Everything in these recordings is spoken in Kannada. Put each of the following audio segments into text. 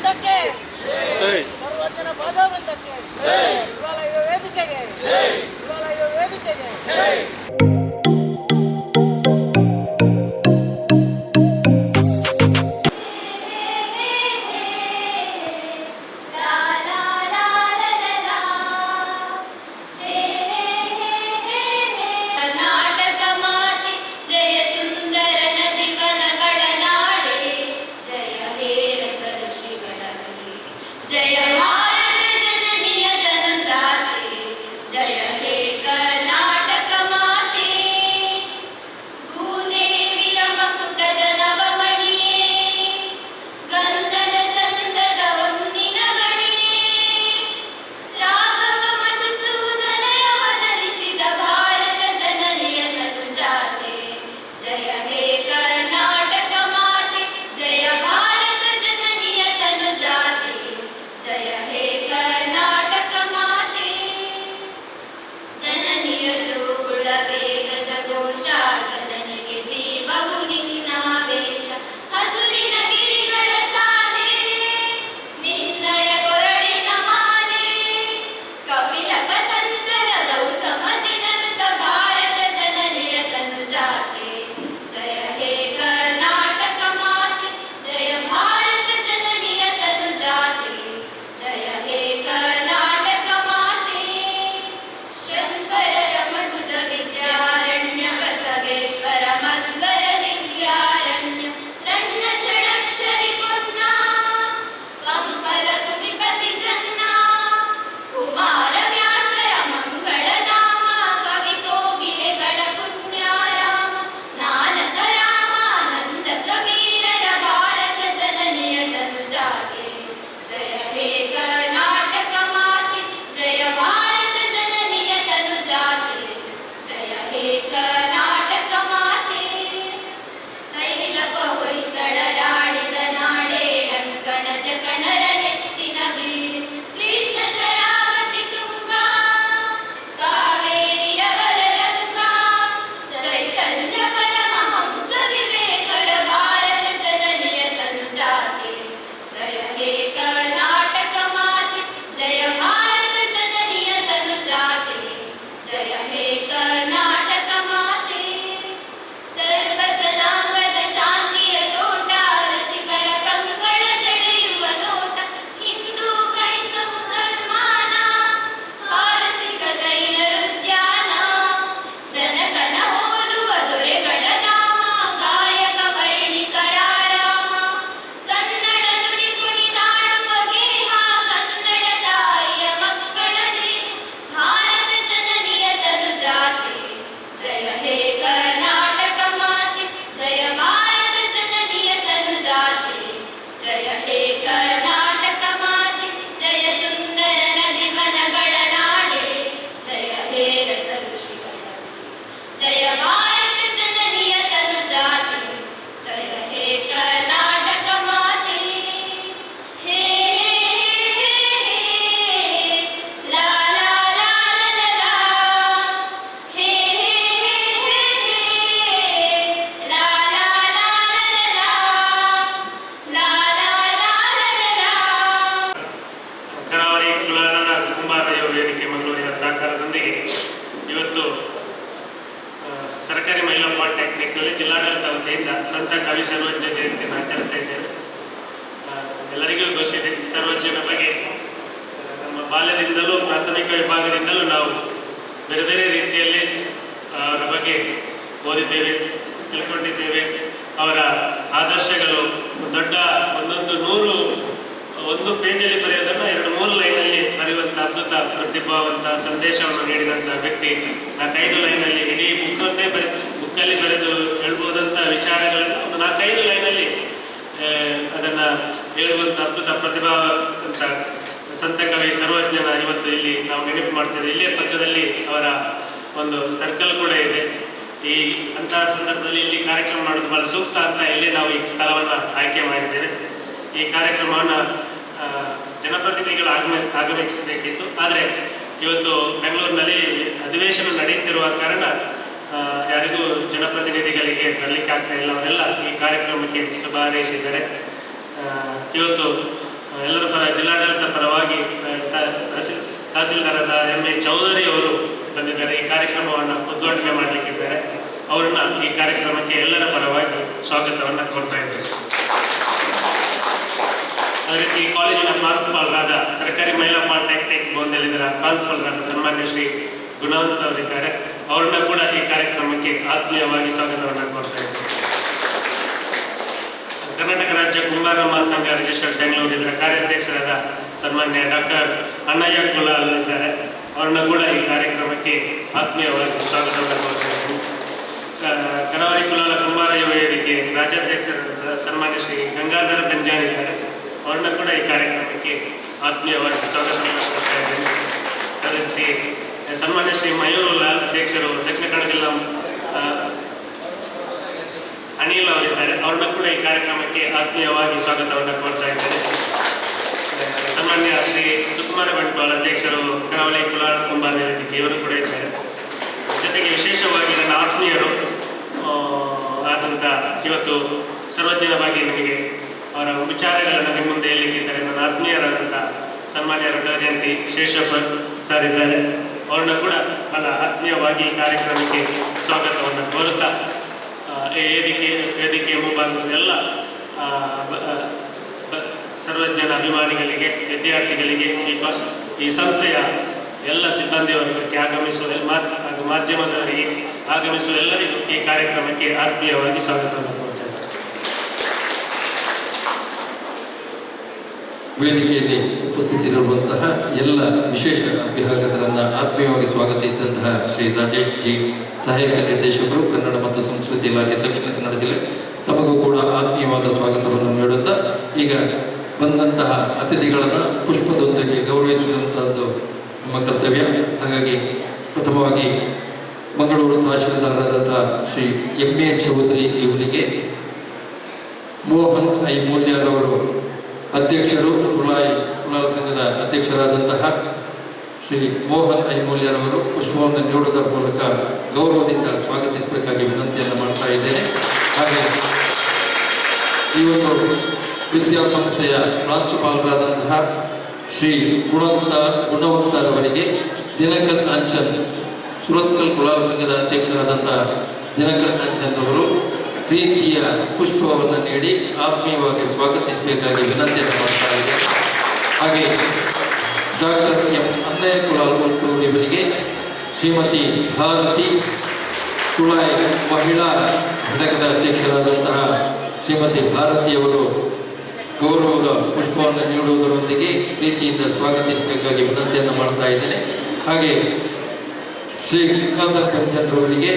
ವೃಂದಕ್ಕೆ, ಸರ್ವಜನ ಬಾಧಾ ವೃಂದಕ್ಕೆ, ಹಿಮಾಲಯ ವೇದಿಕೆಗೆ, ಹಿಮಾಲಯ ವೇದಿಕೆಗೆ. ಸರ್ಕಾರಿ ಮಹಿಳಾ ಪಾಲಿಟೆಕ್ನಿಕ್ನಲ್ಲಿ ಜಿಲ್ಲಾಡಳಿತ ವತಿಯಿಂದ ಸಂತ ಕವಿ ಸರ್ವಜ್ಞ ಜಯಂತಿಯನ್ನು ಆಚರಿಸ್ತಾ ಇದ್ದೇವೆ. ಎಲ್ಲರಿಗೂ ಗೊತ್ತಿದೆ ಸರ್ವಜ್ಞನ ಬಗ್ಗೆ. ನಮ್ಮ ಬಾಲ್ಯದಿಂದಲೂ ಪ್ರಾಥಮಿಕ ವಿಭಾಗದಿಂದಲೂ ನಾವು ಬೇರೆ ಬೇರೆ ರೀತಿಯಲ್ಲಿ ಅವರ ಬಗ್ಗೆ ಓದಿದ್ದೇವೆ, ತಿಳ್ಕೊಂಡಿದ್ದೇವೆ. ಅವರ ಆದರ್ಶಗಳು ದೊಡ್ಡ ಒಂದು ಪೇಜಲ್ಲಿ ಬರೆಯೋದನ್ನು 2-3 ಲೈನಲ್ಲಿ ಬರೆಯುವಂಥ ಅದ್ಭುತ ಪ್ರತಿಭಾವಂತ ಸಂದೇಶವನ್ನು ನೀಡಿದಂಥ ವ್ಯಕ್ತಿ. 4-5 ಲೈನಲ್ಲಿ ಇಡೀ ಬುಕ್ಕಲ್ಲಿ ಬರೆದು ಹೇಳ್ಬೋದಂಥ ವಿಚಾರಗಳನ್ನು ಒಂದು 4-5 ಲೈನಲ್ಲಿ ಅದನ್ನು ಹೇಳುವಂಥ ಅದ್ಭುತ ಪ್ರತಿಭಾ ಅಂತ ಸಂತ ಕವಿ ಸರ್ವಜ್ಞನ ಇವತ್ತು ಇಲ್ಲಿ ನಾವು ನೆನಪು ಮಾಡ್ತೇವೆ. ಇಲ್ಲೇ ಪಕ್ಕದಲ್ಲಿ ಅವರ ಒಂದು ಸರ್ಕಲ್ ಕೂಡ ಇದೆ. ಈ ಅಂತಹ ಸಂದರ್ಭದಲ್ಲಿ ಇಲ್ಲಿ ಕಾರ್ಯಕ್ರಮ ಮಾಡೋದು ಬಹಳ ಸೂಕ್ತ ಅಂತ ಇಲ್ಲಿ ನಾವು ಈ ಸ್ಥಳವನ್ನು ಆಯ್ಕೆ ಮಾಡಿದ್ದೇವೆ. ಈ ಕಾರ್ಯಕ್ರಮವನ್ನು ಜನಪ್ರತಿನಿಧಿಗಳು ಆಗಮಿಸಬೇಕಿತ್ತು, ಆದರೆ ಇವತ್ತು ಬೆಂಗಳೂರಿನಲ್ಲಿ ಅಧಿವೇಶನ ನಡೆಯುತ್ತಿರುವ ಕಾರಣ ಯಾರಿಗೂ ಜನಪ್ರತಿನಿಧಿಗಳಿಗೆ ಬರಲಿಕ್ಕೆ ಆಗ್ತಾ ಇಲ್ಲ. ಅವರೆಲ್ಲ ಈ ಕಾರ್ಯಕ್ರಮಕ್ಕೆ ಶುಭ ಹಾರೈಸಿದ್ದಾರೆ. ಇವತ್ತು ಎಲ್ಲರ ಪರ ಜಿಲ್ಲಾಡಳಿತ ಪರವಾಗಿ ತಹಸೀಲ್ದಾರದ ಎಂ.ಎ. ಚೌಧರಿ ಅವರು ಬಂದಿದ್ದಾರೆ. ಈ ಕಾರ್ಯಕ್ರಮವನ್ನು ಉದ್ಘಾಟನೆ ಮಾಡಲಿಕ್ಕಿದ್ದಾರೆ. ಅವರನ್ನ ಈ ಕಾರ್ಯಕ್ರಮಕ್ಕೆ ಎಲ್ಲರ ಪರವಾಗಿ ಸ್ವಾಗತವನ್ನು ಕೋರ್ತಾ ಇದ್ದೇವೆ. ಅದೇ ರೀತಿ ಕಾಲೇಜಿನ ಪ್ರಾಂಶುಪಾಲರಾದ ಸರ್ಕಾರಿ ಮಹಿಳಾ ಪಾಲಿಟೆಕ್ನಿಕ್ ಗೋಂದಲಿದರ ಪ್ರಾಂಶುಪಾಲರಾದ ಸನ್ಮಾನ್ಯ ಶ್ರೀ ಗುಣವಂತ್ ಅವರಿದ್ದಾರೆ. ಅವರನ್ನ ಕೂಡ ಈ ಕಾರ್ಯಕ್ರಮಕ್ಕೆ ಆತ್ಮೀಯವಾಗಿ ಸ್ವಾಗತವನ್ನು ಕೋರ್ತಾ ಇದ್ದೇವೆ. ಕರ್ನಾಟಕ ರಾಜ್ಯ ಕುಂಬಾರ ಮಹಾಸಂಘ ರಿಜಿಸ್ಟರ್ಡ್ ಬೆಂಗಳೂರು ಇದರ ಕಾರ್ಯಾಧ್ಯಕ್ಷರಾದ ಸನ್ಮಾನ್ಯ ಡಾಕ್ಟರ್ ಅಣ್ಣಯ್ಯ ಕುಲಾಲ್ ಇದ್ದಾರೆ. ಅವರನ್ನ ಕೂಡ ಈ ಕಾರ್ಯಕ್ರಮಕ್ಕೆ ಆತ್ಮೀಯವಾಗಿ ಸ್ವಾಗತವನ್ನು ಕೋರ್ತಾ ಇದ್ದೇವೆ. ಕರಾವಳಿ ಕುಲಾಲ ಕುಂಬಾರ ಯುವ ವೇದಿಕೆ ರಾಜ್ಯಾಧ್ಯಕ್ಷರಾದ ಸನ್ಮಾನ್ಯ ಶ್ರೀ ಗಂಗಾಧರ ಬೆಂಜಾಣ್ ಇದ್ದಾರೆ. ಅವ್ರನ್ನ ಕೂಡ ಈ ಕಾರ್ಯಕ್ರಮಕ್ಕೆ ಆತ್ಮೀಯವಾಗಿ ಸ್ವಾಗತವನ್ನು ಕೊಡ್ತಾ ಇದ್ದೇನೆ. ಅದೇ ರೀತಿ ಸನ್ಮಾನ್ಯ ಶ್ರೀ ಮಯೂರುಲ್ಲಾಲ್ ಅಧ್ಯಕ್ಷರು ದಕ್ಷಿಣ ಕನ್ನಡ ಜಿಲ್ಲಾ ಅನಿಲ್ ಅವರಿದ್ದಾರೆ. ಅವ್ರನ್ನ ಕೂಡ ಈ ಕಾರ್ಯಕ್ರಮಕ್ಕೆ ಆತ್ಮೀಯವಾಗಿ ಸ್ವಾಗತವನ್ನು ಕೋರ್ತಾ ಇದ್ದೇನೆ. ಸನ್ಮಾನ್ಯ ಶ್ರೀ ಸುಕುಮಾರ ಬಂಟ್ವಾಲ್ ಅಧ್ಯಕ್ಷರು ಕರಾವಳಿ ಕುಲಾಲ ಕುಂಬಾರ ವೇದಿಕೆ ಇವರು ಕೂಡ ಇದ್ದಾರೆ. ಜೊತೆಗೆ ವಿಶೇಷವಾಗಿ ನನ್ನ ಆತ್ಮೀಯರು ಆದಂಥ ಇವತ್ತು ಸರ್ವಜ್ಞನ ಬಗ್ಗೆ ನಿಮಗೆ ಅವರ ವಿಚಾರಗಳನ್ನು ನಿಮ್ಮ ಮುಂದೆ ಹೇಳಲಿಕ್ಕಿದ್ದಾರೆ. ನನ್ನ ಆತ್ಮೀಯರಾದಂಥ ಸನ್ಮಾನ್ಯ ಡಾಕ್ಟರ್ ಟಿ ಶೇಷಪ್ಪ ಸರ್ ಇದ್ದಾರೆ. ಅವ್ರನ್ನ ಕೂಡ ಬಹಳ ಆತ್ಮೀಯವಾಗಿ ಈ ಕಾರ್ಯಕ್ರಮಕ್ಕೆ ಸ್ವಾಗತವನ್ನು ಕೋರುತ್ತಾ ವೇದಿಕೆಯ ಮುಂಭಾಗದ ಎಲ್ಲ ಸರ್ವಜ್ಞನ ಅಭಿಮಾನಿಗಳಿಗೆ, ವಿದ್ಯಾರ್ಥಿಗಳಿಗೆ, ಈ ಸಂಸ್ಥೆಯ ಎಲ್ಲ ಸಿಬ್ಬಂದಿ ವರ್ಗಕ್ಕೆ ಆಗಮಿಸುವ ಹಾಗೂ ಮಾಧ್ಯಮದವರಿಗೆ ಆಗಮಿಸುವ ಎಲ್ಲರಿಗೂ ಈ ಕಾರ್ಯಕ್ರಮಕ್ಕೆ ಆತ್ಮೀಯವಾಗಿ ಸ್ವಾಗತವನ್ನು ಕೋರುತ್ತೇನೆ. ವೇದಿಕೆಯಲ್ಲಿ ಉಪಸ್ಥಿತರಿರುವಂತಹ ಎಲ್ಲ ವಿಶೇಷ ಅಭ್ಯಾಗತರನ್ನು ಆತ್ಮೀಯವಾಗಿ ಸ್ವಾಗತಿಸಿದಂತಹ ಶ್ರೀ ರಾಜೇಶ್ ಜಿ, ಸಹಾಯಕ ನಿರ್ದೇಶಕರು, ಕನ್ನಡ ಮತ್ತು ಸಂಸ್ಕೃತಿ ಇಲಾಖೆ, ದಕ್ಷಿಣ ಕನ್ನಡ ಜಿಲ್ಲೆ, ತಮಗೂ ಕೂಡ ಆತ್ಮೀಯವಾದ ಸ್ವಾಗತವನ್ನು ನೀಡುತ್ತಾ ಈಗ ಬಂದಂತಹ ಅತಿಥಿಗಳನ್ನು ಪುಷ್ಪದೊಂದಿಗೆ ಗೌರವಿಸುವಂಥದ್ದು ನಮ್ಮ ಕರ್ತವ್ಯ. ಹಾಗಾಗಿ ಪ್ರಥಮವಾಗಿ ಮಂಗಳೂರು ತಹಶೀಲ್ದಾರರಾದಂತಹ ಶ್ರೀ ಎಂ.ಎ. ಚೌಧರಿ ಇವರಿಗೆ ಮೋಹನ್ ಐ ಮೂಲ್ಯರವರು ಅಧ್ಯಕ್ಷರು, ಕುಲಾಲ ಸಂಘದ ಅಧ್ಯಕ್ಷರಾದಂತಹ ಶ್ರೀ ಮೋಹನ್ ಐ ಮೂಲ್ಯರವರು ಪುಷ್ಪವನ್ನು ನೀಡುವುದರ ಮೂಲಕ ಗೌರವದಿಂದ ಸ್ವಾಗತಿಸಬೇಕಾಗಿ ವಿನಂತಿಯನ್ನು ಮಾಡ್ತಾ ಇದ್ದೇನೆ. ಹಾಗೆ ಈ ಒಂದು ವಿದ್ಯಾಸಂಸ್ಥೆಯ ಪ್ರಾಂಶುಪಾಲರಾದಂತಹ ಶ್ರೀ ಗುಣವಂತರವರಿಗೆ ದಿನಕರ್ ಅಂಚನ್, ಸುರತ್ಕಲ್ ಕುಲಾಲ ಸಂಘದ ಅಧ್ಯಕ್ಷರಾದಂತಹ ದಿನಕರ್ ಅಂಚನ್ ಅವರು ಪ್ರೀತಿಯ ಪುಷ್ಪವನ್ನು ನೀಡಿ ಆತ್ಮೀಯವಾಗಿ ಸ್ವಾಗತಿಸಬೇಕಾಗಿ ವಿನಂತಿಯನ್ನು ಮಾಡ್ತಾ ಇದ್ದಾರೆ. ಹಾಗೆ ಡಾಕ್ಟರ್ ಎಂ. ಅಣ್ಣಯ್ಯ ಕುಲಾಲ್ ಪುತ್ತೂರು ಇವರಿಗೆ ಶ್ರೀಮತಿ ಭಾರತಿ ಕುಳಾಯ್ ಮಹಿಳಾ ಘಟಕದ ಅಧ್ಯಕ್ಷರಾದಂತಹ ಶ್ರೀಮತಿ ಭಾರತಿಯವರು ಗೌರವದ ಪುಷ್ಪವನ್ನು ನೀಡುವುದರೊಂದಿಗೆ ಪ್ರೀತಿಯಿಂದ ಸ್ವಾಗತಿಸಬೇಕಾಗಿ ವಿನಂತಿಯನ್ನು ಮಾಡ್ತಾ ಇದ್ದೇನೆ. ಹಾಗೆ ಶ್ರೀ ಗಂಗಾಧರ ಪಂಚಂದ್ರವರಿಗೆ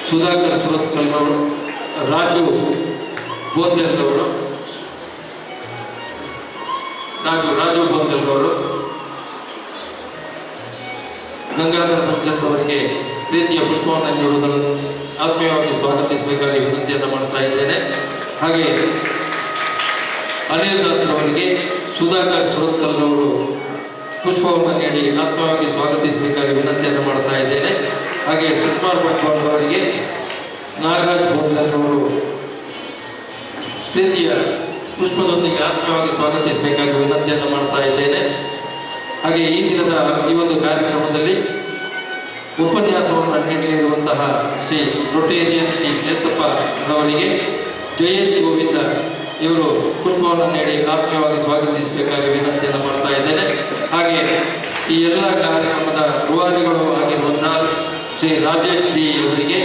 ಸುಧಾಕರ್ ಸುರತ್ಕಲ್ರವರು, ರಾಜು ಬೋಂದೆಲ್ರವರು, ರಾಜು ಬೋಂದೆಲ್ರವರು ಗಂಗಾಧರ ಪಂಚಂದ್ ಅವರಿಗೆ ಪ್ರೀತಿಯ ಪುಷ್ಪವನ್ನು ನೀಡುವುದನ್ನು ಆತ್ಮೀಯವಾಗಿ ಸ್ವಾಗತಿಸಬೇಕಾಗಿ ವಿನಂತಿಯನ್ನು ಮಾಡ್ತಾ ಇದ್ದೇನೆ. ಹಾಗೆ ಅನಿಲ್ ದಾಸ್ರವರಿಗೆ ಸುಧಾಕರ್ ಸುರತ್ಕಲ್ರವರು ಪುಷ್ಪವನ್ನು ನೀಡಿ ಆತ್ಮವಾಗಿ ಸ್ವಾಗತಿಸಬೇಕಾಗಿ ವಿನಂತಿಯನ್ನು ಮಾಡ್ತಾ ಇದ್ದೇನೆ. ಹಾಗೆ ಸುಕುಮಾರ್ ಬಂಟ್ವಾಲ್ ಅವರಿಗೆ ನಾಗರಾಜ್ ಬೋಂದಲ್ರವರು ಪ್ರೀತಿಯ ಪುಷ್ಪದೊಂದಿಗೆ ಆತ್ಮವಾಗಿ ಸ್ವಾಗತಿಸಬೇಕಾಗಿ ವಿನಂತಿಯನ್ನು ಮಾಡ್ತಾ ಇದ್ದೇನೆ. ಹಾಗೆ ಈ ದಿನದ ಈ ಒಂದು ಕಾರ್ಯಕ್ರಮದಲ್ಲಿ ಉಪನ್ಯಾಸವನ್ನು ನೀಡಲಿರುವಂತಹ ಶ್ರೀ ರೊಟೇರಿಯನ್ ಟಿ ಶೇಷಪ್ಪ ಅವರಿಗೆ ಜಯೇಶ್ ಗೋವಿಂದ ಇವರು ಪುಷ್ಪವನ್ನು ನೀಡಿ ಆತ್ಮೀಯವಾಗಿ ಸ್ವಾಗತಿಸಬೇಕಾಗಿ ವಿನಂತಿಯನ್ನು ಮಾಡ್ತಾ ಇದ್ದೇನೆ. ಹಾಗೆ ಈ ಎಲ್ಲ ಕಾರ್ಯಕ್ರಮದ ರೂವಾರಿಗಳು ಆಗಿರುವಂತಹ ಶ್ರೀ ರಾಜೇಶ್ ಜಿ ಅವರಿಗೆ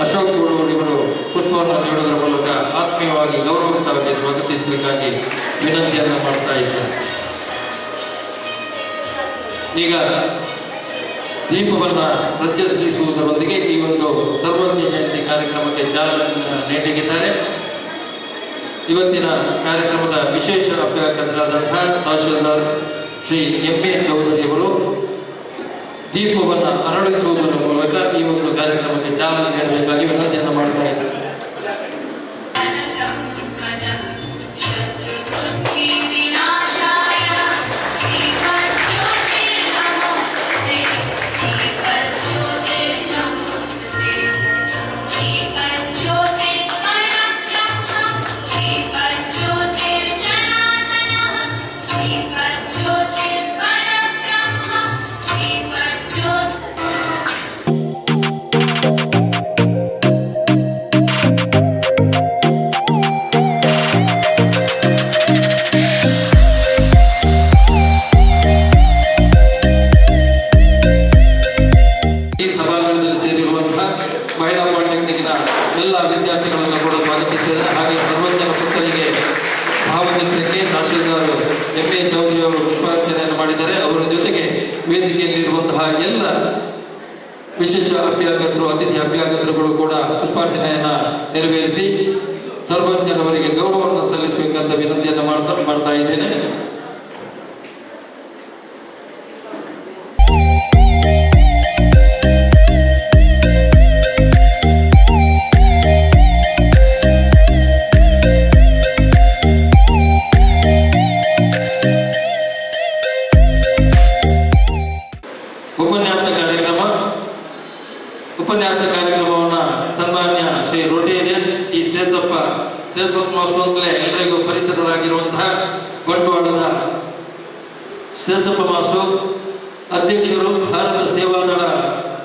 ಅಶೋಕ್ ಗೌಡೂರು ಇವರು ಪುಷ್ಪವನ್ನು ನೀಡುವುದರ ಮೂಲಕ ಆತ್ಮೀಯವಾಗಿ ಗೌರವಯುತವಾಗಿ ಸ್ವಾಗತಿಸಬೇಕಾಗಿ ವಿನಂತಿಯನ್ನು ಮಾಡ್ತಾ ಇದ್ದೇನೆ. ಈಗ ದೀಪವನ್ನು ಪ್ರಜ್ವಲಿಸುವುದರೊಂದಿಗೆ ಈ ಒಂದು ಸರ್ವಜ್ಞ ಜಯಂತಿ ಕಾರ್ಯಕ್ರಮಕ್ಕೆ ಚಾಲನೆ ನೀಡಿದ್ದಾರೆ. ಇವತ್ತಿನ ಕಾರ್ಯಕ್ರಮದ ವಿಶೇಷ ಅಭ್ಯಾಗತರಾದಂತಹ ತಹಶೀಲ್ದಾರ್ ಶ್ರೀ ಎಂ.ಎ. ಚೌಧರಿ ಅವರು ದೀಪವನ್ನು ಅರಳಿಸುವುದರ ಮೂಲಕ ಈ ಒಂದು ಕಾರ್ಯಕ್ರಮಕ್ಕೆ ಚಾಲನೆ ನೀಡಬೇಕಾಗಿ ವಿನಂತಿಯನ್ನು ಮಾಡ್ತಾ ಇದ್ದಾರೆ. ಅಭ್ಯಾಗತರು ಅತಿಥಿ ಅಭ್ಯಾಗತರುಗಳು ಕೂಡ ಪುಷ್ಪಾರ್ಚನೆಯನ್ನ ನೆರವೇರಿಸಿ ಸರ್ವಜ್ಞರವರಿಗೆ ಗೌರವವನ್ನು ಸಲ್ಲಿಸಬೇಕಂತ ವಿನಂತಿಯನ್ನು ಮಾಡ್ತಾ ಇದ್ದೇನೆ. ಉಪನ್ಯಾಸ ಕಾರ್ಯಕ್ರಮವನ್ನು ಸನ್ಮಾನ್ಯ Shri Rotarian T Sesappa master ಅಂತಲೇ ಎಲ್ಲರಿಗೂ ಪರಿಚಿತರಾಗಿರುವಂತಹ ಬಂಟ್ವಾಳದ ಸೇಸಪ್ಪ ಮಾಸ್ಟರ್ ಅಧ್ಯಕ್ಷರು, ಭಾರತ ಸೇವಾದಳ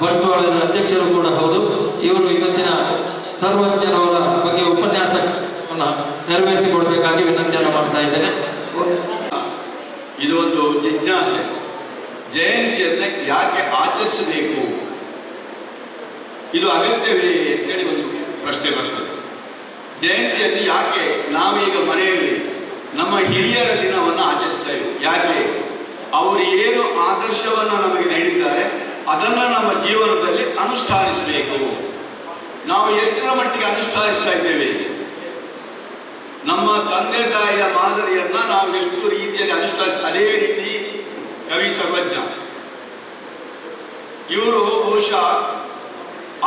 ಬಂಟ್ವಾಳದ ಅಧ್ಯಕ್ಷರು ಕೂಡ ಹೌದು. ಇವರು ಇವತ್ತಿನ ಸರ್ವಜ್ಞರವರ ಬಗ್ಗೆ ಉಪನ್ಯಾಸವನ್ನು ನೆರವೇರಿಸಿಕೊಡ್ಬೇಕಾಗಿ ವಿನಂತಿಯನ್ನು ಮಾಡ್ತಾ ಇದ್ದೇನೆ. ಇದು ಒಂದು ಜಿಜ್ಞಾಸೆ. ಜಯಂತಿಯನ್ನು ಯಾಕೆ ಆಚರಿಸಬೇಕು, ಇದು ಅಗತ್ಯವೇ ಅಂತೇಳಿ ಒಂದು ಪ್ರಶ್ನೆ ಬರ್ತದೆ. ಜಯಂತಿಯಲ್ಲಿ ಯಾಕೆ ನಾವೀಗ ಮನೆಯಲ್ಲಿ ನಮ್ಮ ಹಿರಿಯರ ದಿನವನ್ನು ಆಚರಿಸ್ತಾ ಇದ್ದೀವಿ? ಯಾಕೆ? ಅವರು ಏನು ಆದರ್ಶವನ್ನು ನಮಗೆ ನೀಡಿದ್ದಾರೆ ಅದನ್ನು ನಮ್ಮ ಜೀವನದಲ್ಲಿ ಅನುಷ್ಠಾನಿಸಬೇಕು. ನಾವು ಎಷ್ಟರ ಮಟ್ಟಿಗೆ ಅನುಷ್ಠಾನಿಸ್ತಾ ಇದ್ದೇವೆ? ನಮ್ಮ ತಂದೆ ತಾಯಿಯ ಮಾದರಿಯನ್ನು ನಾವು ಎಷ್ಟು ರೀತಿಯಲ್ಲಿ ಅನುಷ್ಠಾನಿಸ್ತಾ, ಅದೇ ರೀತಿ ಕವಿ ಸರ್ವಜ್ಞ ಇವರು ಬಹುಶಃ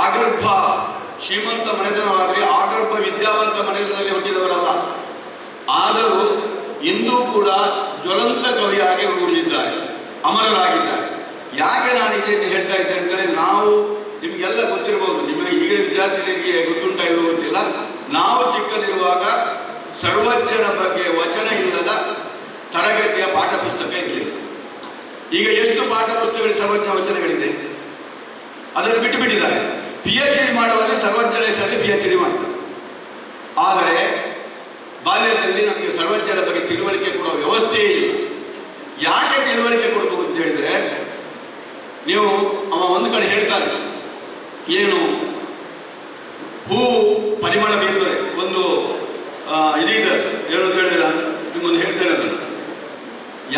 ಆಗರ್ಭ ಶ್ರೀಮಂತ ಮನೆತನವಾದರೆ ಆಗರ್ಭ ವಿದ್ಯಾವಂತ ಮನೆತನದಲ್ಲಿ ಹುಟ್ಟಿದವರಲ್ಲ. ಆದರೂ ಇಂದೂ ಕೂಡ ಜ್ವಲಂತ ಕವಿಯಾಗಿ ಉಳಿದಿದ್ದಾರೆ, ಅಮರರಾಗಿದ್ದಾರೆ. ಯಾಕೆ ನಾನು ಇದನ್ನು ಹೇಳ್ತಾ ಇದ್ದೆ ಅಂತೇಳಿ, ನಾವು ನಿಮಗೆಲ್ಲ ಗೊತ್ತಿರಬಹುದು, ನಿಮಗೆ ಈಗಿನ ವಿದ್ಯಾರ್ಥಿಗಳಿಗೆ ಗೊತ್ತುಂಟ ಇಲ್ಲವೋ ಗೊತ್ತಿಲ್ಲ, ನಾವು ಚಿಕ್ಕದಿರುವಾಗ ಸರ್ವಜ್ಞರ ಬಗ್ಗೆ ವಚನ ಇಲ್ಲದ ತರಗತಿಯ ಪಾಠ ಪುಸ್ತಕ ಇರಲಿಲ್ಲ. ಈಗ ಎಷ್ಟು ಪಾಠ ಪುಸ್ತಕಗಳು ಸರ್ವಜ್ಞ ವಚನಗಳಿದೆ, ಅದನ್ನು ಬಿಟ್ಟು ಬಿಟ್ಟಿದ್ದಾರೆ. PhD ಮಾಡುವಲ್ಲಿ ಸರ್ವಜ್ಞರ ಹೆಸರಲ್ಲಿ PhD ಮಾಡ್ತಾರೆ. ಆದರೆ ಬಾಲ್ಯದಲ್ಲಿ ನಮಗೆ ಸರ್ವಜ್ಞರ ಬಗ್ಗೆ ತಿಳುವಳಿಕೆ ಕೊಡುವ ವ್ಯವಸ್ಥೆಯೇ ಇಲ್ಲ. ಯಾಕೆ ತಿಳುವಳಿಕೆ ಕೊಡಬೇಕು ಅಂತ ಹೇಳಿದರೆ, ನೀವು ಅವ ಒಂದು ಕಡೆ ಹೇಳ್ತಾನೆ, ಏನು ಹೂ ಪರಿಮಳ ಬೀರ್ತದೆ, ಒಂದು ಇದೀಗ ಏನು ಅಂತ ಹೇಳಿದ್ರೆ ನಿಮ್ಮೊಂದು ಹೇಳ್ತೇನೆ ಅದನ್ನು.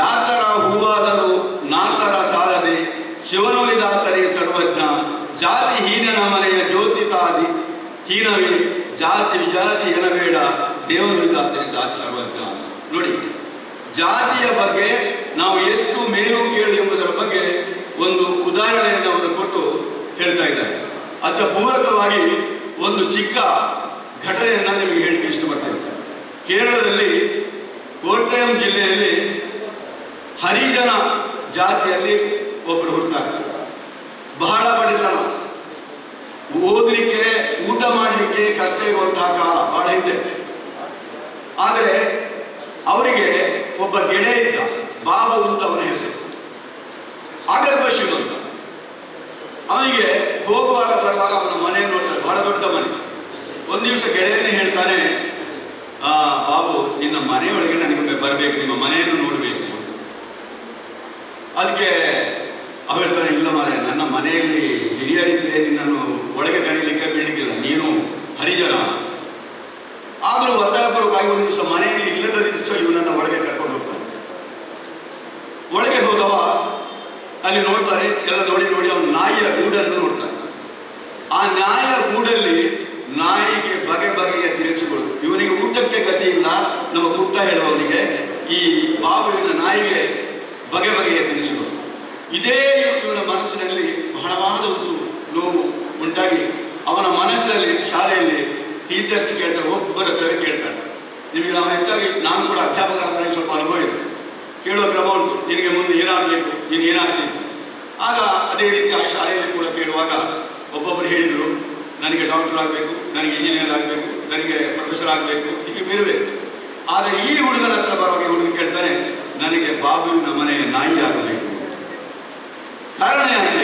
ಯಾತರ ಹೂವಾದರೂ ನಾತರ ಸಾಲದೆ ಶಿವನುಳಿದಾತರಿ ಸರ್ವಜ್ಞ, ಜಾತಿ ಹೀನನ ಮನೆಯ ಜ್ಯೋತಿತಾದಿ ಹೀನವೇ, ಜಾತಿ ವಿಜಾತಿ ಏನಬೇಡ ದೇವನುಳಿದಾತರಿ ಜಾತಿ ಸರ್ವಜ್ಞ. ನೋಡಿ, ಜಾತಿಯ ಬಗ್ಗೆ ನಾವು ಎಷ್ಟು ಮೇಲು ಕೇಳು ಎಂಬುದರ ಬಗ್ಗೆ ಒಂದು ಉದಾಹರಣೆಯನ್ನು ಅವರು ಕೊಟ್ಟು ಹೇಳ್ತಾ ಇದ್ದಾರೆ. ಅದರ ಪೂರಕವಾಗಿ ಒಂದು ಚಿಕ್ಕ ಘಟನೆಯನ್ನು ನಿಮಗೆ ಹೇಳಲಿಕ್ಕೆ ಇಷ್ಟಪಡ್ತೇನೆ. ಕೇರಳದಲ್ಲಿ ಕೋಟ್ಟಯಂ ಜಿಲ್ಲೆಯಲ್ಲಿ ಹರಿಜನ ಜಾತಿಯಲ್ಲಿ ಒಬ್ಬರು ಹುಡ್ತಾರೆ. ಬಹಳ ಬಡತನ, ಓದಲಿಕ್ಕೆ ಊಟ ಮಾಡಲಿಕ್ಕೆ ಕಷ್ಟ ಇರುವಂತಹ ಕಾಲ, ಬಹಳ ಹಿಂದೆ. ಆದರೆ ಅವರಿಗೆ ಒಬ್ಬ ಗೆಳೆಯ ಇದ್ದ, ಬಾಬು ಅಂತ ಅವನ ಹೆಸರು. ಆಗರ್ಭ ಶ್ರೀಮಂತ. ಅವನಿಗೆ ಹೋಗುವಾಗ ಬರುವಾಗ ಅವನ ಮನೆಯನ್ನು ನೋಡ್ತಾರೆ, ಬಹಳ ದೊಡ್ಡ ಮನೆ. ಒಂದು ದಿವಸ ಗೆಳೆಯನೇ ಹೇಳ್ತಾನೆ, ಬಾಬು ನಿನ್ನ ಮನೆಯೊಳಗೆ ನನಗೆ ಬರಬೇಕು, ನಿಮ್ಮ ಮನೆಯನ್ನು ನೋಡಬೇಕು. ಅದಕ್ಕೆ ಅವ ಹೇಳ್ತಾನೆ, ಇಲ್ಲ ಮಾರೆ, ನನ್ನ ಮನೆಯಲ್ಲಿ ಹಿರಿಯರಿದ್ದರೆ ನಿನ್ನನ್ನು ಒಳಗೆ ಕರೀಲಿಕ್ಕೆ ಬೀಳಲಿಕ್ಕಿಲ್ಲ, ನೀನು ಹರಿಜನ. ಆದರೂ ಒತ್ತಾಯಪೂರ್ವಕವಾಗಿ ಒಂದು ದಿವಸ ಮನೆಯಲ್ಲಿ ಇಲ್ಲದ ದಿವಸ ಇವನನ್ನು ಒಳಗೆ ಕರ್ಕೊಂಡು ಹೋಗ್ತಾನೆ. ಒಳಗೆ ಹೋದವ ಅಲ್ಲಿ ನೋಡ್ತಾರೆ, ಎಲ್ಲ ನೋಡಿ ಅವನು ನಾಯಿಯ ಗೂಡನ್ನು ನೋಡ್ತಾನೆ. ಆ ನಾಯಿಯ ಗೂಡಲ್ಲಿ ನಾಯಿಗೆ ಬಗೆ ಬಗೆಯ ತಿನಿಸುಗಳು. ಇವನಿಗೆ ಊಟಕ್ಕೆ ಗತಿ ಇಲ್ಲ, ನಮ್ಮ ಪುಟ್ಟ ಹೇಳುವವನಿಗೆ ಈ ಬಾಬುವಿನ ನಾಯಿಗೆ ಬಗೆ ಬಗೆಯ ತಿನಿಸುಗಳು. ಇದೇ ಇವನ ಮನಸ್ಸಿನಲ್ಲಿ ಬಹಳವಾದ ಒಂದು ನೋವು ಉಂಟಾಗಿ ಅವನ ಮನಸ್ಸಿನಲ್ಲಿ ಶಾಲೆಯಲ್ಲಿ ಟೀಚರ್ಸ್ ಕೇಳ್ತಾರೆ, ಒಬ್ಬರ ಹತ್ರವೇ ಕೇಳ್ತಾನೆ. ನಿಮಗೆ ನಾವು ಹೆಚ್ಚಾಗಿ, ನಾನು ಕೂಡ ಅಧ್ಯಾಪಕರಾದ ಸ್ವಲ್ಪ ಅನುಭವ ಇದೆ, ಕೇಳುವ ಕ್ರಮ ಉಂಟು, ನಿನಗೆ ಮುಂದೆ ಏನಾಗಬೇಕು, ನೀನು ಏನಾಗ್ತೀನಿ. ಆಗ ಅದೇ ರೀತಿ ಆ ಶಾಲೆಯಲ್ಲಿ ಕೂಡ ಕೇಳುವಾಗ ಒಬ್ಬೊಬ್ಬರು ಹೇಳಿದರು, ನನಗೆ ಡಾಕ್ಟರ್ ಆಗಬೇಕು, ನನಗೆ ಇಂಜಿನಿಯರ್ ಆಗಬೇಕು, ನನಗೆ ಪ್ರೊಫೆಸರ್ ಆಗಬೇಕು, ಹೀಗೆ ಬೇರೆ ಬೇರೆ. ಆದರೆ ಈ ಹುಡುಗನ ಹತ್ರ ಬರುವಾಗ ಹುಡುಗ ಕೇಳ್ತಾನೆ, ನನಗೆ ಬಾಬುವಿನ ಮನೆಯ ನಾಯಿ ಆಗಬೇಕು. ಕಾರಣ ಯಾಕೆ?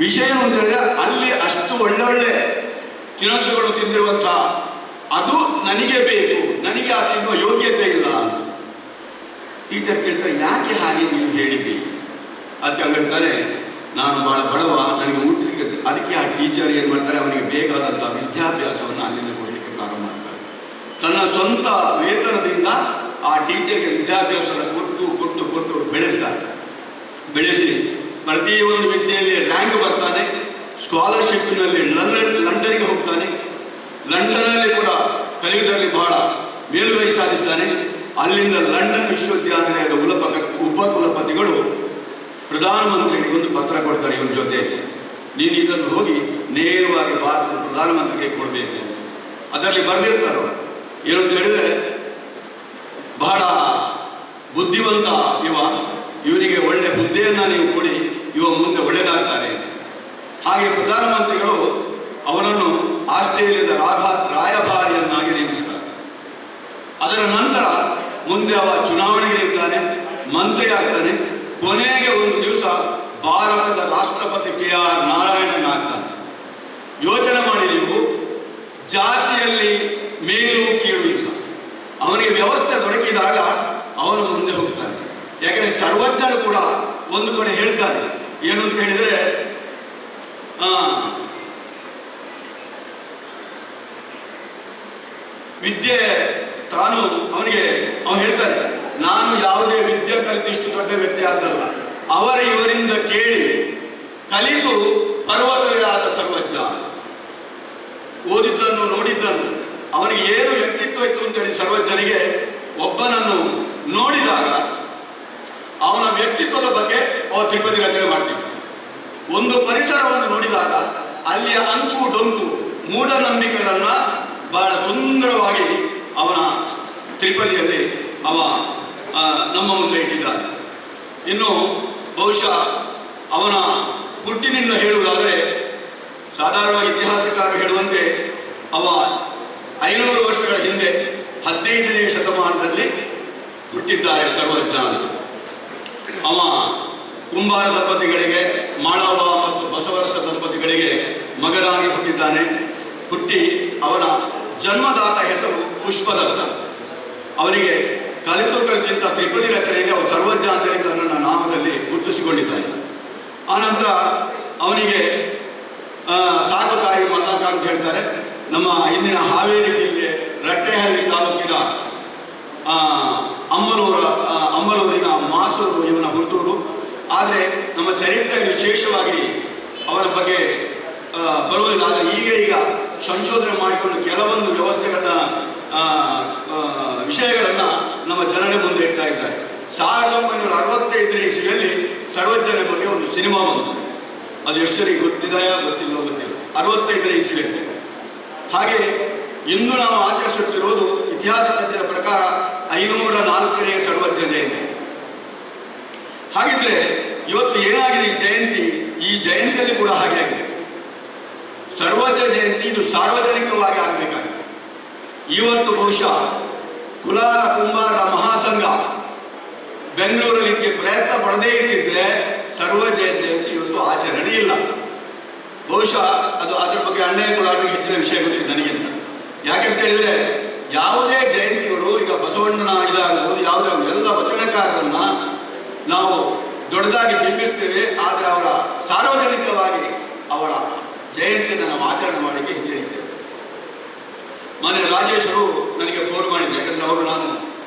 ವಿಷಯ ಅಂತಂದರೆ ಅಲ್ಲಿ ಅಷ್ಟು ಒಳ್ಳೊಳ್ಳೆ ತಿನಿಸುಗಳು ತಿಂದಿರುವಂತಹ ಅದು ನನಗೆ ಬೇಕು, ನನಗೆ ಆ ತಿನ್ನುವ ಯೋಗ್ಯತೆ ಇಲ್ಲ ಅಂತ. ಟೀಚರ್ ಕೇಳ್ತಾರೆ, ಯಾಕೆ ಹಾಗೆ ನೀವು ಹೇಳಿದ್ರಿ? ಅದಕ್ಕೆ ಹೇಳ್ತಾರೆ, ನಾನು ಭಾಳ ಬಡವ, ನನಗೆ ಊಟಕ್ಕೆ. ಅದಕ್ಕೆ ಆ ಟೀಚರ್ ಏನು ಮಾಡ್ತಾರೆ, ಅವನಿಗೆ ಬೇಕಾದಂಥ ವಿದ್ಯಾಭ್ಯಾಸವನ್ನು ಅಲ್ಲಿಂದ ಕೊಡಲಿಕ್ಕೆ ಪ್ರಾರಂಭ ಮಾಡ್ತಾರೆ. ತನ್ನ ಸ್ವಂತ ವೇತನದಿಂದ ಆ ಟೀಚರ್ಗೆ ವಿದ್ಯಾಭ್ಯಾಸವನ್ನು ಕೊಟ್ಟು ಕೊಟ್ಟು ಕೊಟ್ಟು ಬೆಳೆಸ್ತಾರೆ. ಬೆಳೆಸಿ ಪ್ರತಿಯೊಂದು ವಿದ್ಯೆಯಲ್ಲಿ ರ್ಯಾಂಕ್ ಬರ್ತಾನೆ, ಸ್ಕಾಲರ್ಶಿಪ್ನಲ್ಲಿ ಲಂಡನ್ಗೆ ಹೋಗ್ತಾನೆ, ಲಂಡನ್ನಲ್ಲಿ ಕೂಡ ಕಲಿಯುವುದರಲ್ಲಿ ಬಹಳ ಮೇಲುಗೈ ಸಾಧಿಸ್ತಾನೆ. ಅಲ್ಲಿಂದ ಲಂಡನ್ ವಿಶ್ವವಿದ್ಯಾನಿಲಯದ ಉಪಕುಲಪತಿಗಳು ಪ್ರಧಾನಮಂತ್ರಿಗೆ ಒಂದು ಪತ್ರ ಕೊಡ್ತಾರೆ, ಇವನ ಜೊತೆ ನೀನು ಇದನ್ನು ಹೋಗಿ ನೇರವಾಗಿ ಭಾರತದ ಪ್ರಧಾನಮಂತ್ರಿಗೆ ಕೊಡಬೇಕು. ಅದರಲ್ಲಿ ಬರೆದಿರ್ತಾರೋ ಏನು ಅಂತ ಹೇಳಿದರೆ, ಬಹಳ ಬುದ್ಧಿವಂತ ಇವನಿಗೆ ಒಳ್ಳೆ ಹುದ್ದೆಯನ್ನು ನೀವು ಕೊಡಿ, ಇವ ಮುಂದೆ ಒಳ್ಳೆಯದಾಗ್ತಾರೆ. ಹಾಗೆ ಪ್ರಧಾನಮಂತ್ರಿಗಳು ಅವನನ್ನು ಆಸ್ಟ್ರೇಲಿಯಾದ ರಾಯಭಾರಿಯನ್ನಾಗಿ ನೇಮಿಸ್ತಾರೆ. ಅದರ ನಂತರ ಮುಂದೆ ಅವ ಚುನಾವಣೆಗೆ ನಿಲ್ತಾನೆ, ಮಂತ್ರಿ ಆಗ್ತಾನೆ. ಕೊನೆಗೆ ಒಂದು ದಿವಸ ಭಾರತದ ರಾಷ್ಟ್ರಪತಿ KR ನಾರಾಯಣನ್ ಆಗ್ತಾನೆ. ಯೋಚನೆ ಮಾಡಿ ನೀವು, ಜಾತಿಯಲ್ಲಿ ಮೇಲು ಕೀಳು ಇಲ್ಲ. ಅವನಿಗೆ ವ್ಯವಸ್ಥೆ ದೊರಕಿದಾಗ ಅವನು ಮುಂದೆ ಹೋಗ್ತಾನೆ. ಯಾಕಂದ್ರೆ ಸರ್ವಜ್ಞರು ಕೂಡ ಒಂದು ಕಡೆ ಹೇಳ್ತಾರೆ, ಏನು ಅಂತ ಹೇಳಿದರೆ, ವಿದ್ಯೆ ಅವನು ಹೇಳ್ತಾನೆ, ನಾನು ಯಾವುದೇ ವಿದ್ಯೆ ಕಲಿತಿಷ್ಟು ದೊಡ್ಡ ವ್ಯಕ್ತಿ ಆದಲ್ಲ, ಇವರಿಂದ ಕೇಳಿ ಕಲಿತು ಪರ್ವತವೇ ಆದ ಸರ್ವಜ್ಞ. ಓದಿದ್ದನ್ನು ನೋಡಿದ್ದನ್ನು ಅವನಿಗೆ ಏನು ವ್ಯಕ್ತಿತ್ವ ಇತ್ತು ಅಂತೇಳಿ ಸರ್ವಜ್ಞನಿಗೆ ಒಬ್ಬನನ್ನು ನೋಡಿದಾಗ ಅವನ ವ್ಯಕ್ತಿತ್ವದ ಬಗ್ಗೆ ತ್ರಿಪದಿ ರಚನೆ ಮಾಡ್ತಿದ್ದ. ಒಂದು ಪರಿಸರವನ್ನು ನೋಡಿದಾಗ ಅಲ್ಲಿಯ ಅಂಕು ಡೊಂಕು ಮೂಢನಂಬಿಕೆಗಳನ್ನು ಬಹಳ ಸುಂದರವಾಗಿ ಅವನ ತ್ರಿಪದಿಯಲ್ಲಿ ನಮ್ಮ ಮುಂದೆ ಇಟ್ಟಿದ್ದಾನೆ. ಇನ್ನು ಬಹುಶಃ ಅವನ ಹುಟ್ಟಿನಿಂದ ಹೇಳುವುದಾದರೆ, ಸಾಧಾರಣವಾಗಿ ಇತಿಹಾಸಕಾರರು ಹೇಳುವಂತೆ 500 ವರ್ಷಗಳ ಹಿಂದೆ 15ನೇ ಶತಮಾನದಲ್ಲಿ ಹುಟ್ಟಿದ್ದಾರೆ ಸರ್ವಜ್ಞ ಅಂತ. ಕುಂಬಾರ ದಂಪತಿಗಳಿಗೆ, ಮಾಳವ ಮತ್ತು ಬಸವರಸ ದಂಪತಿಗಳಿಗೆ ಮಗನಾಗಿ ಹುಟ್ಟಿದ್ದಾನೆ. ಹುಟ್ಟಿ ಅವನ ಜನ್ಮದಾತ ಹೆಸರು ಪುಷ್ಪದತ್ತ. ಅವನಿಗೆ ಕಲಿತಿಂತ ತ್ರಿಪದಿ ರಚನೆಗೆ ಅವರು ಸರ್ವಜ್ಞ ಅಂತೇಳಿ ತನ್ನ ನಾಮದಲ್ಲಿ ಗುರುತಿಸಿಕೊಂಡಿದ್ದಾನೆ. ಆನಂತರ ಅವನಿಗೆ ಸಾಕು ತಾಯಿ ಮಲ್ಲಕ ಅಂತ ಹೇಳ್ತಾರೆ. ನಮ್ಮ ಇಂದಿನ ಹಾವೇರಿ ಜಿಲ್ಲೆ ರಟ್ಟೆಹಳ್ಳಿ ತಾಲೂಕಿನ ಅಮ್ಮಲೂರಿನ ಮಾಸೂರು ಇವನ ಹುಟ್ಟೂರು. ಆದರೆ ನಮ್ಮ ಚರಿತ್ರೆಯಲ್ಲಿ ವಿಶೇಷವಾಗಿ ಅವರ ಬಗ್ಗೆ ಬರುವುದಿಲ್ಲ. ಆದರೆ ಈಗ ಸಂಶೋಧನೆ ಮಾಡಿಕೊಂಡು ಕೆಲವೊಂದು ವಿಷಯಗಳನ್ನು ನಮ್ಮ ಜನರ ಮುಂದೆ ಇಡ್ತಾ ಇದ್ದಾರೆ. 1965ನೇ ಇಸ್ವಿಯಲ್ಲಿ ಸರ್ವಜ್ಞನ ಬಗ್ಗೆ ಒಂದು ಸಿನಿಮಾ ಬಂತು. ಅದು ಎಷ್ಟು ಜನರಿಗೆ ಗೊತ್ತಿದೆಯಾ ಗೊತ್ತಿಲ್ಲ 65ನೇ ಇಸ್ವಿಯಲ್ಲಿ. ಹಾಗೆ ಇಂದು ನಾವು ಆಚರಿಸುತ್ತಿರುವುದು ಇತಿಹಾಸ ತಜ್ಞರ ಪ್ರಕಾರ 504ನೇ ಸರ್ವಜ್ಞ ಜಯಂತಿ. ಹಾಗಿದ್ರೆ ಇವತ್ತು ಏನಾಗಿದೆ ಈ ಜಯಂತಿಯಲ್ಲಿ ಕೂಡ ಹಾಗೆ ಆಗಿದೆ. ಸರ್ವಜ್ಞ ಜಯಂತಿ ಇದು ಸಾರ್ವಜನಿಕವಾಗಿ ಆಗಬೇಕಾಗಿದೆ. ಇವತ್ತು ಬಹುಶಃ ಕುಲಾಲ ಕುಂಬಾರರ ಮಹಾಸಂಘ ಬೆಂಗಳೂರಲ್ಲಿ ಇದಕ್ಕೆ ಪ್ರಯತ್ನ ಪಡದೇ ಇದ್ದಿದ್ರೆ ಸರ್ವಜ್ಞ ಜಯಂತಿ ಇವತ್ತು ಆಚರಣೆ ಇಲ್ಲ. ಬಹುಶಃ ಅದರ ಬಗ್ಗೆ ಅಣ್ಣಯ್ಯ ಕುಲಾರಿಗೆ ಹೆಚ್ಚಿನ ವಿಷಯ ಗೊತ್ತಿದೆ ನನಗಿಂತ. ಯಾಕೆಂತ ಹೇಳಿದರೆ, ಯಾವುದೇ ಜಯಂತಿಗಳು ಈಗ ಬಸವಣ್ಣನ ಇದಾಗಬಹುದು, ಯಾವುದೇ ಎಲ್ಲ ವಚನಕಾರರನ್ನ ನಾವು ದೊಡ್ಡದಾಗಿ ಬಿಂಬಿಸ್ತೇವೆ. ಆದರೆ ಅವರ ಸಾರ್ವಜನಿಕವಾಗಿ ಅವರ ಜಯಂತಿಯನ್ನು ನಾವು ಆಚರಣೆ ಮಾಡಲಿಕ್ಕೆ ಹಿಂಜರಿತೇವೆ. ಮೊನ್ನೆ ರಾಜೇಶರು ನನಗೆ ಫೋನ್ ಮಾಡಿದ್ರು. ಯಾಕಂದರೆ ಅವರು ನಾನು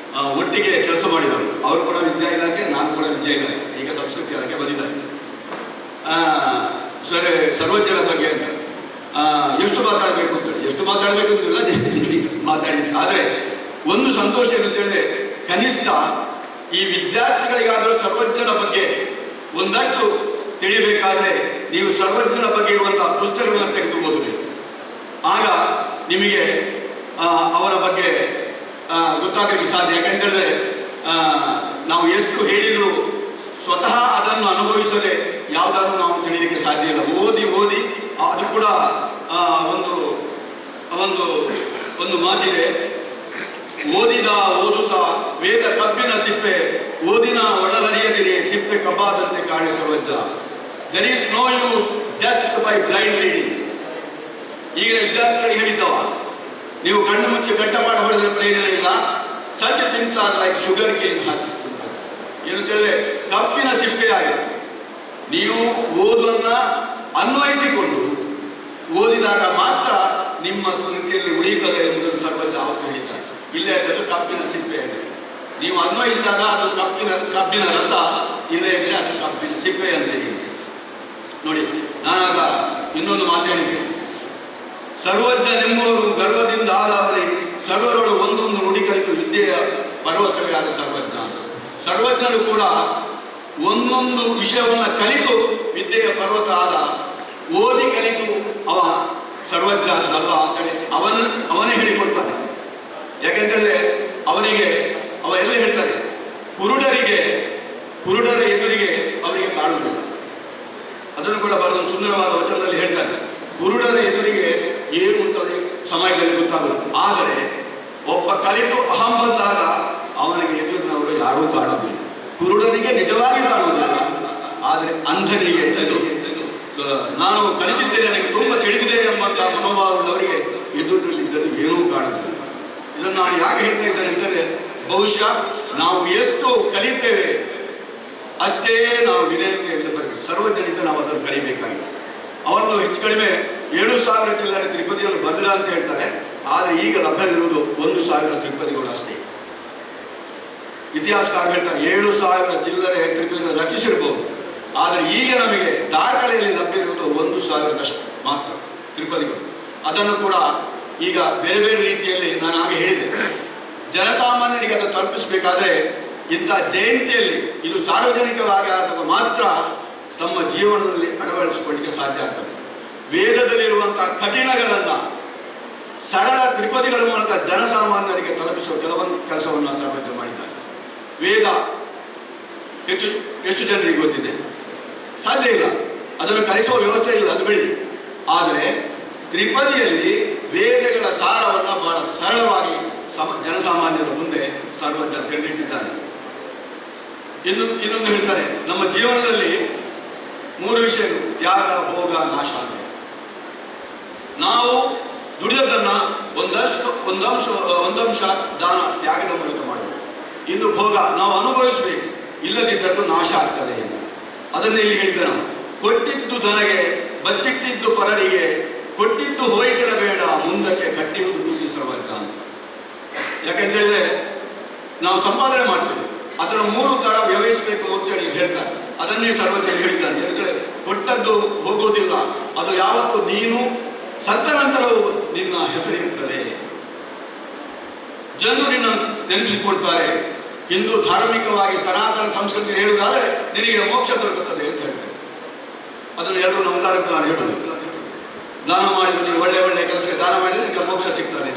ಒಟ್ಟಿಗೆ ಕೆಲಸ ಮಾಡಿದವರು. ಅವರು ಕೂಡ ವಿದ್ಯಾ ಇಲಾಖೆ, ನಾನು ಕೂಡ ವಿದ್ಯಾ ಇಲಾಖೆ, ಈಗ ಸಂಸ್ಕೃತಿ ಇಲಾಖೆ ಬಂದಿದ್ದಾರೆ. ಸರಿ, ಸರ್ವಜ್ಞರ ಬಗ್ಗೆ ಅಂತ ಎಷ್ಟು ಮಾತಾಡಬೇಕು ಅಂತಿಲ್ಲ ಮಾತಾಡಿದ್ದೆ. ಆದರೆ ಒಂದು ಸಂತೋಷ ಏನಂತ ಹೇಳಿದ್ರೆ, ಕನಿಷ್ಠ ಈ ವಿದ್ಯಾರ್ಥಿಗಳಿಗಾದರೂ ಸರ್ವಜ್ಞನ ಬಗ್ಗೆ ಒಂದಷ್ಟು ತಿಳಿಬೇಕಾದ್ರೆ ನೀವು ಸರ್ವಜ್ಞನ ಬಗ್ಗೆ ಇರುವಂತಹ ಪುಸ್ತಕಗಳನ್ನು ತೆಗೆದು ಓದಬೇಕು. ಆಗ ನಿಮಗೆ ಅವರ ಬಗ್ಗೆ ಗೊತ್ತಾಗಲಿಕ್ಕೆ ಸಾಧ್ಯ. ಯಾಕೆಂತೇಳಿದ್ರೆ ನಾವು ಎಷ್ಟು ಹೇಳಿದರೂ ಸ್ವತಃ ಅದನ್ನು ಅನುಭವಿಸದೆ ಯಾವುದಾದ್ರೂ ನಾವು ತಿಳಿಯಲಿಕ್ಕೆ ಸಾಧ್ಯ ಇಲ್ಲ. ಓದಿ ಅದು ಕೂಡ ಒಂದು ಮಾತಿದೆ, ಓದುತ್ತಾ ವೇದ ಕಬ್ಬಿನ ಸಿಪ್ಪೆ, ಓದಿನ ಒಡಲರಿಯದಿರಿ ಸಿಪ್ಪೆ ಕಬ್ಬಾದಂತೆ ಕಾಣಿ Sarvajna. There is no use just by blind reading. ಈಗಿನ ವಿದ್ಯಾರ್ಥಿಗಳಿಗೆ ಹೇಳಿದ್ದವ, ನೀವು ಕಣ್ಣು ಮುಚ್ಚಿ ಕಟ್ಟಪಾಠ ಹೊಡೆದ್ರೆ ಪ್ರಯೋಜನ ಇಲ್ಲ. Such things are like sugar cane husk. ಏನು ಹೇಳಿದ್ರೆ ಕಬ್ಬಿನ ಸಿಪ್ಪೆ ಆಗಿದೆ. ನೀವು ಓದನ್ನು ಅನ್ವಯಿಸಿಕೊಂಡು ಓದಿದಾಗ ಮಾತ್ರ ನಿಮ್ಮ ಸ್ಮೃತಿಯಲ್ಲಿ ಉಳಿಯುತ್ತದೆ ಎಂಬುದನ್ನು ಸರ್ವಜ್ಞ ಅವತ್ತು ಹೇಳಿದ್ದಾರೆ. ಇಲ್ಲೇ ಅದು ಕಬ್ಬಿನ ಸಿಪ್ಪೆ ಆಗಿದೆ. ನೀವು ಅನ್ವಯಿಸಿದಾಗ ಅದು ಕಬ್ಬಿನ ರಸ, ಇಲ್ಲೇ ಇದ್ರೆ ಅದು ಕಬ್ಬಿನ ಸಿಪ್ಪೆ ಅಂತ ಹೇಳಿ. ನೋಡಿ, ನಾನಾಗ ಇನ್ನೊಂದು ಮಾತು ಹೇಳಿದೆ, ಸರ್ವಜ್ಞನೆಂಬುವರು ಗರ್ವದಿಂದ ಆದವರೇ ಸರ್ವರೊಳು ಒಂದೊಂದು ನುಡಿ ಕಲಿತು ವಿದ್ಯೆಯ ಪರ್ವತವೇ ಆದ ಸರ್ವಜ್ಞ. ಸರ್ವಜ್ಞರು ಕೂಡ ಒಂದೊಂದು ವಿಷಯವನ್ನು ಕಲಿತು ವಿದ್ಯೆಯ ಪರ್ವತ ಆದ. ಓದಿ ಕಲಿತು ಅವ ಸರ್ವಜ್ಞ ಅಲ್ಲ ಅಂತೇಳಿ ಅವನೇ ಹೇಳಿಕೊಡ್ತಾನೆ. ಯಾಕೆಂತಂದ್ರೆ ಅವನಿಗೆ ಅವ ಎಲ್ಲ ಹೇಳ್ತಾರೆ, ಕುರುಡರ ಎದುರಿಗೆ ಅವರಿಗೆ ಕಾಣುವುದಿಲ್ಲ. ಅದನ್ನು ಕೂಡ ಬಹಳ ಒಂದು ಸುಂದರವಾದ ವಚನದಲ್ಲಿ ಹೇಳ್ತಾರೆ, ಕುರುಡರ ಎದುರಿಗೆ ಏನು ಅಂತ ಅವರಿಗೆ ಸಮಯದಲ್ಲಿ ಗೊತ್ತಾಗುವುದು. ಆದರೆ ಒಬ್ಬ ಕಲಿತು ಅಹಂ ಬಂದಾಗ ಅವನಿಗೆ ಎದುರಿನವರು ಯಾರೂ ಕಾಣುವುದಿಲ್ಲ. ಕುರುಡನಿಗೆ ನಿಜವಾಗಿ ಕಾಣುವುದಿಲ್ಲ, ಆದರೆ ಅಂಧನಿಗೆ ನಾನು ಕಲಿತಿದ್ದೇನೆ, ನನಗೆ ತುಂಬ ತಿಳಿದಿದೆ ಎಂಬಂತಹ ಮನೋಭಾವದವರಿಗೆ ಎದುರಿನಲ್ಲಿದ್ದರೂ ಏನೂ ಕಾಣುವುದಿಲ್ಲ. ಇದನ್ನು ನಾನು ಯಾಕೆ ಹೇಳ್ತಾ ಇದ್ದೇನೆ ಅಂದರೆ, ಬಹುಶಃ ನಾವು ಎಷ್ಟು ಕಲಿತೇವೆ ಅಷ್ಟೇ ನಾವು ವಿನಯತೆಯಿಂದ ಬರಬೇಕು. ಸರ್ವಜ್ಞನಿಂದ ನಾವು ಅದನ್ನು ಕಲಿಬೇಕಾಗಿದೆ. ಅವರನ್ನು ಹೆಚ್ಚು ಕಡಿಮೆ 7,000 ಚಿಲ್ಲರೆ ತ್ರಿಪದಿಯನ್ನು ಬರೆದಿಲ್ಲ ಅಂತ ಹೇಳ್ತಾರೆ. ಆದರೆ ಈಗ ಲಭ್ಯವಿರುವುದು 1,000 ತ್ರಿಪದಿಗಳು ಅಷ್ಟೇ. ಇತಿಹಾಸಕಾರ ಹೇಳ್ತಾರೆ 7,000 ಚಿಲ್ಲರೆ ತ್ರಿಪದಿಯನ್ನು ರಚಿಸಿರ್ಬೋದು, ಆದರೆ ಈಗ ನಮಗೆ ದಾಖಲೆಯಲ್ಲಿ ಲಭ್ಯ ಇರುವುದು 1,000ದಷ್ಟು ಮಾತ್ರ ತ್ರಿಪದಿಗಳು. ಅದನ್ನು ಕೂಡ ಈಗ ಬೇರೆ ಬೇರೆ ರೀತಿಯಲ್ಲಿ ನಾನು ಹಾಗೆ ಹೇಳಿದೆ, ಜನಸಾಮಾನ್ಯರಿಗೆ ಅದನ್ನು ತಲುಪಿಸಬೇಕಾದ್ರೆ ಇಂಥ ಜಯಂತಿಯಲ್ಲಿ ಇದು ಸಾರ್ವಜನಿಕವಾಗಿ ಆದಾಗ ಮಾತ್ರ ತಮ್ಮ ಜೀವನದಲ್ಲಿ ಅಳವಡಿಸಿಕೊಳ್ಳಿಕ್ಕೆ ಸಾಧ್ಯ ಆಗ್ತದೆ. ವೇದದಲ್ಲಿರುವಂತಹ ಕಠಿಣಗಳನ್ನು ಸರಳ ತ್ರಿಪದಿಗಳ ಮೂಲಕ ಜನಸಾಮಾನ್ಯರಿಗೆ ತಲುಪಿಸುವ ಕೆಲವೊಂದು ಕೆಲಸವನ್ನು ಸರ್ವಜ್ಞ ಮಾಡಿದ್ದಾರೆ. ವೇದ ಎಷ್ಟು ಜನರಿಗೆ ಗೊತ್ತಿದೆ? ಸಾಧ್ಯ ಇಲ್ಲ. ಅದನ್ನು ಕಲಿಸುವ ವ್ಯವಸ್ಥೆ ಇಲ್ಲ, ಅದು ಬಿಡಿ. ಆದರೆ ತ್ರಿಪದಿಯಲ್ಲಿ ವೇದಗಳ ಸಾರವನ್ನು ಬಹಳ ಸರಳವಾಗಿ ಜನಸಾಮಾನ್ಯರ ಮುಂದೆ ಸರ್ವಜ್ಞ ತಿಳಿದಿಟ್ಟಿದ್ದಾನೆ. ಇನ್ನೊಂದು ಹೇಳ್ತಾರೆ, ನಮ್ಮ ಜೀವನದಲ್ಲಿ 3 ವಿಷಯಗಳು: ತ್ಯಾಗ, ಭೋಗ, ನಾಶ. ನಾವು ದುಡಿಯೋದನ್ನು ಒಂದಂಶ ದಾನ ತ್ಯಾಗದ ಮೂಲಕ ಮಾಡಬೇಕು. ಇನ್ನು ಭೋಗ ನಾವು ಅನುಭವಿಸಬೇಕು, ಇಲ್ಲದಿದ್ದರೆ ನಾಶ ಆಗ್ತದೆ. ಅದನ್ನೇ ಇಲ್ಲಿ ಹೇಳಿದ್ದೆ ನಾವು, ಕೊಟ್ಟಿದ್ದು ದನಗೆ ಬಚ್ಚಿಟ್ಟಿದ್ದು ಪರರಿಗೆ, ಕೊಟ್ಟಿದ್ದು ಹೋಯ್ತಿರಬೇಡ ಮುಂದಕ್ಕೆ ಕಟ್ಟಿಹುದು ದುಡ್ಡಿ ಸರ್ವಜ್ಞ ಅಂತ. ಯಾಕೆಂತೇಳಿದ್ರೆ ನಾವು ಸಂಪಾದನೆ ಮಾಡ್ತೇವೆ, ಅದರ 3 ಥರ ವ್ಯವಹರಿಸಬೇಕು ಅಂತೇಳಿ ಹೇಳ್ತಾರೆ. ಅದನ್ನೇ ಸರ್ವಜ್ಞ ಹೇಳಿದ್ದಾನೆ. ಯಾಕಂದರೆ ಕೊಟ್ಟದ್ದು ಹೋಗುವುದಿಲ್ಲ, ಅದು ಯಾವತ್ತು ನೀನು ಸತ್ತ ನಂತರವೂ ನಿನ್ನ ಹೆಸರಿರುತ್ತದೆ. ಜನರು ನಿನ್ನ ನೆನಪಿಸಿಕೊಳ್ತಾರೆ. ಹಿಂದೂ ಧಾರ್ಮಿಕವಾಗಿ ಸನಾತನ ಸಂಸ್ಕೃತಿ ಹೇಳುವುದಾದರೆ ನಿನಗೆ ಮೋಕ್ಷ ದೊರಕುತ್ತದೆ ಅಂತ ಹೇಳ್ತಾರೆ. ಅದನ್ನು ಎಲ್ಲರೂ ನಂಬ್ತಾರೆ ಅಂತ ನಾನು ಹೇಳೋದು. ದಾನ ಮಾಡಿದ್ರೆ ನೀವು ಒಳ್ಳೆ ಒಳ್ಳೆ ಕೆಲಸಕ್ಕೆ ದಾನ ಮಾಡಿದರೆ ನಿಮಗೆ ಮೋಕ್ಷ ಸಿಗ್ತದೆ.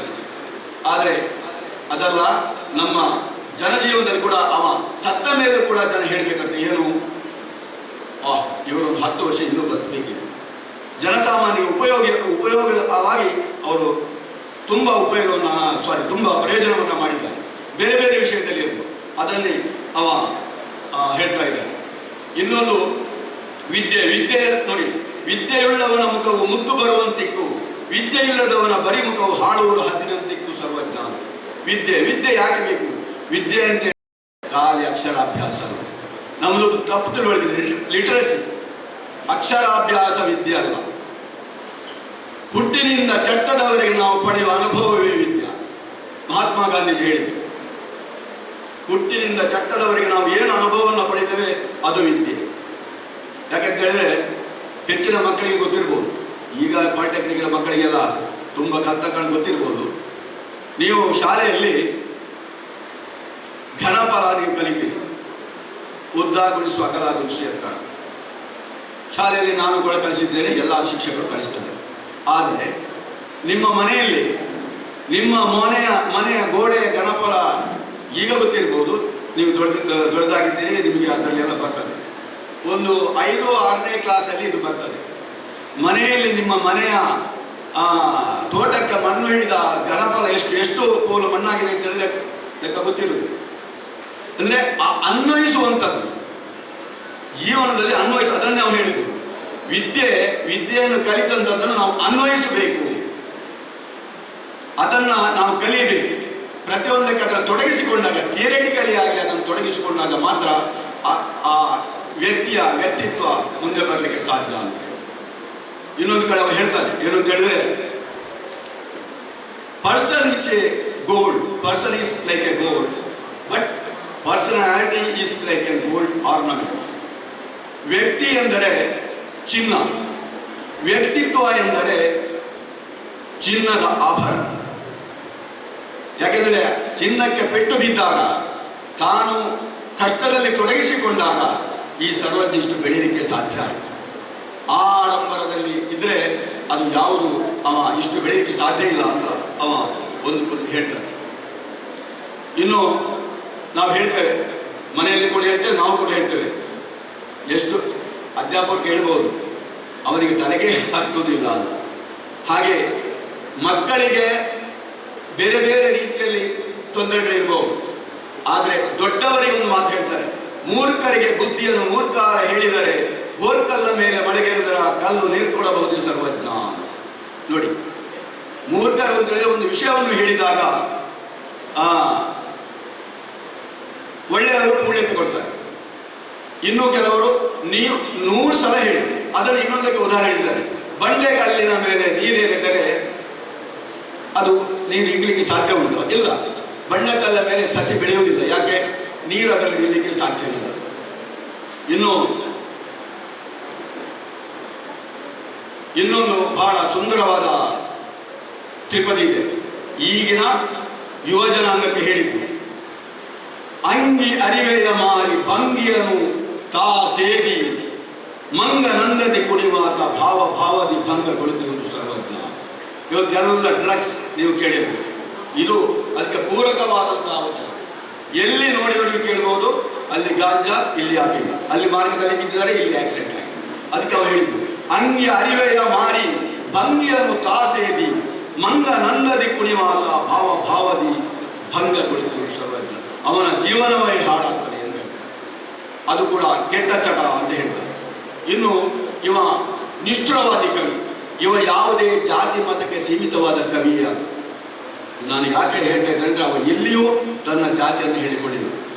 ಆದರೆ ಅದಲ್ಲ, ನಮ್ಮ ಜನಜೀವನದಲ್ಲಿ ಕೂಡ ಅವ ಸತ್ತ ಮೇಲೆ ಕೂಡ ಜನ ಹೇಳಬೇಕಂತ ಏನು, ಇವರೊಂದು 10 ವರ್ಷ ಇನ್ನೂ ಬದುಕಬೇಕಿತ್ತು. ಜನಸಾಮಾನ್ಯರಿಗೆ ಉಪಯೋಗವಾಗಿ ಅವರು ತುಂಬ ಪ್ರಯೋಜನವನ್ನು ಮಾಡಿದ್ದಾರೆ. ಬೇರೆ ಬೇರೆ ವಿಷಯದಲ್ಲಿ ಇರ್ಬೋದು, ಅದನ್ನೇ ಅವ ಹೇಳ್ತಾ ಇದ್ದಾರೆ. ಇನ್ನೊಂದು ವಿದ್ಯೆ ನೋಡಿ, ವಿದ್ಯೆಯುಳ್ಳವನ ಮುಖವು ಮುದ್ದು ಬರುವಂತಿಕ್ಕು, ವಿದ್ಯೆಯಿಲ್ಲದವನ ಬರಿ ಮುಖವು ಹಾಡುವರು ಹದ್ದಿನಂತಿಕ್ಕು ಸರ್ವಜ್ಞ. ವಿದ್ಯೆ ಯಾಕೆ ಬೇಕು? ವಿದ್ಯೆ ಅಂತ ಖಾಲಿ ಅಕ್ಷರಾಭ್ಯಾಸ ಅಲ್ಲ. ನಮ್ಮದು ತಪ್ಪು ತಿಳುವಳಿಕೆ, ಲಿಟ್ರಸಿ. ಅಕ್ಷರಾಭ್ಯಾಸ ವಿದ್ಯೆ ಅಲ್ಲ. ಹುಟ್ಟಿನಿಂದ ಚಟ್ಟದವರೆಗೆ ನಾವು ಪಡೆಯುವ ಅನುಭವವೇ ವಿದ್ಯೆ. ಮಹಾತ್ಮ ಗಾಂಧೀಜಿ ಹೇಳಿದರು, ಹುಟ್ಟಿನಿಂದ ಚಟ್ಟದವರೆಗೆ ನಾವು ಏನು ಅನುಭವವನ್ನು ಪಡಿತೇವೆ ಅದು ವಿದ್ಯೆ. ಯಾಕೆಂತ ಹೇಳಿದ್ರೆ ಹೆಚ್ಚಿನ ಮಕ್ಕಳಿಗೆ ಗೊತ್ತಿರ್ಬೋದು, ಈಗ ಪಾಲಿಟೆಕ್ನಿಕ್ನ ಮಕ್ಕಳಿಗೆಲ್ಲ ತುಂಬ ಕರ್ತಗಳು ಗೊತ್ತಿರ್ಬೋದು. ನೀವು ಶಾಲೆಯಲ್ಲಿ ಘನಫಲ ನೀವು ಕಲಿತೀರಿ, ಉದ್ದ ಗುಣಿಸು ಅಗಲ ಗುಣಿಸು ಎತ್ತರ. ಶಾಲೆಯಲ್ಲಿ ನಾನು ಕೂಡ ಕಲಿಸಿದ್ದೇನೆ, ಎಲ್ಲ ಶಿಕ್ಷಕರು ಕಲಿಸ್ತಾರೆ. ಆದರೆ ನಿಮ್ಮ ಮನೆಯಲ್ಲಿ ನಿಮ್ಮ ಮನೆಯ ಗೋಡೆಯ ಘನಫಲ ಈಗ ಗೊತ್ತಿರ್ಬೋದು, ನೀವು ದೊಡ್ಡದಾಗಿದ್ದೀರಿ, ನಿಮಗೆ ಅದರಲ್ಲೆಲ್ಲ ಬರ್ತದೆ. ಒಂದು 5-6ನೇ ಕ್ಲಾಸಲ್ಲಿ ಇದು ಬರ್ತದೆ. ಮನೆಯಲ್ಲಿ ನಿಮ್ಮ ಮನೆಯ ತೋಟಕ್ಕೆ ಮಣ್ಣು ಹಿಡಿದ ಘನಫಲ ಎಷ್ಟು ಕೋಲು ಮಣ್ಣಾಗಿದೆ ಅಂತ ಹೇಳಿದ್ರೆ ಲೆಕ್ಕ ಗೊತ್ತಿರುವುದು. ಅಂದರೆ ಅನ್ವಯಿಸುವಂಥದ್ದು, ಜೀವನದಲ್ಲಿ ಅದನ್ನೇ ನಾವು ಹೇಳಿದ್ದು. ವಿದ್ಯೆಯನ್ನು ಕಲಿತಂಥದ್ದನ್ನು ನಾವು ಅನ್ವಯಿಸಬೇಕು, ಅದನ್ನು ನಾವು ಕಲಿಯಬೇಕು. ಪ್ರತಿಯೊಂದಕ್ಕೆ ಅದನ್ನು ತೊಡಗಿಸಿಕೊಂಡಾಗ, ಥಿಯರಿಟಿಕಲಿ ಆಗಿ ಅದನ್ನು ತೊಡಗಿಸಿಕೊಂಡಾಗ ಮಾತ್ರ ಆ ವ್ಯಕ್ತಿಯ ವ್ಯಕ್ತಿತ್ವ ಮುಂದೆ ಬರಲಿಕ್ಕೆ ಸಾಧ್ಯ ಅಂತ. ಇನ್ನೊಂದು ಕಡೆ ಅವರು ಹೇಳ್ತಾರೆ, ಏನು ಅಂತ ಹೇಳಿದ್ರೆ, person is A gold, person is like A gold, but personality is like A gold ornament. ವ್ಯಕ್ತಿ ಎಂದರೆ ಚಿನ್ನ. ವ್ಯಕ್ತಿತ್ವ ಎಂದರೆ ಚಿನ್ನದ ಆಭರಣ. ಯಾಕೆಂದರೆ ಚಿನ್ನಕ್ಕೆ ಪೆಟ್ಟು ಬಿದ್ದಾಗ, ತಾನು ಕಷ್ಟದಲ್ಲಿ ತೊಡಗಿಸಿಕೊಂಡಾಗ ಈ ಸರ್ವಜ್ಞ ಇಷ್ಟು ಬೆಳೀಲಿಕ್ಕೆ ಸಾಧ್ಯ ಆಯಿತು. ಆ ಆಡಂಬರದಲ್ಲಿ ಇದ್ರೆ ಅದು ಯಾವುದು ಅವ ಇಷ್ಟು ಬೆಳೀಲಿಕ್ಕೆ ಸಾಧ್ಯ ಇಲ್ಲ ಅಂತ ಅವ ಒಂದು ಹೇಳ್ತಾನೆ. ಇನ್ನು ನಾವು ಹೇಳ್ತೇವೆ, ಮನೆಯಲ್ಲಿ ಕೂಡ ಹೇಳ್ತೇವೆ, ನಾವು ಕೂಡ ಹೇಳ್ತೇವೆ, ಎಷ್ಟು ಅಧ್ಯಾಪಕರು ಹೇಳ್ಬೋದು ಅವನಿಗೆ ತಲೆಗೆ ಹತ್ತುವುದಿಲ್ಲ ಅಂತ. ಹಾಗೆ ಮಕ್ಕಳಿಗೆ ಬೇರೆ ಬೇರೆ ರೀತಿಯಲ್ಲಿ ತೊಂದರೆಗಳಿರ್ಬೋದು. ಆದರೆ ದೊಡ್ಡವರಿಗೆ ಒಂದು ಮಾತು ಹೇಳ್ತಾರೆ, ಮೂರ್ಖರಿಗೆ ಬುದ್ಧಿಯನ್ನು ಮೂರ್ಖಾರ ಹೇಳಿದರೆ ಗೋರ್ಕಲ್ಲ ಮೇಲೆ ಮಳೆಗೆರೆದರ ಕಲ್ಲು ನೀರ್ಕೊಡಬಹುದು ಸರ್ವಜ್ಞ. ನೋಡಿ, ಮೂರ್ಖರು ಅಂತೇಳಿ ಒಂದು ವಿಷಯವನ್ನು ಹೇಳಿದಾಗ ಒಳ್ಳೆಯವರು ಪೂರ್ಣತೆ ಕೊಡ್ತಾರೆ. ಇನ್ನು ಕೆಲವರು ನೀವು 100 ಸಲ ಹೇಳಿ ಅದನ್ನು ಇನ್ನೊಂದಕ್ಕೆ ಉದಾಹರಣೆ ಹೇಳಿದ್ದಾರೆ. ಬಂಡೆ ಕಲ್ಲಿನ ಮೇಲೆ ನೀರೇರಿದರೆ ಅದು ನೀರು ಇಂಗ್ಲಿಕ್ಕೆ ಸಾಧ್ಯ ಉಂಟು? ಇಲ್ಲ. ಬಂಡೆಕಲ್ಲ ಮೇಲೆ ಸಸಿ ಬೆಳೆಯುವುದಿಲ್ಲ. ಯಾಕೆ? ನೀರು ಅದರಲ್ಲಿ ನಿಲ್ಲಲಿಕ್ಕೆ ಸಾಧ್ಯವಿಲ್ಲ. ಇನ್ನೊಂದು ಬಹಳ ಸುಂದರವಾದ ತ್ರಿಪದಿ ಇದೆ. ಈಗಿನ ಯುವ ಜನಾಂಗಕ್ಕೆ ಹೇಳಿದ್ದು, ಅಂಗಿ ಅರಿವೆಯ ಮಾರಿ ಭಂಗಿಯನು ತಾ ಸೇರಿ ಮಂಗ ನಂದದಿ ಕುಡಿವಾತ ಭಾವ ಭಾವದಿ ಭಂಗಗೊಳಿಸುವುದು ಸರ್ವಜ್ಞ. ಇವತ್ತೆಲ್ಲ ಡ್ರಗ್ಸ್ ನೀವು ಕೇಳಿರ್ಬೋದು. ಇದು ಅದಕ್ಕೆ ಪೂರಕವಾದಂತಹ ವಚನ. ಎಲ್ಲಿ ನೋಡಿದರೂ ಕೇಳ್ಬೋದು, ಅಲ್ಲಿ ಗಾಂಜಾ, ಇಲ್ಲಿ ಅಫೀಮ, ಅಲ್ಲಿ ಮಾರ್ಗದಲ್ಲಿ ಬಿದ್ದಿದ್ದಾರೆ, ಇಲ್ಲಿ ಆಕ್ಸಿಡೆಂಟ್ ಆಗಿದೆ. ಅದಕ್ಕೆ ಅವ್ರು ಹೇಳಿದ್ದು, ಅಂಗಿ ಅರಿವೆಯ ಮಾರಿ ಭಂಗಿಯನ್ನು ತಾಸೇದಿ ಮಂಗ ನಂದದಿ ಕುಣಿವಾತ ಭಾವ ಭಾವದಿ ಭಂಗಗೊಳಿಸುವುದು ಸರ್ವಜ್ಞ. ಅವನ ಜೀವನವೇ ಹಾಳಾಗ್ತದೆ ಅಂತ ಹೇಳ್ತಾರೆ. ಅದು ಕೂಡ ಕೆಟ್ಟ ಚಟ ಅಂತ ಹೇಳ್ತಾರೆ. ಇನ್ನು ಇವ ನಿಷ್ಠುರವಾದಿ ಕವಿ. ಇವ ಯಾವುದೇ ಜಾತಿ ಮತಕ್ಕೆ ಸೀಮಿತವಾದ ಕವಿಯೇ ಅಲ್ಲ. ನಾನು ಯಾಕೆ ಹೇಳ್ತಾ ಇದ್ದೇನೆ ಅಂದರೆ, ಅವ ಎಲ್ಲಿಯೂ ತನ್ನ ಜಾತಿಯನ್ನು ಹೇಳಿಕೊಂಡಿಲ್ಲ.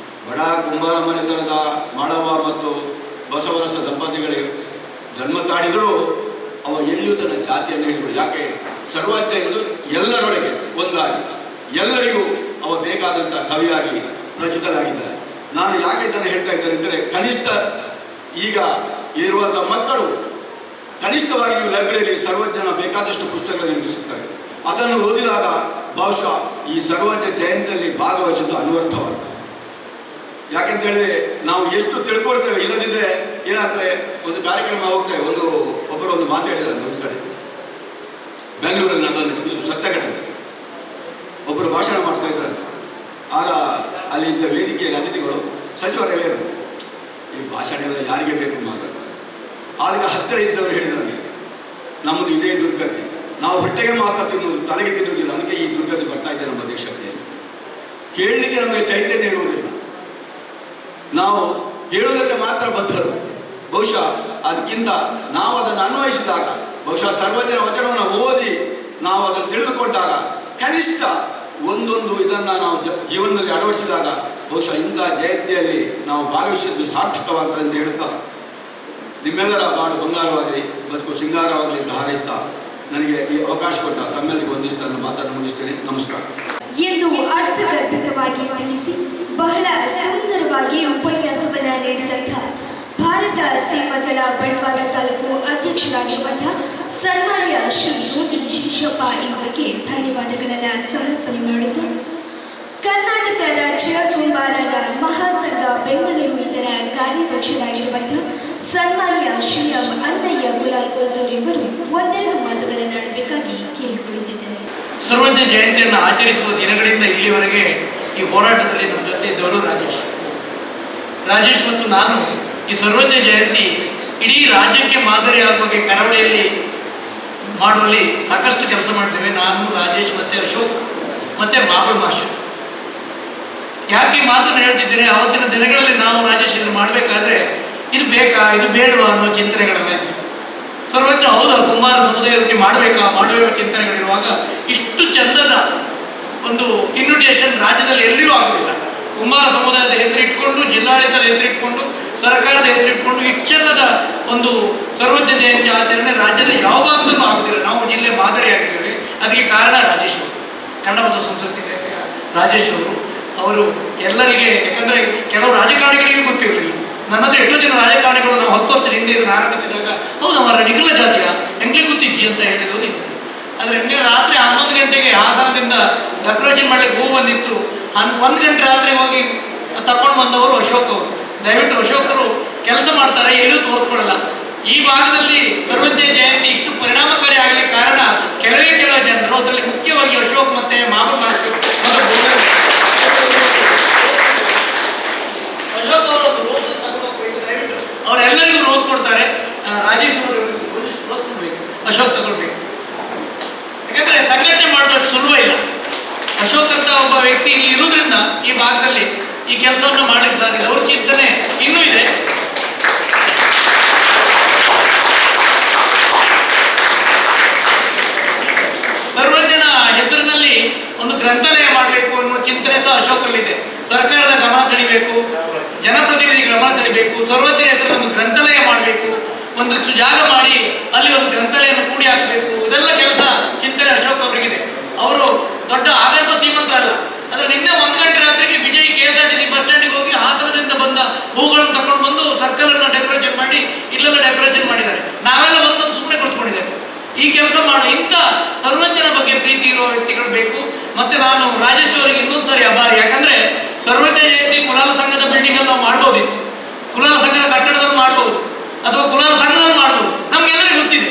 ಬಡ ಕುಂಬಾರ ಮನೆತನದ ಮಾಳವ ಮತ್ತು ಬಸವರಸ ದಂಪತಿಗಳಿಗೆ ಜನ್ಮ ತಾಳಿದರೂ ಅವ ಎಲ್ಲಿಯೂ ತನ್ನ ಜಾತಿಯನ್ನು ಹೇಳಿಕೊಳ್ಳಿ. ಯಾಕೆ? ಸರ್ವಜ್ಞ ಎಂದು ಎಲ್ಲರೊಳಗೆ ಒಂದಾಗಿ ಎಲ್ಲರಿಗೂ ಅವ ಬೇಕಾದಂಥ ಕವಿಯಾಗಿ ಪ್ರಚಿತರಾಗಿದ್ದಾರೆ. ನಾನು ಯಾಕೆ ಇದನ್ನು ಹೇಳ್ತಾ ಇದ್ದೇನೆ ಅಂದರೆ, ಕನಿಷ್ಠ ಈಗ ಇರುವಂಥ ಮಕ್ಕಳು ಕನಿಷ್ಠವಾಗಿ ನೀವು ಲೈಬ್ರರಿ ಸರ್ವಜ್ಞನ ಬೇಕಾದಷ್ಟು ಪುಸ್ತಕಗಳು ನಿಮಗೆ ಸಿಗ್ತವೆ. ಅದನ್ನು ಓದಿದಾಗ ಬಹುಶಃ ಈ ಸರ್ವಜ್ಞ ಜಯಂತಿಯಲ್ಲಿ ಭಾಗವಹಿಸೋದು ಅನ್ವರ್ಥವಾಗ್ತದೆ. ಯಾಕೆಂತ ಹೇಳಿದ್ರೆ ನಾವು ಎಷ್ಟು ತಿಳ್ಕೊಳ್ತೇವೆ. ಇಲ್ಲದಿದ್ದರೆ ಏನಾಗ್ತದೆ, ಒಂದು ಕಾರ್ಯಕ್ರಮ ಹೋಗ್ತೇವೆ, ಒಬ್ಬರು ಮಾತಾಡಿದ್ದಾರೆ ಒಂದು ಕಡೆ ಬೆಂಗಳೂರಲ್ಲಿ ನಡೆದ, ಇದು ಸತ್ಯ ಘಟನೆ. ಒಬ್ಬರು ಭಾಷಣ ಮಾಡ್ತಾ ಇದ್ದಾರೆ. ಆಗ ಅಲ್ಲಿ ಇದ್ದ ವೇದಿಕೆಯ ಅತಿಥಿಗಳು ಸಚಿವರೆಲ್ಲರೂ, ಈ ಭಾಷಣ ಎಲ್ಲ ಯಾರಿಗೆ ಬೇಕು ಮಾತ್ರ. ಅದಕ್ಕೆ ಹತ್ತಿರ ಇದ್ದವರು ಹೇಳಿದ್ರು, ನಮ್ಮದು ಇದೇ ದುರ್ಗತಿ, ನಾವು ಹೊಟ್ಟೆಗೆ ಮಾತ್ರ ತಿನ್ನುವುದು, ತಲೆಗೆ ತಿನ್ನುವುದಿಲ್ಲ, ಅದಕ್ಕೆ ಈ ದುರ್ಗತಿ ಬರ್ತಾ ಇದೆ ನಮ್ಮ ದೇಶಕ್ಕೆ. ಕೇಳಲಿಕ್ಕೆ ನಮಗೆ ಚೈತನ್ಯ ಇರುವುದಿಲ್ಲ, ನಾವು ಹೇಳುವುದಕ್ಕೆ ಮಾತ್ರ ಬದ್ಧರು. ಬಹುಶಃ ಅದಕ್ಕಿಂತ ನಾವು ಅದನ್ನು ಅನ್ವಯಿಸಿದಾಗ, ಬಹುಶಃ ಸರ್ವಜ್ಞನ ವಚನವನ್ನು ಓದಿ ನಾವು ಅದನ್ನು ತಿಳಿದುಕೊಂಡಾಗ, ಕನಿಷ್ಠ ಒಂದೊಂದು ಇದನ್ನು ನಾವು ಜೀವನದಲ್ಲಿ ಅಳವಡಿಸಿದಾಗ ಬಹುಶಃ ಇಂಥ ಜಯಂತಿಯಲ್ಲಿ ನಾವು ಭಾಗವಹಿಸಿದ್ದು ಸಾರ್ಥಕವಾಗ್ತದೆ ಅಂತ ಹೇಳ್ತಾ, ನಿಮ್ಮೆಲ್ಲರ ಬಾಳು ಬಂಗಾರವಾಗಲಿ, ಬದುಕು ಸಿಂಗಾರವಾಗಲಿ ಅಂತ ಹಾರೈಸ್ತಾ ನನಗೆ ಈ ಅವಕಾಶ ಕೊಟ್ಟ ತಮ್ಮೆಲ್ಲರಿಗೂ ಒಂದಿಷ್ಟು ನನ್ನ ಮಾತನ್ನು ಮುಗಿಸ್ತೇನೆ. ನಮಸ್ಕಾರ ಎಂದು ಅರ್ಥಗರ್ಭಿತವಾಗಿ ತಿಳಿಸಿ ಬಹಳ ಸುಂದರವಾಗಿ ಉಪನ್ಯಾಸವನ್ನು ನೀಡಿದಂಥ ಭಾರತ ಸೇವಾದಳ ಬಂಟ್ವಾಳ ತಾಲೂಕು ಅಧ್ಯಕ್ಷರಾಗಿರುವಂತಹ ಸನ್ಮಾನ್ಯ ಶ್ರೀ ಟಿ ಶಿಶಪ್ಪ ಇವರಿಗೆ ಧನ್ಯವಾದಗಳನ್ನು ಸಮರ್ಪಣೆ ಮಾಡುವುದು. ಕರ್ನಾಟಕ ರಾಜ್ಯ ಕುಂಬಾರರ ಮಹಾಸಂಘ ಬೆಂಗಳೂರು ಇದರ ಕಾರ್ಯಾಧ್ಯಕ್ಷರಾಗಿರುವಂತಹ ಸನ್ಮಾನ್ಯ ಶ್ರೀ ಅಣ್ಣಯ್ಯ ಗುಲಾಲ್ ಗೋಲ್ದೂರ್ ಇವರು ಒಂದೆರಡು ಮಾತುಗಳನ್ನು ಆಡಬೇಕಾಗಿ ಕೇಳಿಕೊಳ್ಳುತ್ತಿದ್ದೇನೆ. ಸರ್ವಜ್ಞ ಜಯಂತಿಯನ್ನು ಆಚರಿಸುವ ದಿನಗಳಿಂದ ಇಲ್ಲಿವರೆಗೆ ಈ ಹೋರಾಟದಲ್ಲಿ ನಮ್ಮ ಜೊತೆ ಇದ್ದವರು ರಾಜೇಶ್ ಮತ್ತು ನಾನು ಈ ಸರ್ವಜ್ಞ ಜಯಂತಿ ಇಡೀ ರಾಜ್ಯಕ್ಕೆ ಮಾದರಿಯಾಗುವಾಗೆ ಕರಾವಳಿಯಲ್ಲಿ ಮಾಡುವಲ್ಲಿ ಸಾಕಷ್ಟು ಕೆಲಸ ಮಾಡ್ತೇವೆ. ನಾನು, ರಾಜೇಶ್ ಮತ್ತು ಅಶೋಕ್ ಮತ್ತು ಮಾಬಲ್ ಮಾಸ್ಟರ್. ಯಾಕೆ ಮಾತನ್ನು ಹೇಳ್ತಿದ್ದೇನೆ, ಆವತ್ತಿನ ದಿನಗಳಲ್ಲಿ ನಾವು ರಾಜೇಶ್ ಇದನ್ನು ಮಾಡಬೇಕಾದ್ರೆ ಇದು ಬೇಕಾ ಇದು ಬೇಡವಾ ಅನ್ನೋ ಚಿಂತನೆಗಳೆಲ್ಲ ಇತ್ತು. ಸರ್ವಜ್ಞ ಹೌದಾ ಕುಂಬಾರ ಸಮುದಾಯಕ್ಕೆ ಮಾಡಬೇಕಾ ಚಿಂತನೆಗಳಿರುವಾಗ ಇಷ್ಟು ಚಂದದ ಒಂದು ಇನ್ವಿಟೇಷನ್ ರಾಜ್ಯದಲ್ಲಿ ಎಲ್ಲಿಯೂ ಆಗೋದಿಲ್ಲ. ಕುಂಬಾರ ಸಮುದಾಯದ ಹೆಸರಿಟ್ಕೊಂಡು, ಜಿಲ್ಲಾಡಳಿತದ ಹೆಸರಿಟ್ಕೊಂಡು, ಸರ್ಕಾರದ ಹೆಸರಿಟ್ಕೊಂಡು ಇಷ್ಟು ಚಂದದ ಒಂದು ಸರ್ವಜ್ಞ ಜಯಂತಿ ಆಚರಣೆ ರಾಜ್ಯದಲ್ಲಿ ಯಾವ ಭಾಗದಲ್ಲೂ ಆಗೋದಿಲ್ಲ. ನಾವು ಜಿಲ್ಲೆ ಮಾದರಿಯಾಗಿದ್ದೇವೆ. ಅದಕ್ಕೆ ಕಾರಣ ರಾಜೇಶ್ ಅವರು, ಕನ್ನಡ ಮತ್ತು ಸಂಸ್ಕೃತಿ ರಾಜೇಶ್ ಅವರು ಎಲ್ಲರಿಗೆ, ಯಾಕಂದರೆ ಕೆಲವು ರಾಜಕಾರಣಿಗಳಿಗೆ ಗೊತ್ತಿರಲಿಲ್ಲ ನನ್ನ ಹತ್ರ ಎಷ್ಟೋ ಜನ ರಾಜಕಾರಣಿಗಳು ನಾವು 10 ವರ್ಷದ ಹಿಂದೆ ಇದನ್ನು ಆರಂಭಿಸಿದಾಗ, ಹೌದು ಅವರ ನಿಖಿಲ ಜಾತಿಯ ಎಂಗ್ಲಿ ಗೊತ್ತಿಜ್ಜಿ ಅಂತ ಹೇಳಿದ್ರು ಇತ್ತು. ಆದರೆ ನಿನ್ನೆ ರಾತ್ರಿ 11 ಗಂಟೆಗೆ ಹಾಸನದಿಂದ ಡೆಕೋರೇಷನ್ ಮಾಡಲಿಕ್ಕೆ ಹೂ ಬಂದಿತ್ತು. 1 ಗಂಟೆ ರಾತ್ರಿ ಹೋಗಿ ತಕೊಂಡು ಬಂದವರು ಅಶೋಕ್ ಅವರು. ದಯವಿಟ್ಟು ಅಶೋಕರು ಕೆಲಸ ಮಾಡ್ತಾರೆ, ಎಲ್ಲೂ ತೋರಿಸ್ಕೊಳ್ಳಲ್ಲ. ಈ ಭಾಗದಲ್ಲಿ ಸರ್ವಜ್ಞ ಜಯಂತಿ ಇಷ್ಟು ಪರಿಣಾಮಕಾರಿ ಆಗಲಿಕ್ಕೆ ಕಾರಣ ಕೆಲವೇ ಕೆಲವು ಜನರು, ಅದರಲ್ಲಿ ಮುಖ್ಯವಾಗಿ ಅಶೋಕ್ ಮತ್ತೆ ಮಾಮೂಲ್ ಅಶೋಕ್ ಅವರು ರೋಸ್ ತಗೊಳ್ಬೇಕು. ದಯವಿಟ್ಟು ಅವರೆಲ್ಲರಿಗೂ ರೋಸ್ ಕೊಡ್ತಾರೆ. ರಾಜೇಶ್ ಅವರು ರೋಸ್ ಕೊಡ್ಬೇಕು, ಅಶೋಕ್ ತಗೊಳ್ಬೇಕು. ಯಾಕಂದ್ರೆ ಸಂಘಟನೆ ಮಾಡೋದಷ್ಟು ಸುಲಭ ಇಲ್ಲ. ಅಶೋಕ್ ಅಂತ ಒಬ್ಬ ವ್ಯಕ್ತಿ ಇಲ್ಲಿ ಇರುವುದರಿಂದ ಈ ಭಾಗದಲ್ಲಿ ಈ ಕೆಲಸವನ್ನು ಮಾಡ್ಲಿಕ್ಕೆ ಸಾಧ್ಯ. ಅವ್ರ ಚಿಂತನೆ ಇನ್ನೂ ಇದೆ. ಸರ್ವಜ್ಞನ ಹೆಸರಿನಲ್ಲಿ ಒಂದು ಗ್ರಂಥಾಲಯ ಮಾಡಬೇಕು ಅನ್ನುವ ಚಿಂತನೆ ಸಹ ಅಶೋಕಲ್ಲಿದೆ. ಸರ್ಕಾರದ ಗಮನ ಸೆಳೆಯಬೇಕು, ಜನಪ್ರತಿನಿಧಿಗಳ ಗಮನ ಸೆಳೆಯಬೇಕು, ಸರ್ವಜ್ಞನ ಹೆಸರಲ್ಲಿ ಒಂದು ಗ್ರಂಥಾಲಯ ಮಾಡಬೇಕು, ಒಂದಷ್ಟು ಜಾಗ ಮಾಡಿ ಅಲ್ಲಿ ಒಂದು ಗ್ರಂಥಾಲಯವನ್ನು ಕೂಡಿ ಹಾಕಬೇಕು. ಇದೆಲ್ಲ ಕೆಲಸ ಚಿಂತನೆ ಅಶೋಕ್ ಅವರಿಗಿದೆ. ಅವರು ದೊಡ್ಡ ಆಗರ್ಭ ಶ್ರೀಮಂತರಲ್ಲ. ಆದರೆ ನಿನ್ನೆ 1 ಗಂಟೆ ರಾತ್ರಿಗೆ ವಿಜಯ್ KSRTC ಬಸ್ ಸ್ಟ್ಯಾಂಡಿಗೆ ಹೋಗಿ ಹಾಸನದಿಂದ ಬಂದ ಹೂಗಳನ್ನು ತಗೊಂಡು ಬಂದು ಸರ್ಕಲ್ ಅನ್ನು ಡೆಕೋರೇಷನ್ ಮಾಡಿ ಇಲ್ಲೆಲ್ಲ ಡೆಕೋರೇಷನ್ ಮಾಡಿದ್ದಾರೆ. ನಾವೆಲ್ಲ ಬಂದು ಸುಮ್ಮನೆ ಕುಳಿತುಕೊಂಡಿದ್ದೇವೆ. ಈ ಕೆಲಸ ಮಾಡೋ ಇಂಥ ಸರ್ವಜ್ಞನ ಬಗ್ಗೆ ಪ್ರೀತಿ ಇರುವ ವ್ಯಕ್ತಿಗಳು ಬೇಕು. ಮತ್ತೆ ನಾನು ರಾಜೇಶ್ ಅವರಿಗೆ ಇನ್ನೊಂದು ಸಾರಿ ಆಭಾರಿ. ಯಾಕಂದ್ರೆ ಸರ್ವಜ್ಞ ಜಯಂತಿ ಕುಲಾಲ ಸಂಘದ ಬಿಲ್ಡಿಂಗ್ ಅಲ್ಲಿ ನಾವು ಮಾಡ್ಬೋದಿತ್ತು, ಕುಲಾಲ ಸಂಘದ ಕಟ್ಟಡದಲ್ಲಿ ಮಾಡ್ಬೋದು, ಅಥವಾ ಕುಲಾಲ ಸಂಘದಲ್ಲಿ ಮಾಡ್ಬೋದು, ನಮ್ಗೆಲ್ಲರಿಗೂ ಗೊತ್ತಿದೆ.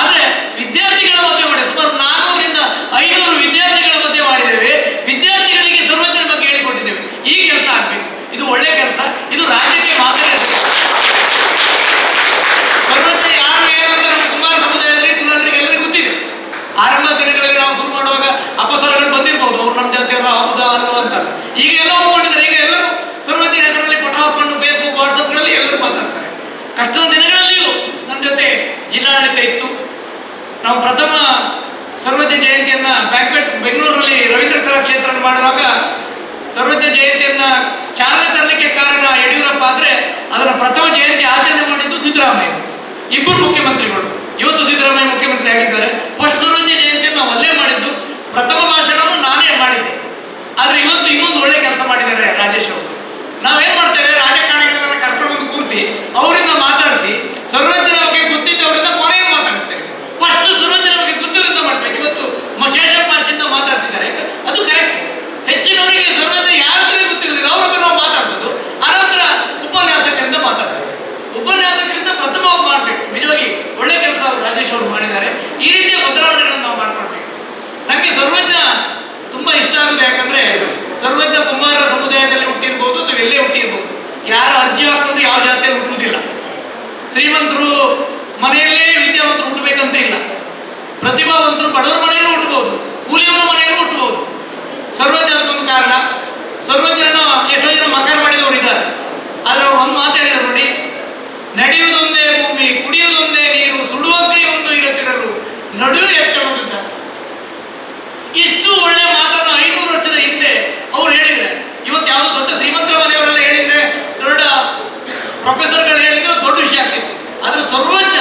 ಆದ್ರೆ ವಿದ್ಯಾರ್ಥಿಗಳ ಮಧ್ಯೆ ಮಾಡಿ ಸುಮಾರು 400 ರಿಂದ 500 ವಿದ್ಯಾರ್ಥಿಗಳ ಮಧ್ಯೆ ಮಾಡಿದ್ದೇವೆ. ವಿದ್ಯಾರ್ಥಿಗಳಿಗೆ ಸರ್ವಜ್ಞನ ಬಗ್ಗೆ ಹೇಳಿಕೊಟ್ಟಿದ್ದೇವೆ. ಈ ಕೆಲಸ ಆಗ್ಬೇಕು. ಇದು ಒಳ್ಳೆ ಕೆಲಸ. ಇದು ರಾಜ್ಯಕ್ಕೆ ಮಾದರಿ. ಸರ್ವಜ್ಞ ಯಾರು ಏನಂತ ನಮ್ಮ ಕುಮಾರ ಸಮುದಾಯದಲ್ಲಿ ಕುಲಾಲರಿಗೆ ಎಲ್ಲರಿಗೂ ಗೊತ್ತಿದೆ. ಆರಂಭದ ದಿನಗಳಲ್ಲಿ ನಾವು ಶುರು ಮಾಡುವಾಗ ಅಪಸರಗಳು ಬಂದಿರ್ಬೋದು, ಅವ್ರು ನಮ್ಮ ಜಾತಿಯವರು ಹೌದಾ ಅಲ್ವಾ ಅಂತ. ಈಗ ಎಲ್ಲ ಒಪ್ಕೊಂಡಿದ್ದಾರೆ. ಈಗ ಎಲ್ಲರೂ ಸರ್ವಜ್ಞ ಹೆಸರಲ್ಲಿ ಪಟ ಹಾಕೊಂಡು ಫೇಸ್ಬುಕ್ ವಾಟ್ಸಪ್ಗಳಲ್ಲಿ ಎಲ್ಲರೂ ಮಾತಾಡ್ತಾರೆ. ಕಷ್ಟದ ದಿನಗಳಲ್ಲಿಯೂ ನಮ್ಮ ಜೊತೆ ಜಿಲ್ಲಾಡಳಿತ ಇತ್ತು. ನಾವು ಪ್ರಥಮ ಸರ್ವಜ್ಞ ಜಯಂತಿಯನ್ನ ಬೆಂಗಳೂರಲ್ಲಿ ರವೀಂದ್ರ ಕಲಾಕ್ಷೇತ್ರ ಮಾಡುವಾಗ ಸರ್ವಜ್ಞ ಜಯಂತಿಯನ್ನ ಚಾಲನೆ ತರಲಿಕ್ಕೆ ಕಾರಣ ಯಡಿಯೂರಪ್ಪ. ಆದ್ರೆ ಅದರ ಪ್ರಥಮ ಜಯಂತಿ ಆಚರಣೆ ಮಾಡಿದ್ದು ಸಿದ್ದರಾಮಯ್ಯ. ಇಬ್ಬರು ಮುಖ್ಯಮಂತ್ರಿಗಳು. ಇವತ್ತು ಸಿದ್ದರಾಮಯ್ಯ ಮುಖ್ಯಮಂತ್ರಿ ಆಗಿದ್ದಾರೆ. ಫಸ್ಟ್ ಸರ್ವಜ್ಞ ಜಯಂತಿಯನ್ನು ನಾವು ಅಲ್ಲೇ ಮಾಡಿದ್ದು. ಪ್ರಥಮ ಭಾಷಣವನ್ನು ನಾನೇ ಮಾಡಿದ್ದೆ. ಆದ್ರೆ ಇವತ್ತು ಇನ್ನೊಂದು ಒಳ್ಳೆ ಕೆಲಸ ಮಾಡಿದ್ದಾರೆ ರಾಜೇಶ್ ಅವರು. ನಾವೇನ್ ಮಾಡ್ತೇವೆ, ರಾಜಕಾರಣಿಗಳನ್ನೆಲ್ಲ ಕರ್ಕೊಂಡು ಕೂರಿಸಿ ಅವರಿಂದ ಮಾತಾಡಿಸಿ ಸರ್ವಜ್ಞನ ಬಗ್ಗೆ ಗೊತ್ತಿದ್ದವರಿಂದ ಕೊನೆಗೆ ಮಾತಾಡ್ತೇವೆ. ಫಸ್ಟ್ ಸರ್ವಜ್ಞನ ಬಗ್ಗೆ ಗೊತ್ತಿರೋದ್ರಿಂದ ಮಾಡ್ತೇವೆ. ಇವತ್ತು ಶೇಷಪ್ಪ ಮಾರ್ಷಿಂದ ಮಾತಾಡ್ತಿದ್ದಾರೆ, ಅದು ಕರೆಕ್ಟ್. ಹೆಚ್ಚಿನವರಿಗೆ ಸರ್ವಜ್ಞ ಯಾರ ಹತ್ರ ಗೊತ್ತಿರೋದಿಲ್ಲ, ಅವ್ರ ಹತ್ರ ನಾವು ಮಾತಾಡ್ಸೋದು. ಆನಂತರ ಉಪನ್ಯಾಸಕರಿಂದ ಮಾತಾಡ್ಸೋದು. ಉಪನ್ಯಾಸಕರಿಂದ ಪ್ರಥಮವಾಗಿ ಮಾಡ್ಬೇಕು. ನಿಜವಾಗಿ ಒಳ್ಳೆ ಕೆಲಸ ರಾಜೇಶ್ ಅವರು ಮಾಡಿದ್ದಾರೆ. ಈ ರೀತಿಯ ಬದಲಾವಣೆಗಳನ್ನು ನಾವು ಮಾಡ್ಕೊಳ್ಬೇಕು. ನನಗೆ ಸರ್ವಜ್ಞ ತುಂಬಾ ಇಷ್ಟ ಆಗುತ್ತೆ. ಯಾಕಂದ್ರೆ ಸರ್ವಜ್ಞ ಕುಂಬಾರರ ಸಮುದಾಯದಲ್ಲಿ ಹುಟ್ಟಿರ್ಬೋದು ಅಥವಾ ಎಲ್ಲೇ ಹುಟ್ಟಿರ್ಬೋದು. ಯಾರ ಅರ್ಜಿ ಹಾಕೊಂಡು ಯಾವ ಜಾತಿಯಲ್ಲಿ ಹುಟ್ಟುವುದಿಲ್ಲ. ಶ್ರೀಮಂತರು ಮನೆಯಲ್ಲೇ ವಿದ್ಯಾವಂತರು ಹುಟ್ಟಬೇಕಂತ ಇಲ್ಲ. ಪ್ರತಿಭಾವಂತರು ಬಡವರ ಮನೆಯಲ್ಲೂ ಹುಟ್ಟಬಹುದು, ಕೂಲಿಯವರ ಮನೆಯಲ್ಲೂ ಹುಟ್ಟಬಹುದು. ಸರ್ವಜ್ಞ ಅದಕ್ಕೊಂದು ಕಾರಣ. ಸರ್ವಜ್ಞನ ಎಷ್ಟೋ ಜನ ಮಕಾರ ಮಾಡಿದವರು ಇದ್ದಾರೆ. ಆದ್ರೆ ಅವ್ರು ಒಂದು ಮಾತಾಡಿದ್ರು ನೋಡಿ, ನಡೆಯುವುದೊಂದೇ ಭೂಮಿ, ಕುಡಿಯುವುದೊಂದೇ ನೀರು, ಸುಡುವಗ್ನಿ ಒಂದು ಇರುತ್ತಿರಲು ನಡುವೆ ಎಚ್ಚಣದು ಜಾತಿ. ಇಷ್ಟು ಒಳ್ಳೆ ಮಾತನ್ನ 500 ವರ್ಷದ ಹಿಂದೆ ಅವ್ರು ಹೇಳಿದ್ರೆ, ಇವತ್ತು ಯಾವುದೋ ದೊಡ್ಡ ಶ್ರೀಮಂತರ ಮನೆಯವರೆಲ್ಲ ಹೇಳಿದ್ರೆ, ದೊಡ್ಡ ಪ್ರೊಫೆಸರ್ಗಳು ಹೇಳಿದ್ರೆ ದೊಡ್ಡ ವಿಷಯ ಆಗ್ತಿತ್ತು. ಆದ್ರೆ ಸರ್ವಜ್ಞ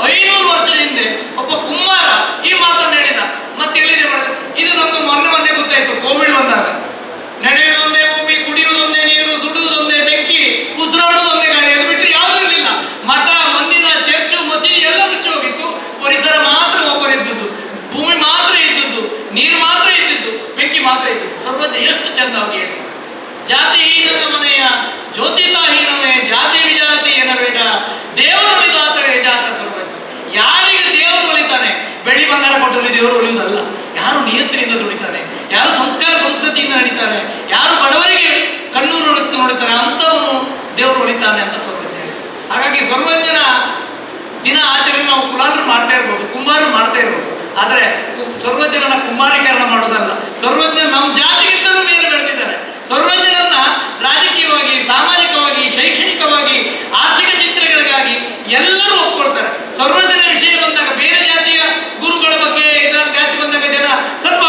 500 ವರ್ಷದ ಹಿಂದೆ ಒಬ್ಬ ಕುಂಬಾರ ಈ ಮಾತನ್ನು ಹೇಳಿದ. ಮತ್ತೆ ಎಲ್ಲಿದೆ ಮಾಡಿದ? ಇದು ನಮ್ಗೆ ಮೊನ್ನೆ ಗೊತ್ತಾಯ್ತು ಕೋವಿಡ್ ಬಂದಾಗ. ನಡೆಯುವುದೊಂದೇ ಭೂಮಿ, ಕುಡಿಯುವುದೊಂದೇ ನೀರು, ಸುಡುವುದೊಂದೇ ಬೆಂಕಿ, ಉಸಿರಾಡುವುದೊಂದೇ ಗಾಳಿ. ಅದು ಬಿಟ್ಟರೆ ಯಾವುದೂ ಇರಲಿಲ್ಲ. ಮಠ, ಮಂದಿರ, ಚರ್ಚು, ಮಸೀದಿ ಎಲ್ಲ ಮುಚ್ಚಿ ಹೋಗಿತ್ತು. ಪರಿಸರ ಮಾತ್ರ ಓಪನ್ ಇದ್ದದ್ದು, ಭೂಮಿ ಮಾತ್ರ ಇದ್ದದ್ದು, ನೀರು ಮಾತ್ರ ಇದ್ದಿದ್ದು, ಬೆಂಕಿ ಮಾತ್ರ ಇದ್ದದ್ದು. ಸರ್ವಜ್ಞ ಎಷ್ಟು ಚಂದವಾಗಿ ಹೇಳಿದ್ರು. ಜಾತಿಹೀನನ ಮನೆಯ ಜ್ಯೋತಿತಾಹೀನವೇ ಜಾತಿ ವಿಜಾತಿ ಏನಬೇಡ, ದೇವರು ಒಲಿದಾತನೇ ಜಾತ ಸರ್ವಜ್ಞ. ಯಾರಿಗೆ ದೇವರು ಒಲಿತಾನೆ, ಬೆಳ್ಳಿ ಬಂಗಾರ ಕೊಟ್ಟಲ್ಲಿ ದೇವರು ಒಲಿಯುವುದಲ್ಲ. ಯಾರು ನಿಯತ್ತಿನಿಂದ ದುಡಿತಾನೆ, ಯಾರು ಸಂಸ್ಕಾರ ಸಂಸ್ಕೃತಿಯಿಂದ ನಡೀತಾನೆ, ಯಾರು ಬಡವರಿಗೆ ಕಣ್ಣೂರು ನೋಡುತ್ತಾರೆ, ಅಂಥವನು ದೇವರು ಒಲಿತಾನೆ ಅಂತ ಸರ್ವಜ್ಞ ಹೇಳಿದ್ರು. ಹಾಗಾಗಿ ಸರ್ವಜ್ಞನ ದಿನ ಆಚರಣೆ ನಾವು ಕುಲಾಲರು ಮಾಡ್ತಾ ಇರ್ಬೋದು, ಕುಂಬಾರರು ಮಾಡ್ತಾ ಇರ್ಬೋದು. ಆದ್ರೆ ಸರ್ವಜ್ಞನ ಕುಂಬಾರೀಕರಣ ಮಾಡೋದಲ್ಲ. ಸರ್ವಜ್ಞ ನಮ್ಮ ಜಾತಿಗಿಂತಲೂ ಮೇಲೆ ಬೆಳೆದಿದ್ದಾರೆ. ಸರ್ವಜ್ಞನನ್ನ ರಾಜಕೀಯವಾಗಿ, ಸಾಮಾಜಿಕವಾಗಿ, ಶೈಕ್ಷಣಿಕವಾಗಿ, ಆರ್ಥಿಕ ಚಿಂತನೆಗಳಿಗಾಗಿ ಎಲ್ಲರೂ ಒಪ್ಕೊಳ್ತಾರೆ. ಸರ್ವಜ್ಞನ ವಿಷಯ ಬಂದಾಗ ಬೇರೆ ಜಾತಿಯ ಗುರುಗಳ ಬಗ್ಗೆ, ಜಾತಿ ಬಂದಾಗ ಜನ ಸ್ವಲ್ಪ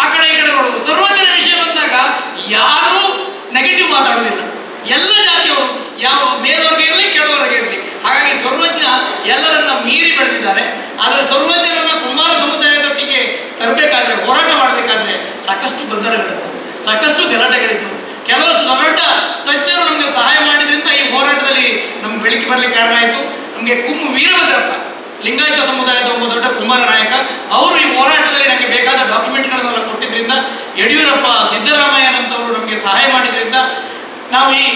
ಆ ಕಡೆ ಈ ಕಡೆ ನೋಡುವುದು. ಸರ್ವಜ್ಞನ ವಿಷಯ ಬಂದಾಗ ಯಾರೂ ನೆಗೆಟಿವ್ ಮಾತಾಡುವುದಿಲ್ಲ. ಎಲ್ಲ ಜಾತಿಯವರು, ಯಾವ ಮೇಲ್ವರ್ಗ ಇರಲಿ ಕೆಳವರ್ಗ ಇರಲಿ. ಹಾಗಾಗಿ ಸರ್ವಜ್ಞ ಎಲ್ಲರನ್ನ ಮೀರಿ ಬೆಳೆದಿದ್ದಾರೆ. ಆದರೆ ಸರ್ವಜ್ಞರನ್ನ ಕುಂಬಾರ ಸಮುದಾಯದೊಟ್ಟಿಗೆ ತರಬೇಕಾದ್ರೆ, ಹೋರಾಟ ಮಾಡಬೇಕಾದ್ರೆ ಸಾಕಷ್ಟು ಗೊಂದಲಗಳಿತ್ತು, ಸಾಕಷ್ಟು ಗಲಾಟೆಗಳಿತ್ತು. ಕೆಲವು ದೊಡ್ಡ ತಜ್ಞರು ನಮಗೆ ಸಹಾಯ ಮಾಡಿದ್ರಿಂದ ಈ ಹೋರಾಟದಲ್ಲಿ ನಮ್ಗೆ ಬೆಳಕಿಗೆ ಬರಲಿಕ್ಕೆ ಕಾರಣ ಆಯಿತು. ನಮಗೆ ವೀರಭದ್ರಪ್ಪ ಲಿಂಗಾಯತ ಸಮುದಾಯದ ಒಬ್ಬ ದೊಡ್ಡ ಕುಮಾರ ನಾಯಕ, ಅವರು ಈ ಹೋರಾಟದಲ್ಲಿ ನನಗೆ ಬೇಕಾದ ಡಾಕ್ಯುಮೆಂಟ್ಗಳನ್ನೆಲ್ಲ ಕೊಟ್ಟಿದ್ದರಿಂದ, ಯಡಿಯೂರಪ್ಪ ಸಿದ್ದರಾಮಯ್ಯನಂತವರು ನಮಗೆ ಸಹಾಯ ಮಾಡಿದ್ರಿಂದ ನಾವು ಈ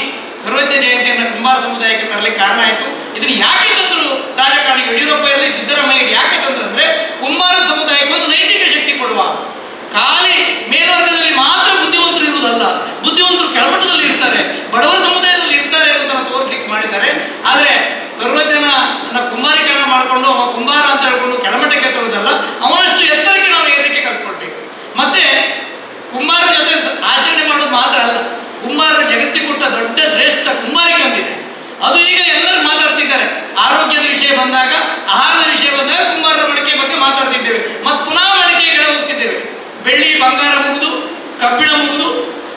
ಸರ್ವಜ್ಞ ಜಯಂತಿಯನ್ನು ಕುಂಬಾರ ಸಮುದಾಯಕ್ಕೆ ತರಲಿಕ್ಕೆ ಕಾರಣ ಆಯಿತು. ಇದನ್ನು ಯಾಕೆ ತಂದರು ರಾಜಕಾರಣಿ ಯಡಿಯೂರಪ್ಪ ಇರಲಿ ಸಿದ್ದರಾಮಯ್ಯ ಯಾಕೆ ತಂದ್ರು ಅಂದರೆ, ಕುಂಬಾರ ಸಮುದಾಯಕ್ಕೆ ಒಂದು ನೈತಿಕ ಶಕ್ತಿ ಕೊಡುವ. ಖಾಲಿ ಮೇಲ್ವರ್ಗದಲ್ಲಿ ಮಾತ್ರ ಬುದ್ಧಿವಂತರು ಇರುವುದಲ್ಲ, ಬುದ್ಧಿವಂತರು ಕೆಳಮಟ್ಟದಲ್ಲಿ ಇರ್ತಾರೆ, ಬಡವರ ಸಮುದಾಯದಲ್ಲಿ ಇರ್ತಾರೆ ಅನ್ನೋದನ್ನು ತೋರಿಸ್ಲಿಕ್ಕೆ ಮಾಡಿದ್ದಾರೆ. ಆದರೆ ಸರ್ವಜ್ಞನ ಕುಂಬಾರೀಕರಣ ಮಾಡಿಕೊಂಡು ಅವ ಕುಂಬಾರ ಅಂತ ಹೇಳ್ಕೊಂಡು ಕೆಳಮಟ್ಟಕ್ಕೆ ತರುವುದಲ್ಲ, ಅವನಷ್ಟು ಎತ್ತರಕ್ಕೆ ನಾವು ಏರಲಿಕ್ಕೆ ಕಲ್ತ್ಕೊಳ್ಬೇಕು. ಮತ್ತೆ ಕುಂಬಾರ ಜೊತೆ ಆಚರಣೆ ಮಾಡೋದು ಮಾತ್ರ ಅಲ್ಲ, ಕುಂಬಾರರ ಜಗತ್ತಿಗೆ ಕೊಟ್ಟ ದೊಡ್ಡ ಶ್ರೇಷ್ಠ ಕುಂಬಾರಿಕೆ ಹೊಂದಿದೆ. ಅದು ಈಗ ಎಲ್ಲರೂ ಮಾತಾಡ್ತಿದ್ದಾರೆ. ಆರೋಗ್ಯದ ವಿಷಯ ಬಂದಾಗ, ಆಹಾರದ ವಿಷಯ ಬಂದಾಗ ಕುಂಬಾರರ ಮಡಿಕೆ ಬಗ್ಗೆ ಮಾತಾಡ್ತಿದ್ದೇವೆ, ಮತ್ತು ಪುನಃ ಮಡಿಕೆಯ ಕಡೆ ಹೋಗ್ತಿದ್ದೇವೆ. ಬೆಳ್ಳಿ ಬಂಗಾರ ಮುಗಿದು, ಕಬ್ಬಿಣ ಮುಗಿದು,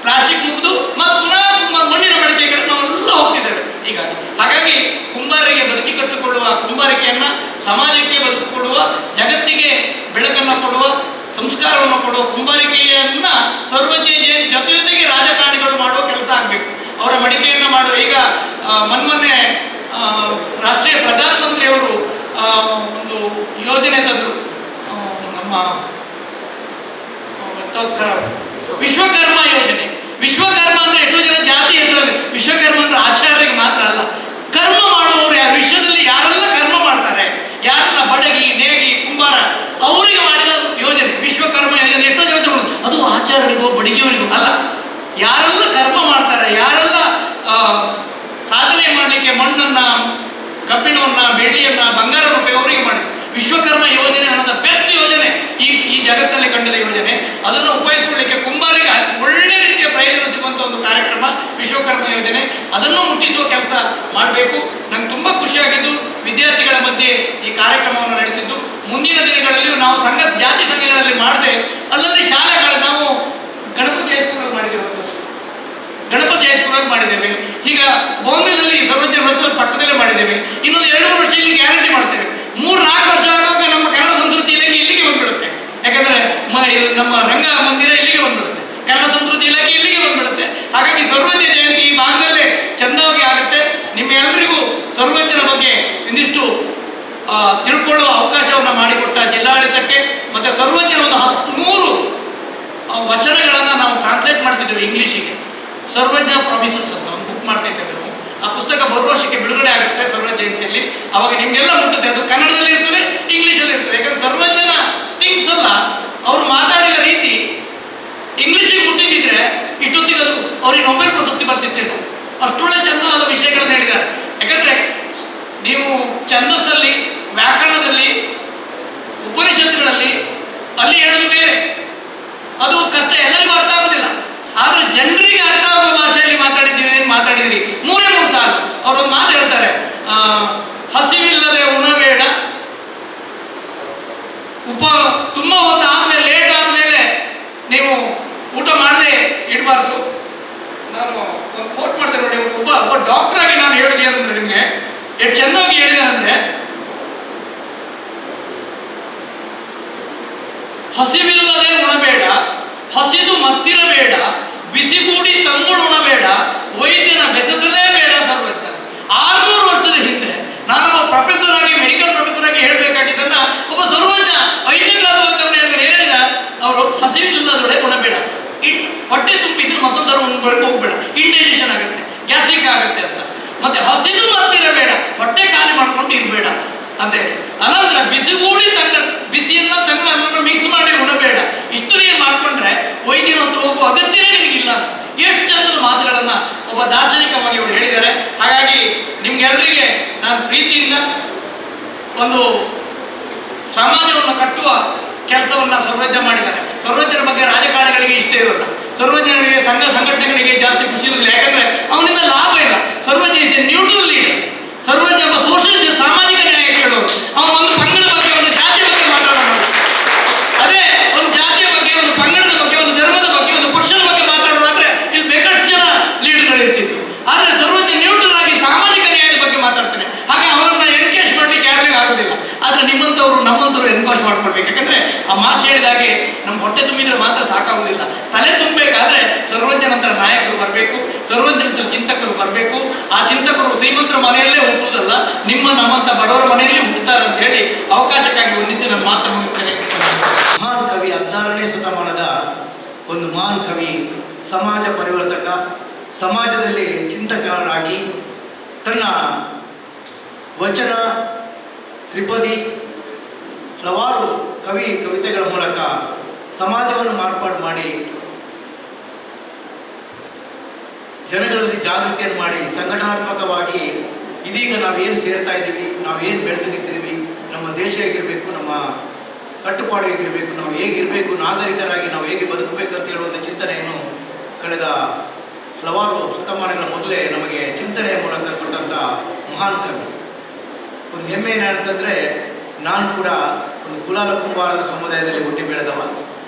ಪ್ಲಾಸ್ಟಿಕ್ ಮುಗಿದು, ಮತ್ತು ಪುನಃ ಮಣ್ಣಿನ ಮಡಿಕೆ ಕಡೆ ನಾವೆಲ್ಲ ಹೋಗ್ತಿದ್ದೇವೆ ಹೀಗಾಗಿ. ಹಾಗಾಗಿ ಕುಂಬಾರರಿಗೆ ಬದುಕಿ ಕಟ್ಟಿಕೊಳ್ಳುವ ಕುಂಬಾರಿಕೆಯನ್ನ, ಸಮಾಜಕ್ಕೆ ಬದುಕು ಕೊಡುವ, ಜಗತ್ತಿಗೆ ಬೆಳಕನ್ನು ಕೊಡುವ, ಸಂಸ್ಕಾರವನ್ನು ಕೊಡುವ ಕುಂಬಾರಿಕೆಯನ್ನ ಸರ್ವಜ್ಞ ಜಯಂತಿ ಜೊತೆಗೆ ರಾಜಕಾರಣಿಗಳು ಮಾಡುವ ಕೆಲಸ ಆಗಬೇಕು. ಅವರ ಮಡಿಕೆಯನ್ನು ಮಾಡುವ. ಈಗ ಮೊನ್ನೆ ರಾಷ್ಟ್ರೀಯ ಪ್ರಧಾನಮಂತ್ರಿಯವರು ಒಂದು ಯೋಜನೆ ತಂದರು, ನಮ್ಮ ವಿಶ್ವಕರ್ಮ ಯೋಜನೆ. ವಿಶ್ವಕರ್ಮ ಅಂದ್ರೆ ಎಷ್ಟೋ ಜನ ಜಾತಿ ಹೆಸರಲ್ಲಿ, ವಿಶ್ವಕರ್ಮ ಅಂದ್ರೆ ಆಚಾರ್ಯರಿಗೆ ಮಾತ್ರ ಅಲ್ಲ, ಕರ್ಮ ಮಾಡುವವರು ಯಾರು, ವಿಶ್ವದಲ್ಲಿ ಯಾರೆಲ್ಲ ಕರ್ಮ ಮಾಡ್ತಾರೆ, ಯಾರೆಲ್ಲ ಬಡಗಿ, ನೇಗಿ, ಕುಂಬಾರ, ಅವರಿಗೆ ಮಾಡಿದ ಯೋಜನೆ ವಿಶ್ವಕರ್ಮ ಯೋಜನೆ. ಎಷ್ಟೋ ಜನ ಅದು ಆಚಾರ್ಯರಿಗೋ ಬಡಗಿಯವರಿಗೋ ಅಲ್ಲ, ಯಾರೆಲ್ಲ ಕರ್ಮ ಮಾಡ್ತಾರೆ, ಯಾರೆಲ್ಲ ಸಾಧನೆ ಮಾಡಲಿಕ್ಕೆ ಮಣ್ಣನ್ನ, ಕಬ್ಬಿಣವನ್ನ, ಬೆಳ್ಳಿಯನ್ನ, ಬಂಗಾರವನ್ನು ಅವರಿಗೆ ಮಾಡಿದ್ರು. ವಿಶ್ವಕರ್ಮ ಯೋಜನೆ ಅನ್ನೋದ ಬೆಸ್ಟ್ ಯೋಜನೆ ಈ ಜಗತ್ತಲ್ಲಿ ಕಂಡದ ಯೋಜನೆ. ಅದನ್ನು ಉಪಯೋಗಿಸಿಕೊಳ್ಳಲಿಕ್ಕೆ ಕುಂಬಾರಿಗೆ ಒಳ್ಳೆ ರೀತಿಯ ಪ್ರಯೋಜನ ಸಿಗುವಂಥ ಒಂದು ಕಾರ್ಯಕ್ರಮ ವಿಶ್ವಕರ್ಮ ಯೋಜನೆ. ಅದನ್ನು ಮುಟ್ಟಿಸುವ ಕೆಲಸ ಮಾಡಬೇಕು. ನಂಗೆ ತುಂಬ ಖುಷಿಯಾಗಿದ್ದು ವಿದ್ಯಾರ್ಥಿಗಳ ಮಧ್ಯೆ ಈ ಕಾರ್ಯಕ್ರಮವನ್ನು ನಡೆಸಿದ್ದು. ಮುಂದಿನ ದಿನಗಳಲ್ಲಿಯೂ ನಾವು ಜಾತಿ ಸಂಘಗಳಲ್ಲಿ ಮಾಡದೆ ಅಲ್ಲಲ್ಲಿ ಶಾಲೆಗಳು, ನಾವು ಗಣಪತಿ ಹೈಸ್ಕೂಲಲ್ಲಿ ಮಾಡಿದ್ದೇವೆ, ಗಣಪತಿ ಹೈಸ್ಕೂಲಲ್ಲಿ ಮಾಡಿದ್ದೇವೆ. ಈಗ ಬಾಂಬೆನಲ್ಲಿ ಸರ್ವಜ್ಞ ವೃತ್ತದ ಪಕ್ಕದಲ್ಲೇ ಮಾಡಿದ್ದೇವೆ. ಇನ್ನೊಂದು 2-3 ವರ್ಷ ಇಲ್ಲಿ ಗ್ಯಾರಂಟಿ ಮಾಡ್ತೇವೆ. 3-4 ವರ್ಷ ಆಗುವಾಗ ನಮ್ಮ ಕನ್ನಡ ಸಂಸ್ಕೃತಿ ಇಲಾಖೆ ಇಲ್ಲಿಗೆ ಬಂದ್ಬಿಡುತ್ತೆ. ಯಾಕಂದ್ರೆ ನಮ್ಮ ರಂಗ ಮಂದಿರ ಇಲ್ಲಿಗೆ ಬಂದ್ಬಿಡುತ್ತೆ, ಕನ್ನಡ ಸಂಸ್ಕೃತಿ ಇಲಾಖೆ ಇಲ್ಲಿಗೆ ಬಂದ್ಬಿಡುತ್ತೆ. ಹಾಗಾಗಿ ಸರ್ವಜ್ಞ ಜಯಂತಿ ಈ ಭಾಗದಲ್ಲೇ ಚಂದವಾಗಿ ಆಗುತ್ತೆ. ನಿಮ್ಮೆಲ್ಲರಿಗೂ ಸರ್ವಜ್ಞನ ಬಗ್ಗೆ ಒಂದಿಷ್ಟು ತಿಳ್ಕೊಳ್ಳುವ ಅವಕಾಶವನ್ನು ಮಾಡಿಕೊಟ್ಟ ಜಿಲ್ಲಾಡಳಿತಕ್ಕೆ, ಮತ್ತೆ ಸರ್ವಜ್ಞನ ಒಂದು 13 ವಚನಗಳನ್ನು ನಾವು ಟ್ರಾನ್ಸ್ಲೇಟ್ ಮಾಡ್ತಿದ್ದೇವೆ ಇಂಗ್ಲೀಷಿಗೆ. ಸರ್ವಜ್ಞ ಪ್ರಾಮಿಸಸ್ ಅಂತ ಒಂದು ಬುಕ್ ಮಾಡ್ತಾ ಇದ್ದೇವೆ ನಾವು. ಆ ಪುಸ್ತಕ ಬರುವ ವರ್ಷಕ್ಕೆ ಬಿಡುಗಡೆ ಆಗುತ್ತೆ ಸರ್ವಜ್ಞ ಜಯಂತಿಯಲ್ಲಿ. ಅವಾಗ ನಿಮಗೆಲ್ಲ ಮುಟ್ಟುತ್ತೆ. ಅದು ಕನ್ನಡದಲ್ಲಿ ಇರ್ತದೆ, ಇಂಗ್ಲೀಷಲ್ಲಿ ಇರ್ತದೆ. ಯಾಕಂದ್ರೆ ಸರ್ವಜ್ಞನ ಥಿಂಗ್ಸ್ ಅಲ್ಲ, ಅವರು ಮಾತಾಡಿದ ರೀತಿ ಇಂಗ್ಲೀಷಿಗೆ ಮುಟ್ಟಿದ್ದಿದ್ರೆ ಇಷ್ಟೊತ್ತಿಗೆ ಅದು ಅವ್ರಿಗೆ ನೊಬೆಲ್ ಪ್ರಶಸ್ತಿ ಬರ್ತಿತ್ತೇನು, ಅಷ್ಟೊಳ್ಳೆ ಚಂದವಾದ ವಿಷಯಗಳನ್ನು ಹೇಳಿದ್ದಾರೆ. ಯಾಕಂದ್ರೆ ನೀವು ಛಂದಸ್ಸಲ್ಲಿ, ವ್ಯಾಕರಣದಲ್ಲಿ, ಉಪನಿಷತ್ತುಗಳಲ್ಲಿ ಅಲ್ಲಿ ಹೇಳೋದು ಬೇರೆ, ಅದು ಕಷ್ಟ, ಎಲ್ಲರಿಗೂ ಅರ್ಥ ಆಗೋದಿಲ್ಲ. ಆದ್ರೆ ಜನರಿಗೆ ಅರ್ಥ ಆಗುವ ಭಾಷೆಯಲ್ಲಿ ಮಾತಾಡಿದಿರಿ 3 ಸಾಲು. ಅವರೊಂದು ಮಾತು ಹೇಳ್ತಾರೆ, ಹಸಿವಿಲ್ಲದೆ ಉಣಬೇಡ, ತುಂಬ ಹೊತ್ತು ಆದ್ಮೇಲೆ, ಲೇಟ್ ಆದ್ಮೇಲೆ ನೀವು ಊಟ ಮಾಡದೆ ಇಡಬಾರ್ದು. ನಾನು ಒಂದು ಕೋಟ್ ಮಾಡ್ತೇನೆ ನೋಡಿ. ಒಬ್ಬ ಡಾಕ್ಟರ್ ಆಗಿ ನಾನು ಹೇಳಿದೆ ಏನಂದ್ರೆ, ನಿಮಗೆ ಎಷ್ಟು ಚೆನ್ನಾಗಿ ಹೇಳಿದೆ ಅಂದ್ರೆ, ಹಸಿವಿಲ್ಲದೆ ಉಣಬೇಡ, ಹಸಿದು ಮತ್ತಿರಬೇಡ, ಬಿಸಿಗೂಡಿ ತಂಗುಳು ಉಣಬೇಡ, ವೈದ್ಯನ ಬೆಸಸಲೇಬೇಡ. ಸರ್ವಜ್ಞ 600 ವರ್ಷದ ಹಿಂದೆ ನಾನೊಬ್ಬ ಪ್ರೊಫೆಸರ್ ಆಗಿ, ಮೆಡಿಕಲ್ ಪ್ರೊಫೆಸರ್ ಆಗಿ ಹೇಳಬೇಕಾಗಿದ್ದನ್ನ ಒಬ್ಬ ಸರ್ವಜ್ಞ 5ನೇ ಕ್ಲಾಸ್ ಓದ್ತವನು ಹೇಳಿದ. ಅವರು ಹಸಿವಿಲ್ಲದೊಡೆ ಉಣಬೇಡ, ಹೊಟ್ಟೆ ತುಂಬಿದ್ರು ಮತ್ತೊಂದ್ಸಲ ಉಣ್ಬೇಕು ಹೋಗ್ಬೇಡ, ಇಂಡೈಜೆಷನ್ ಆಗುತ್ತೆ, ಗ್ಯಾಸ್ಟ್ರಿಕ್ ಆಗುತ್ತೆ ಅಂತ. ಮತ್ತೆ ಹಸಿದು ಮತ್ತಿರಬೇಡ, ಹೊಟ್ಟೆ ಖಾಲಿ ಮಾಡ್ಕೊಂಡು ಇರಬೇಡ ಅಂತ ಹೇಳಿ. ಅನಂತರ ಬಿಸಿಗೂಡಿ ಬಿಸಿಯನ್ನ ತಂಗಳನ್ನ ಮಿಕ್ಸ್ ಮಾಡಿ ಉಣಬೇಡ. ಇಷ್ಟು ನೀವು ಮಾಡ್ಕೊಂಡ್ರೆ ವೈದ್ಯನ ಹತ್ರ ಹೋಗುವ ಅಗತ್ಯವೇ ನಿಮಗಿಲ್ಲ ಅಂತ. ಎಷ್ಟು ಚಂದದ ಮಾತುಗಳನ್ನ ಒಬ್ಬ ದಾರ್ಶನಿಕವಾಗಿ ಅವರು ಹೇಳಿದ್ದಾರೆ. ಹಾಗಾಗಿ ನಿಮ್ಗೆಲ್ಲರಿಗೆ ನಾನು ಪ್ರೀತಿಯಿಂದ ಒಂದು ಸಮಾಜವನ್ನು ಕಟ್ಟುವ ಕೆಲಸವನ್ನ ಸರ್ವಜ್ಞ ಮಾಡಿದ್ದಾರೆ. ಸರ್ವಜ್ಞರ ಬಗ್ಗೆ ರಾಜಕಾರಣಿಗಳಿಗೆ ಇಷ್ಟ ಇರೋಲ್ಲ, ಸರ್ವಜ್ಞನಿಗೆ ಸಂಘಟನೆಗಳಿಗೆ ಜಾಸ್ತಿ ಖುಷಿ ಇರಲಿಲ್ಲ. ಯಾಕಂದ್ರೆ ಅವನಿಂದ ಲಾಭ ಇಲ್ಲ. ಸರ್ವಜ್ಞ ಇಸ್ ಎ ನ್ಯೂಟ್ರಲ್ ಲೀಡರ್. ಸರ್ವಜ್ಞ ಒಬ್ಬ ಸೋಷಿಯಲ್ ಸಾಮಾಜಿಕ ನ್ಯಾಯ ಕೇಳೋರು. ಅವನು ಒಂದು ಪಂಗಡ ಬಗ್ಗೆ, ಒಂದು ಜಾತಿಯ ಬಗ್ಗೆ ಮಾತಾಡೋದು. ಅದೇ ಒಂದು ಜಾತಿಯ ಬಗ್ಗೆ, ಒಂದು ಪಂಗಡದ ಬಗ್ಗೆ, ಒಂದು ಧರ್ಮದ ಬಗ್ಗೆ, ಒಂದು ಪಕ್ಷದ ಬಗ್ಗೆ ಮಾತಾಡೋದಾದ್ರೆ ಇಲ್ಲಿ ಬೇಕಷ್ಟು ಜನ ಲೀಡರ್ಗಳು ಇರ್ತಿದ್ರು. ಆದ್ರೆ ಸರ್ವಜ್ಞ ನ್ಯೂಟ್ರಲ್ ಆಗಿ ಸಾಮಾಜಿಕ ನ್ಯಾಯದ ಬಗ್ಗೆ ಮಾತಾಡ್ತಾನೆ. ಹಾಗೆ ಅವರನ್ನ ಎನ್ಕೇಜ್ ಮಾಡ್ಲಿಕ್ಕೆ ಯಾರಿಗೂ ಆಗೋದಿಲ್ಲ. ಆದ್ರೆ ನಿಮ್ಮಂಥವ್ರು ನಮ್ಮಂಥವ್ರು ಎನ್ಕೇಜ್ ಮಾಡ್ಕೊಳ್ಬೇಕು. ಯಾಕಂದ್ರೆ ಆ ಮಾಸ್ಟರ್ ಹೇಳಿದಾಗೆ ನಮ್ಮ ಹೊಟ್ಟೆ ತುಂಬಿದ್ರೆ ಮಾತ್ರ ಸಾಕಾಗೋದಿಲ್ಲ, ತಲೆ ತುಂಬಬೇಕಾದ್ರೆ ಸರ್ವಜ್ಞ ನಂತರ ನಾಯಕರು ಬರಬೇಕು. ಸರ್ವಜ್ಞ ಚಿಂತಕರು ಬರಬೇಕು. ಆ ಚಿಂತಕರು ಶ್ರೀಮಂತರ ಮನೆಯಲ್ಲೇ ಹುಟ್ಟುವುದಲ್ಲ, ನಮ್ಮಂತ ಬಡವರ ಮನೆಯಲ್ಲಿ ಹುಟ್ಟುತ್ತಾರೆ ಅಂತ ಹೇಳಿ ಅವಕಾಶಕ್ಕಾಗಿ ವಂದಿಸಿ ನಾನು ಮಾತು ಮುಗಿಸ್ತೇನೆ. ಮಹಾನ್ ಕವಿ 16ನೇ ಶತಮಾನದ ಒಂದು ಮಹಾನ್ ಕವಿ, ಸಮಾಜ ಪರಿವರ್ತಕ, ಸಮಾಜದಲ್ಲಿ ಚಿಂತಕರಾಗಿ ತನ್ನ ವಚನ, ತ್ರಿಪದಿ, ಹಲವಾರು ಕವಿತೆಗಳ ಮೂಲಕ ಸಮಾಜವನ್ನು ಮಾರ್ಪಾಡು ಮಾಡಿ ಜನಗಳಲ್ಲಿ ಜಾಗೃತಿಯನ್ನು ಮಾಡಿ ಸಂಘಟನಾತ್ಮಕವಾಗಿ ಇದೀಗ ನಾವೇನು ಸೇರ್ತಾ ಇದ್ದೀವಿ, ನಾವೇನು ಬೆಳೆದು ನಿಂತಿದ್ದೀವಿ, ನಮ್ಮ ದೇಶ ಹೇಗಿರಬೇಕು, ನಮ್ಮ ಕಟ್ಟುಪಾಡು ಹೇಗಿರಬೇಕು, ನಾವು ಹೇಗಿರಬೇಕು, ನಾಗರಿಕರಾಗಿ ನಾವು ಹೇಗೆ ಬದುಕಬೇಕು ಅಂತ ಹೇಳುವಂಥ ಚಿಂತನೆಯನ್ನು ಕಳೆದ ಹಲವಾರು ಶತಮಾನಗಳ ಮೊದಲೇ ನಮಗೆ ಚಿಂತನೆಯ ಮೂಲಕ ಕೊಟ್ಟಂಥ ಮಹಾನ್ ಕವಿ. ಒಂದು ಹೆಮ್ಮೆ ಏನಂತಂದರೆ, ನಾನು ಕೂಡ ಒಂದು ಕುಲಾಲ ಕುಂಬಾರರ ಸಮುದಾಯದಲ್ಲಿ ಹುಟ್ಟಿ ಬೆಳೆದವ.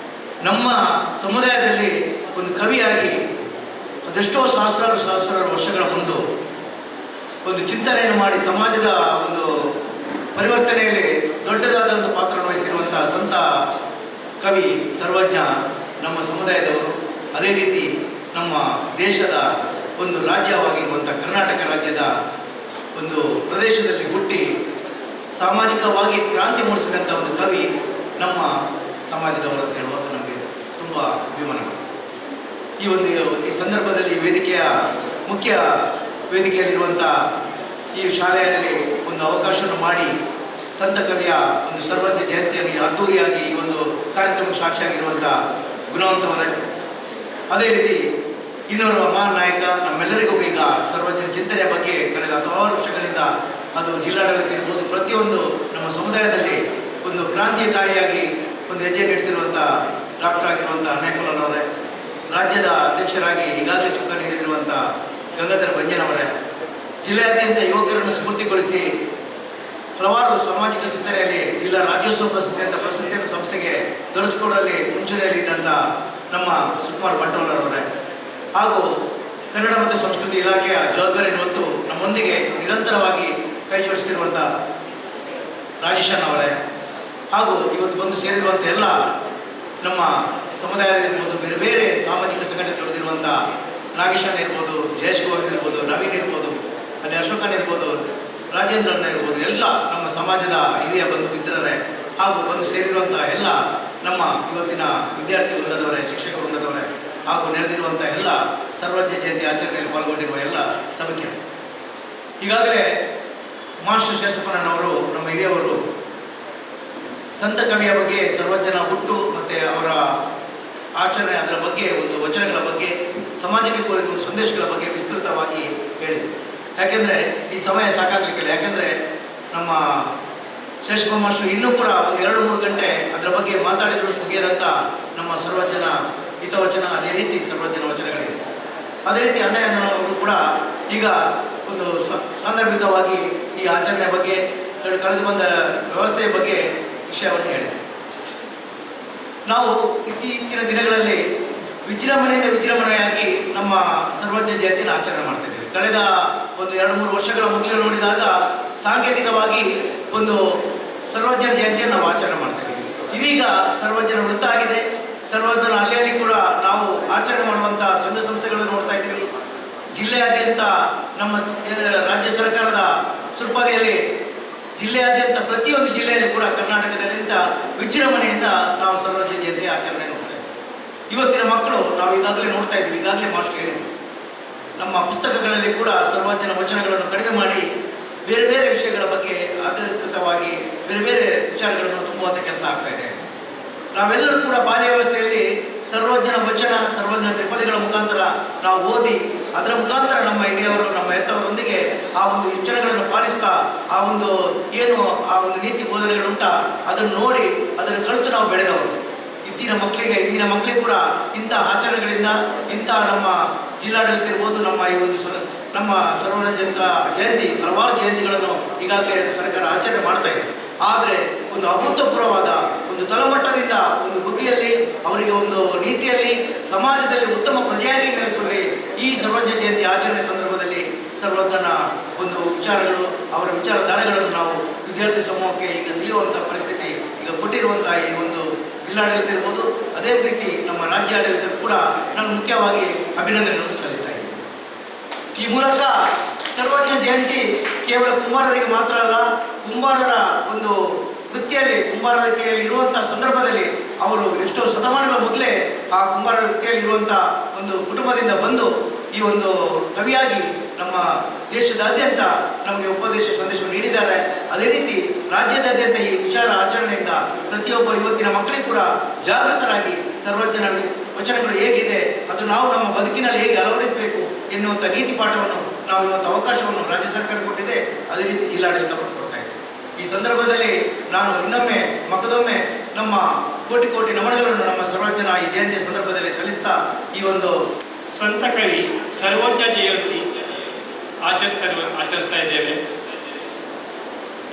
ನಮ್ಮ ಸಮುದಾಯದಲ್ಲಿ ಒಂದು ಕವಿಯಾಗಿ ಅದೆಷ್ಟೋ ಸಹಸ್ರಾರು ವರ್ಷಗಳ ಮುಂದೆ ಒಂದು ಚಿಂತನೆಯನ್ನು ಮಾಡಿ ಸಮಾಜದ ಒಂದು ಪರಿವರ್ತನೆಯಲ್ಲಿ ದೊಡ್ಡದಾದ ಒಂದು ಪಾತ್ರವನ್ನು ವಹಿಸಿರುವಂಥ ಸಂತ ಕವಿ ಸರ್ವಜ್ಞ ನಮ್ಮ ಸಮುದಾಯದವರು. ಅದೇ ರೀತಿ ನಮ್ಮ ದೇಶದ ಒಂದು ರಾಜ್ಯವಾಗಿರುವಂಥ ಕರ್ನಾಟಕ ರಾಜ್ಯದ ಒಂದು ಪ್ರದೇಶದಲ್ಲಿ ಹುಟ್ಟಿ ಸಾಮಾಜಿಕವಾಗಿ ಕ್ರಾಂತಿ ಮೂಡಿಸಿದಂಥ ಒಂದು ಕವಿ ನಮ್ಮ ಸಮಾಜದವರು ಅಂತ ಹೇಳುವಾಗ ನಮಗೆ ತುಂಬ ಅಭಿಮಾನಗಳು. ಈ ಸಂದರ್ಭದಲ್ಲಿ ವೇದಿಕೆಯ ಮುಖ್ಯ ವೇದಿಕೆಯಲ್ಲಿರುವಂಥ ಈ ಶಾಲೆಯಲ್ಲಿ ಒಂದು ಅವಕಾಶವನ್ನು ಮಾಡಿ ಸಂತ ಕವಿಯ ಒಂದು ಸರ್ವಜ್ಞ ಜಯಂತಿಯನ್ನು ಅದ್ದೂರಿಯಾಗಿ ಈ ಒಂದು ಕಾರ್ಯಕ್ರಮಕ್ಕೆ ಸಾಕ್ಷಿಯಾಗಿರುವಂಥ ಗುಣವಂತವರೇ, ಅದೇ ರೀತಿ ಇನ್ನೋರ್ವ ಮಹಾನ್ ನಾಯಕ, ನಮ್ಮೆಲ್ಲರಿಗೂ ಈಗ ಸರ್ವಜ್ಞನ ಚಿಂತನೆಯ ಬಗ್ಗೆ ಕಳೆದ ಹಲವಾರು ವರ್ಷಗಳಿಂದ ಅದು ಜಿಲ್ಲಾಡಳಿತ ಇರ್ಬೋದು, ಪ್ರತಿಯೊಂದು ನಮ್ಮ ಸಮುದಾಯದಲ್ಲಿ ಒಂದು ಕ್ರಾಂತಿಕಾರಿಯಾಗಿ ಒಂದು ಹೆಜ್ಜೆ ನೀಡ್ತಿರುವಂಥ ಡಾಕ್ಟರ್ ಆಗಿರುವಂಥ ಅಣ್ಣಯ್ಯನವರೇ, ರಾಜ್ಯದ ಅಧ್ಯಕ್ಷರಾಗಿ ಈಗಾಗಲೇ ಚುಕ್ಕ ನೀಡಿದಿರುವಂಥ ಗಂಗಾಧರ ಭಂಜನವರೇ, ಜಿಲ್ಲೆಯಾದ್ಯಂತ ಯುವಕರನ್ನು ಸ್ಫೂರ್ತಿಗೊಳಿಸಿ ಹಲವಾರು ಸಾಮಾಜಿಕ ಚಿಂತನೆಯಲ್ಲಿ ಜಿಲ್ಲಾ ರಾಜ್ಯೋತ್ಸವ ಪ್ರಶಸ್ತಿ ಅಂತ ಪ್ರಶಸ್ತಿಯನ್ನು ಸಂಸ್ಥೆಗೆ ದೊರಕಿಸಿಕೊಡುವಲ್ಲಿ ಮುಂಚೂಣಿಯಲ್ಲಿ ಇದ್ದಂಥ ನಮ್ಮ ಸುಕುಮಾರ್ ಬಂಟ್ವಾಳರವರೇ, ಹಾಗೂ ಕನ್ನಡ ಮತ್ತು ಸಂಸ್ಕೃತಿ ಇಲಾಖೆಯ ಜವಾಬ್ದಾರಿಯನ್ನು ಹೊತ್ತು ನಮ್ಮೊಂದಿಗೆ ನಿರಂತರವಾಗಿ ಕೈ ಜೋಡಿಸ್ತಿರುವಂಥ ರಾಜೇಶಣ್ಣವರೇ, ಹಾಗೂ ಇವತ್ತು ಬಂದು ಸೇರಿರುವಂಥ ಎಲ್ಲ ನಮ್ಮ ಸಮುದಾಯದಿರ್ಬೋದು, ಬೇರೆ ಬೇರೆ ಸಾಮಾಜಿಕ ಸಂಘಟನೆ ತೊಡೆದಿರುವಂಥ ನಾಗೇಶಣ್ಣ ಇರ್ಬೋದು, ಜಯೇಶ್ ಗೋವಿಂದ್ ಇರ್ಬೋದು, ನವೀನ್ ಇರ್ಬೋದು, ಅಲ್ಲಿ ಅಶೋಕನ್ ಇರ್ಬೋದು, ರಾಜೇಂದ್ರಣ್ಣ ಇರ್ಬೋದು, ಎಲ್ಲ ನಮ್ಮ ಸಮಾಜದ ಹಿರಿಯ ಬಂಧು ಮಿತ್ರರೇ, ಹಾಗೂ ಬಂದು ಸೇರಿರುವಂಥ ಎಲ್ಲ ನಮ್ಮ ಇವತ್ತಿನ ವಿದ್ಯಾರ್ಥಿ ವೃಂದದವರೇ, ಶಿಕ್ಷಕ ವೃಂದದವರೇ, ಹಾಗೂ ನೆರೆದಿರುವಂಥ ಎಲ್ಲ ಸರ್ವಜ್ಞ ಜಯಂತಿ ಆಚರಣೆಯಲ್ಲಿ ಪಾಲ್ಗೊಂಡಿರುವ ಎಲ್ಲ ಸಭೆಗೆ ಈಗಾಗಲೇ ಮಾಸ್ಟರ್ ಶೇಷಪ್ಪನವರು ನಮ್ಮ ಹಿರಿಯವರು ಸಂತ ಕವಿಯ ಬಗ್ಗೆ, ಸರ್ವಜ್ಞನ ಹುಟ್ಟು ಮತ್ತು ಅವರ ಆಚರಣೆ, ಅದರ ಬಗ್ಗೆ ಒಂದು ವಚನಗಳ ಬಗ್ಗೆ, ಸಮಾಜಕ್ಕೆ ಕೋರಿರುವ ಒಂದು ಸಂದೇಶಗಳ ಬಗ್ಗೆ ವಿಸ್ತೃತವಾಗಿ ಹೇಳಿದರು. ಯಾಕೆಂದರೆ ಈ ಸಮಯ ಸಾಕಾಗಲಿಕ್ಕಿಲ್ಲ. ಯಾಕೆಂದರೆ ನಮ್ಮ ಶೇಷಪ್ಪ ಮಾಸ್ಟರ್ ಇನ್ನೂ ಕೂಡ ಒಂದು 2-3 ಗಂಟೆ ಅದರ ಬಗ್ಗೆ ಮಾತಾಡಿದ್ರು ಮುಗಿಯದಂಥ ನಮ್ಮ ಸರ್ವಜ್ಞನ ಹಿತವಚನ, ಅದೇ ರೀತಿ ಸರ್ವಜ್ಞನ ವಚನಗಳಿವೆ. ಅದೇ ರೀತಿ ಅಣ್ಣಯ್ಯನವರು ಕೂಡ ಈಗ ಒಂದು ಸಾಂದರ್ಭಿಕವಾಗಿ ಈ ಆಚರಣೆಯ ಬಗ್ಗೆ, ಕಳೆದು ಬಂದ ವ್ಯವಸ್ಥೆಯ ಬಗ್ಗೆ ವಿಷಯವನ್ನು ಹೇಳಿದೆ. ನಾವು ಇತ್ತೀಚಿನ ದಿನಗಳಲ್ಲಿ ವಿಜೃಂಭಣೆಯಾಗಿ ನಮ್ಮ ಸರ್ವಜ್ಞ ಜಯಂತಿನ ಆಚರಣೆ ಮಾಡ್ತಿದ್ದೀವಿ. ಕಳೆದ ಒಂದು 2-3 ವರ್ಷಗಳ ಮೊದಲು ನೋಡಿದಾಗ ಸಾಂಕೇತಿಕವಾಗಿ ಒಂದು ಸರ್ವಜ್ಞನ ಜಯಂತಿಯನ್ನು ನಾವು ಆಚರಣೆ ಮಾಡ್ತಿದ್ದೀವಿ. ಇದೀಗ ಸರ್ವಜ್ಞನ ವೃತ್ತ ಆಗಿದೆ. ಸರ್ವಜ್ಞನ ಅಲ್ಲಿಯಲ್ಲಿ ಕೂಡ ನಾವು ಆಚರಣೆ ಮಾಡುವಂಥ ಸಂಘ ಸಂಸ್ಥೆಗಳನ್ನು ನೋಡ್ತಾ ಇದ್ದೀವಿ. ಜಿಲ್ಲೆಯಾದ್ಯಂತ ನಮ್ಮ ರಾಜ್ಯ ಸರ್ಕಾರದ ಸುರ್ಪಾದಿಯಲ್ಲಿ ಜಿಲ್ಲೆಯಾದ್ಯಂತ ಪ್ರತಿಯೊಂದು ಜಿಲ್ಲೆಯಲ್ಲಿ ಕೂಡ ಕರ್ನಾಟಕದಾದ್ಯಂತ ವಿಜೃಂಭಣೆಯಿಂದ ನಾವು ಸರ್ವಜ್ಞ ಜಯಂತಿ ಆಚರಣೆ ನೋಡ್ತಾ ಇದ್ದೀವಿ. ಇವತ್ತಿನ ಮಕ್ಕಳು ನಾವು ಈಗಾಗಲೇ ನೋಡ್ತಾ ಇದ್ದೀವಿ, ಈಗಾಗಲೇ ಮಾಸ್ಟರ್ ಹೇಳಿದ್ವಿ, ನಮ್ಮ ಪುಸ್ತಕಗಳಲ್ಲಿ ಕೂಡ ಸರ್ವಜ್ಞನ ವಚನಗಳನ್ನು ಕಡಿಮೆ ಮಾಡಿ ಬೇರೆ ಬೇರೆ ವಿಷಯಗಳ ಬಗ್ಗೆ ಅಧಿಕೃತವಾಗಿ ಬೇರೆ ಬೇರೆ ವಿಚಾರಗಳನ್ನು ತುಂಬುವಂಥ ಕೆಲಸ ಆಗ್ತಾ ಇದೆ. ನಾವೆಲ್ಲರೂ ಕೂಡ ಬಾಲ್ಯ ವ್ಯವಸ್ಥೆಯಲ್ಲಿ ಸರ್ವಜ್ಞನ ವಚನ, ಸರ್ವಜ್ಞನ ತ್ರಿಪದಿಗಳ ಮುಖಾಂತರ ನಾವು ಓದಿ, ಅದರ ಮುಖಾಂತರ ನಮ್ಮ ಹಿರಿಯವರು, ನಮ್ಮ ಹೆತ್ತವರೊಂದಿಗೆ ಆ ಒಂದು ವಚನಗಳನ್ನು ಪಾಲಿಸ್ತಾ ಆ ಒಂದು ಏನು ಆ ಒಂದು ನೀತಿ ಬೋಧನೆಗಳುಂಟ ಅದನ್ನು ನೋಡಿ ಅದನ್ನು ಕಲಿತು ನಾವು ಬೆಳೆದವರು. ಇಂದಿನ ಮಕ್ಕಳಿಗೆ ಕೂಡ ಇಂಥ ಆಚರಣೆಗಳಿಂದ, ಇಂಥ ನಮ್ಮ ಜಿಲ್ಲಾಡಳಿತ ಇರ್ಬೋದು, ನಮ್ಮ ಈ ಒಂದು ನಮ್ಮ ಸರ್ವಜ್ಞ ಜಯಂತಿ ಹಲವಾರು ಜಯಂತಿಗಳನ್ನು ಈಗಾಗಲೇ ಸರ್ಕಾರ ಆಚರಣೆ ಮಾಡ್ತಾ ಇದೆ. ಆದರೆ ಒಂದು ಅಭೂತಪೂರ್ವವಾದ ಒಂದು ತಳಮಟ್ಟದಿಂದ ಒಂದು ಬುದ್ಧಿಯಲ್ಲಿ, ಅವರಿಗೆ ಒಂದು ನೀತಿಯಲ್ಲಿ, ಸಮಾಜದಲ್ಲಿ ಉತ್ತಮ ಪ್ರಜೆಯಾಗಿ ನೆಲೆಸುವಲ್ಲಿ ಈ ಸರ್ವಜ್ಞ ಜಯಂತಿ ಆಚರಣೆ ಸಂದರ್ಭದಲ್ಲಿ ಸರ್ವಜ್ಞನ ಒಂದು ವಿಚಾರಗಳು, ಅವರ ವಿಚಾರಧಾರೆಗಳನ್ನು ನಾವು ವಿದ್ಯಾರ್ಥಿ ಸಮೂಹಕ್ಕೆ ಈಗ ತಿಳಿಯುವಂಥ ಪರಿಸ್ಥಿತಿ ಈಗ ಕೊಟ್ಟಿರುವಂಥ ಈ ಒಂದು ಜಿಲ್ಲಾಡಳಿತ ಇರ್ಬೋದು, ಅದೇ ರೀತಿ ನಮ್ಮ ರಾಜ್ಯಾಡಳಿತ ಕೂಡ ನಾನು ಮುಖ್ಯವಾಗಿ ಅಭಿನಂದನೆಗಳನ್ನು ಸಲ್ಲಿಸ್ತಾ ಇದ್ದೀನಿ. ಈ ಮೂಲಕ ಸರ್ವಜ್ಞ ಜಯಂತಿ ಕೇವಲ ಕುಂಬಾರರಿಗೆ ಮಾತ್ರ ಅಲ್ಲ, ಕುಂಬಾರರ ಒಂದು ವೃತ್ತಿಯಲ್ಲಿ ಕುಂಬಾರರಿಕೆಯಲ್ಲಿ ಇರುವಂಥ ಸಂದರ್ಭದಲ್ಲಿ ಅವರು ಎಷ್ಟೋ ಶತಮಾನಗಳ ಮೊದಲೇ ಆ ಕುಂಬಾರರ ವೃತ್ತಿಯಲ್ಲಿ ಇರುವಂಥ ಒಂದು ಕುಟುಂಬದಿಂದ ಬಂದು ಈ ಒಂದು ಕವಿಯಾಗಿ ನಮ್ಮ ದೇಶದಾದ್ಯಂತ ನಮಗೆ ಉಪದೇಶ ಸಂದೇಶವನ್ನು ನೀಡಿದ್ದಾರೆ. ಅದೇ ರೀತಿ ರಾಜ್ಯದಾದ್ಯಂತ ಈ ವಿಚಾರ ಆಚರಣೆಯಿಂದ ಪ್ರತಿಯೊಬ್ಬ ಇವತ್ತಿನ ಮಕ್ಕಳಿಗೆ ಕೂಡ ಜಾಗೃತರಾಗಿ ಸರ್ವಜ್ಞನ ವಚನಗಳು ಹೇಗಿದೆ, ಅದು ನಾವು ನಮ್ಮ ಬದುಕಿನಲ್ಲಿ ಹೇಗೆ ಅಳವಡಿಸಬೇಕು ಎನ್ನುವಂಥ ನೀತಿ ಪಾಠವನ್ನು ನಾವು ಇವತ್ತು ಅವಕಾಶವನ್ನು ರಾಜ್ಯ ಸರ್ಕಾರ ಕೊಟ್ಟಿದೆ, ಅದೇ ರೀತಿ ಜಿಲ್ಲಾಡಳಿತ ಕೊಡ್ತಾ ಇದೆ. ಈ ಸಂದರ್ಭದಲ್ಲಿ ನಾನು ಇನ್ನೊಮ್ಮೆ ಮತ್ತೊಮ್ಮೆ ನಮ್ಮ ಕೋಟಿ ಕೋಟಿ ನಮನಗಳನ್ನು ನಮ್ಮ ಸರ್ವಜ್ಞನ ಈ ಜಯಂತಿಯ ಸಂದರ್ಭದಲ್ಲಿ ಸಲ್ಲಿಸ್ತಾ ಈ ಒಂದು ಸಂತ ಕವಿ ಸರ್ವಜ್ಞ ಜಯಂತಿ ಆಚರಿಸ್ತಾ ಇದ್ದೇವೆ.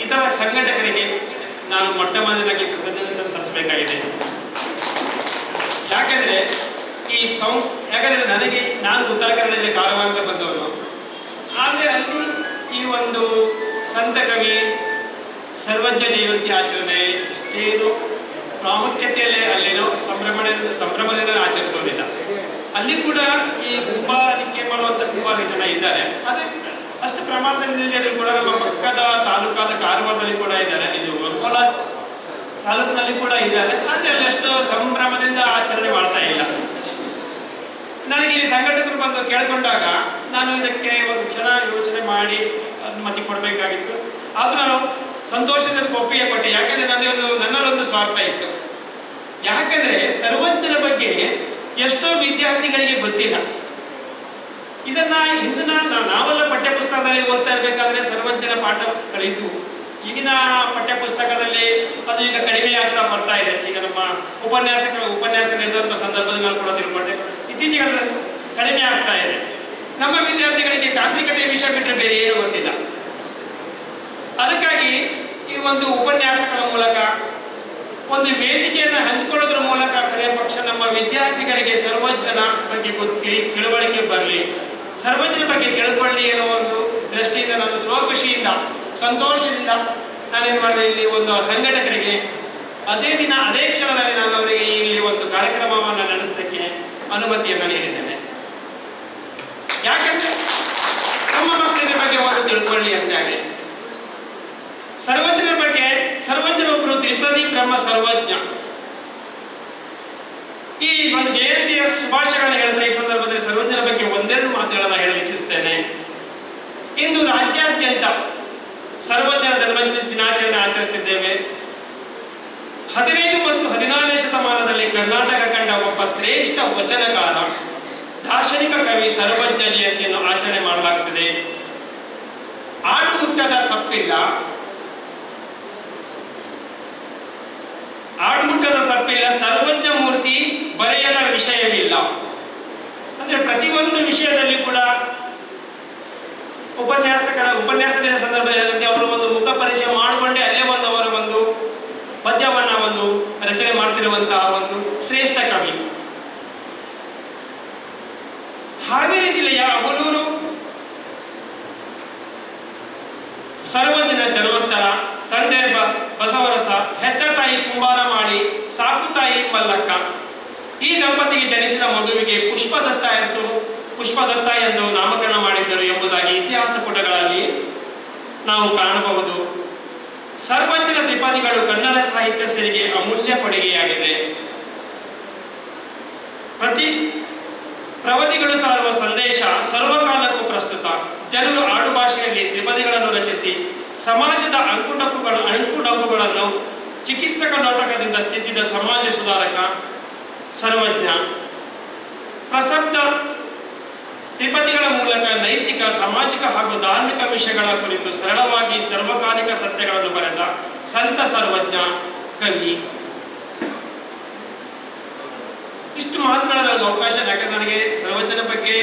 ಇತರ ಸಂಘಟಕರಿಗೆ ನಾನು ಮೊಟ್ಟ ಮೊದಲಾಗಿ ಕೃತಜ್ಞತೆ ಸಲ್ಲಿಸಬೇಕಾಗಿದೆ. ಯಾಕಂದರೆ ನಾನು ಉತ್ತರ ಕನ್ನಡ ಕಾರವಾರದ ಬಂದವನು. ಆದರೆ ಅಲ್ಲಿ ಈ ಒಂದು ಸಂತ ಕವಿ ಸರ್ವಜ್ಞ ಜಯಂತಿ ಆಚರಣೆ ಇಷ್ಟೇನು ಪ್ರಾಮುಖ್ಯತೆಯಲ್ಲೇ ಅಲ್ಲೇನೋ ಸಂಭ್ರಮದಿಂದ ಆಚರಿಸೋದಿಲ್ಲ. ಅಲ್ಲಿ ಕೂಡ ಈ ಕುಂಬಾರಿಕೆ ಮಾಡುವಂಥ ಕುಂಬಾರಿ ಜನ ಇದ್ದಾರೆ. ಆದರೆ ಅಷ್ಟು ಪ್ರಮಾಣದಲ್ಲಿ ಇಲ್ಲದಿದ್ದರೂ ಕೂಡ ನಮ್ಮ ಪಕ್ಕದ ತಾಲೂಕಾದ ಕಾರವಾರದಲ್ಲಿ ಕೂಡ ಇದ್ದಾರೆ, ಇದು ಒರ್ಕೋಲ ತಾಲೂಕಿನಲ್ಲಿ ಕೂಡ ಇದ್ದಾರೆ. ಆದರೆ ಅಲ್ಲಿ ಅಷ್ಟು ಸಂಭ್ರಮದಿಂದ ಆಚರಣೆ ಮಾಡ್ತಾ ಇಲ್ಲ. ನನಗೆ ಇಲ್ಲಿ ಸಂಘಟಕರು ಬಂದು ಕೇಳ್ಕೊಂಡಾಗ ನಾನು ಇದಕ್ಕೆ ಒಂದು ಕ್ಷಣ ಯೋಚನೆ ಮಾಡಿ ಅನುಮತಿ ಕೊಡಬೇಕಾಗಿತ್ತು. ಆದರೂ ನಾನು ಸಂತೋಷದಿಂದ ಒಪ್ಪಿಗೆ ಕೊಟ್ಟೆ. ಯಾಕಂದರೆ ನನ್ನದೊಂದು ಸ್ವಾರ್ಥ ಇತ್ತು. ಯಾಕಂದರೆ ಸರ್ವಜ್ಞರ ಬಗ್ಗೆ ಎಷ್ಟೋ ವಿದ್ಯಾರ್ಥಿಗಳಿಗೆ ಗೊತ್ತಿಲ್ಲ. ಇದನ್ನ ಹಿಂದಿನ ನಾವೆಲ್ಲ ಪಠ್ಯಪುಸ್ತಕದಲ್ಲಿ ಓದ್ತಾ ಇರಬೇಕಾದ್ರೆ ಸರ್ವಜ್ಞನ ಪಾಠಗಳಿತ್ತು. ಈಗಿನ ಪಠ್ಯಪುಸ್ತಕದಲ್ಲಿ ಅದು ಈಗ ಕಡಿಮೆ ಆಗ್ತಾ ಬರ್ತಾ ಇದೆ. ಈಗ ನಮ್ಮ ಉಪನ್ಯಾಸ ನೀಡಿದಂಥ ಸಂದರ್ಭದಲ್ಲಿ ನಾನು ಕೂಡ ತಿಳ್ಕೊಂಡೆ, ಇತ್ತೀಚೆಗೆ ಅದು ಕಡಿಮೆ ಆಗ್ತಾ ಇದೆ. ನಮ್ಮ ವಿದ್ಯಾರ್ಥಿಗಳಿಗೆ ತಾಂತ್ರಿಕತೆಯ ವಿಷಯ ಬಿಟ್ಟರೆ ಬೇರೆ ಏನೂ ಗೊತ್ತಿಲ್ಲ. ಅದಕ್ಕಾಗಿ ಈ ಒಂದು ಉಪನ್ಯಾಸಗಳ ಮೂಲಕ ಒಂದು ವೇದಿಕೆಯನ್ನು ಹಂಚಿಕೊಳ್ಳೋದ್ರ ಮೂಲಕ ಕರೆಯ ಪಕ್ಷ ನಮ್ಮ ವಿದ್ಯಾರ್ಥಿಗಳಿಗೆ ಸರ್ವಜ್ಞನ ಬಗ್ಗೆ ತಿಳುವಳಿಕೆ ಬರಲಿ, ಸರ್ವಜ್ಞನ ಬಗ್ಗೆ ತಿಳ್ಕೊಳ್ಳಿ ಅನ್ನೋ ಒಂದು ದೃಷ್ಟಿಯಿಂದ ನಾನು ಸ್ವಖುಷಿಯಿಂದ ಸಂತೋಷದಿಂದ ನಾನೇನು ಮಾಡಿದೆ, ಇಲ್ಲಿ ಒಂದು ಸಂಘಟಕರಿಗೆ ಅದೇ ದಿನ ಅದೇ ಕ್ಷಣದಲ್ಲಿ ನಾನು ಅವರಿಗೆ ಇಲ್ಲಿ ಒಂದು ಕಾರ್ಯಕ್ರಮವನ್ನು ನಡೆಸೋದಕ್ಕೆ ಅನುಮತಿಯನ್ನು ನೀಡಿದ್ದೇನೆ. ಯಾಕಂದ್ರೆ ನಮ್ಮ ಮಕ್ಕಳ ಬಗ್ಗೆ ಒಂದು ತಿಳ್ಕೊಳ್ಳಿ ಅಂತಾಗಿ. ಸರ್ವಜ್ಞರ ಬಗ್ಗೆ ಸರ್ವಜ್ಞರೊಬ್ಬರು ತ್ರಿಪದಿ ಬ್ರಹ್ಮ ಸರ್ವಜ್ಞ. ಈ ಒಂದು ಜಯಂತಿಯ ಶುಭಾಶಯಗಳನ್ನು ಹೇಳ್ತಾ ಈ ಸಂದರ್ಭದಲ್ಲಿ ಸರ್ವಜ್ಞರ ಬಗ್ಗೆ ಒಂದೆರಡು ಮಾತುಗಳನ್ನು ಹೇಳಲು ಇಚ್ಛಿಸ್ತೇನೆ. ಇಂದು ರಾಜ್ಯಾದ್ಯಂತ ಸರ್ವಜ್ಞರ ದಿನಾಚರಣೆ ಆಚರಿಸುತ್ತಿದ್ದೇವೆ. 15 ಮತ್ತು 16ನೇ ಶತಮಾನದಲ್ಲಿ ಕರ್ನಾಟಕ ಕಂಡ ಒಬ್ಬ ಶ್ರೇಷ್ಠ ವಚನಕಾರ ದಾರ್ಶನಿಕ ಕವಿ ಸರ್ವಜ್ಞ ಜಯಂತಿಯನ್ನು ಆಚರಣೆ ಮಾಡಲಾಗುತ್ತದೆ. ಆಡುಮುಟ್ಟದ ಸಪ್ಪಿಲ್ಲ ಸರ್ವಜ್ಞ ಮೂರ್ತಿ ಬರೆಯದ ವಿಷಯವಿಲ್ಲ. ಅಂದ್ರೆ ಪ್ರತಿಯೊಂದು ವಿಷಯದಲ್ಲಿ ಕೂಡ ಉಪನ್ಯಾಸ ದಿನ ಸಂದರ್ಭದಲ್ಲಿ ಅವರು ಒಂದು ಮುಖ ಪರಿಚಯ ಮಾಡಿಕೊಂಡೇ ಅಲ್ಲೇ ಒಂದು ಅವರ ಒಂದು ಪದ್ಯವನ್ನ ಒಂದು ರಚನೆ ಮಾಡ್ತಿರುವಂತಹ ಒಂದು ಶ್ರೇಷ್ಠ ಕವಿ. ಹಾವೇರಿ ಜಿಲ್ಲೆಯ ಅಬಲೂರು ಸರ್ವಜ್ಞನ ಜನ್ಮಸ್ಥಳ. ತಂದೆ ಬಸವರಸ, ಹೆತ್ತ ತಾಯಿ ಕುಂಬಾರ ಮಾಡಿ, ಸಾಕು ತಾಯಿ ಮಲ್ಲಕ್ಕ. ಈ ದಂಪತಿಗೆ ಜನಿಸಿದ ಮಗುವಿಗೆ ಪುಷ್ಪದತ್ತ ಎಂದು ನಾಮಕರಣ ಮಾಡಿದ್ದರು ಎಂಬುದಾಗಿ ಇತಿಹಾಸ ಪುಟಗಳಲ್ಲಿ ನಾವು ಕಾಣಬಹುದು. ಸರ್ವಜ್ಞನ ತ್ರಿಪದಿಗಳು ಕನ್ನಡ ಸಾಹಿತ್ಯ ಸೇರಿಗೆ ಅಮೂಲ್ಯ ಕೊಡುಗೆಯಾಗಿದೆ. ಪ್ರವದಿಗಳು ಸಾರುವ ಸಂದೇಶ ಸರ್ವಕಾಲಕ್ಕೂ ಪ್ರಸ್ತುತ. ಜನರು ಆಡುಭಾಷೆಯಲ್ಲಿ ತ್ರಿಪದಿಗಳನ್ನು ರಚಿಸಿ ಸಮಾಜದ ಅಂಕುಡೊಂಕುಗಳನ್ನು ಚಿಕಿತ್ಸಕ ನೋಟಕದಿಂದ ತಿದ್ದಿದ ಸಮಾಜ ಸುಧಾರಕ ಸರ್ವಜ್ಞ. ಪ್ರಸಕ್ತ ತ್ರಿಪದಿಗಳ ಮೂಲಕ ನೈತಿಕ, ಸಾಮಾಜಿಕ ಹಾಗೂ ಧಾರ್ಮಿಕ ವಿಷಯಗಳ ಕುರಿತು ಸರಳವಾಗಿ ಸರ್ವಕಾಲಿಕ ಸತ್ಯಗಳನ್ನು ಬರೆದ ಸಂತ ಸರ್ವಜ್ಞ ಕವಿ. ಇಷ್ಟು ಮಾತನಾಡಲು ಅವಕಾಶ. ಯಾಕಂದ್ರೆ ನನಗೆ ಸರ್ವಜ್ಞನ ಬಗ್ಗೆ